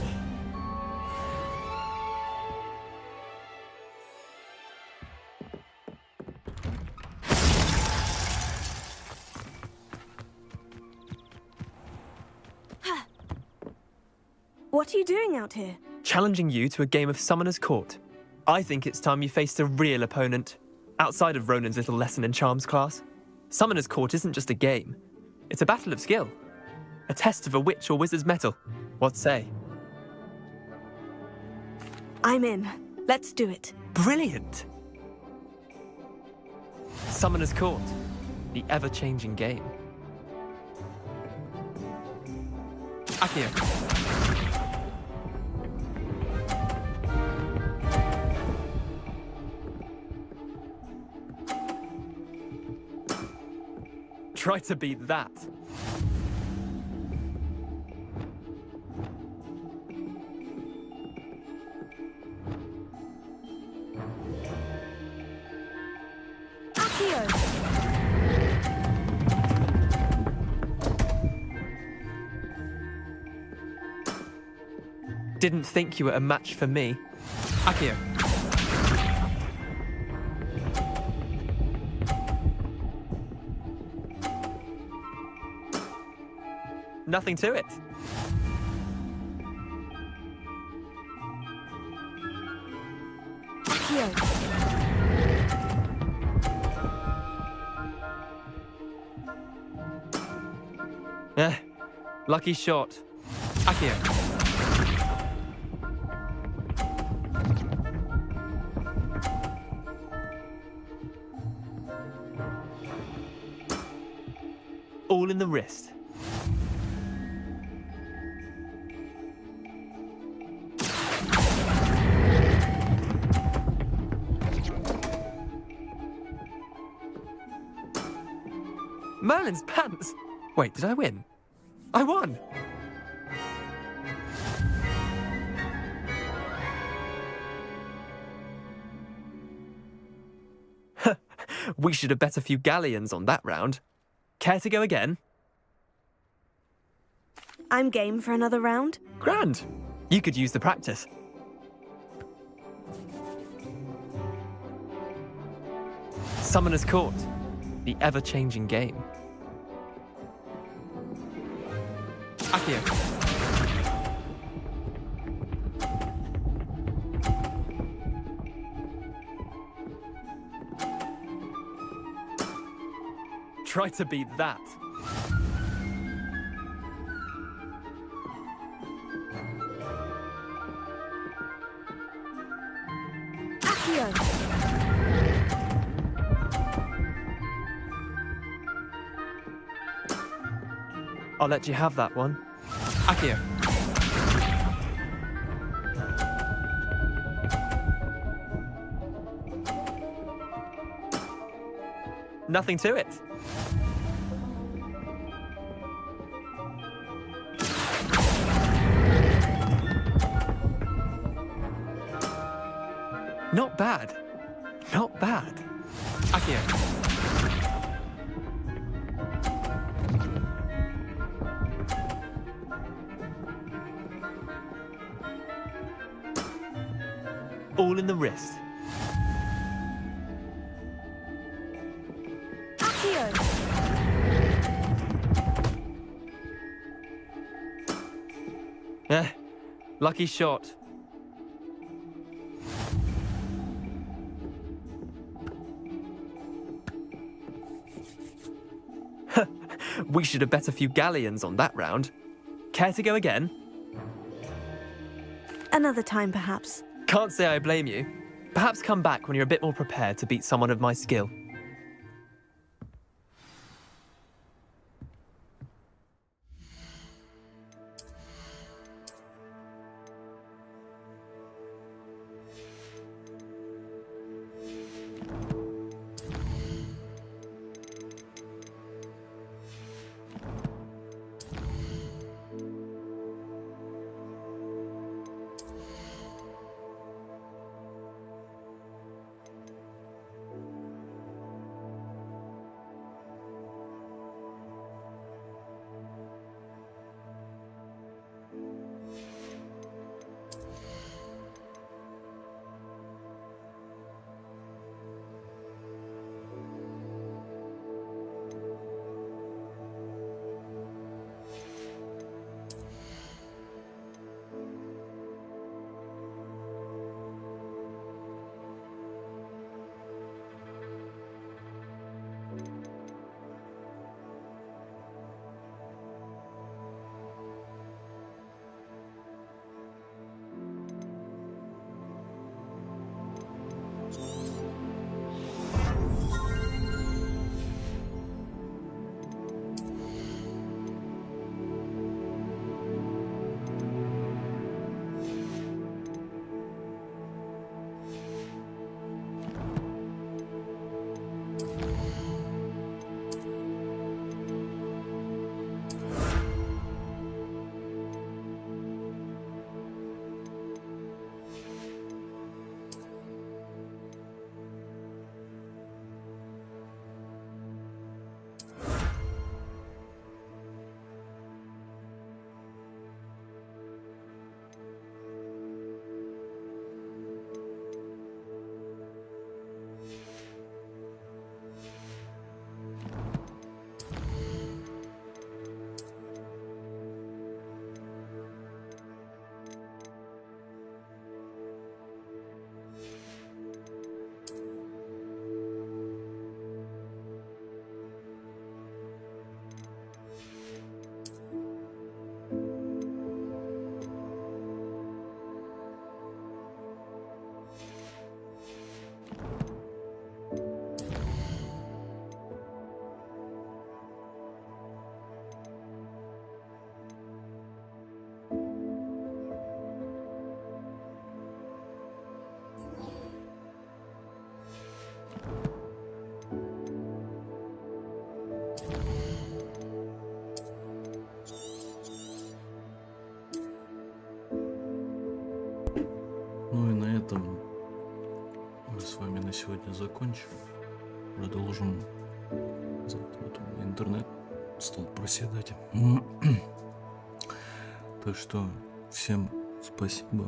What are you doing out here? Challenging you to a game of Summoner's Court. I think it's time you faced a real opponent, outside of Ronan's little lesson in charms class. Summoner's Court isn't just a game. It's a battle of skill. A test of a witch or wizard's mettle. What say? I'm in. Let's do it. Brilliant! Summoner's Court. The ever-changing game. Akio. Try to beat that. Didn't think you were a match for me. Akio. Nothing to it. Lucky shot. Akio. All in the wrist. Merlin's pants! Wait, did I win? I won! We should have bet a few galleons on that round. Care to go again? I'm game for another round. Grand! You could use the practice. Summoner's Court. The ever-changing game. Akio. Try to beat that. Accio. I'll let you have that one. Accio. Nothing to it. Not bad. Not bad. Accio. All in the wrist. Lucky shot. We should have bet a few galleons on that round. Care to go again? Another time, perhaps. Can't say I blame you. Perhaps come back when you're a bit more prepared to beat someone of my skill. Ну и на этом мы с вами на сегодня закончим. Продолжим завтра. Вот у меня интернет стал проседать. Так что всем спасибо.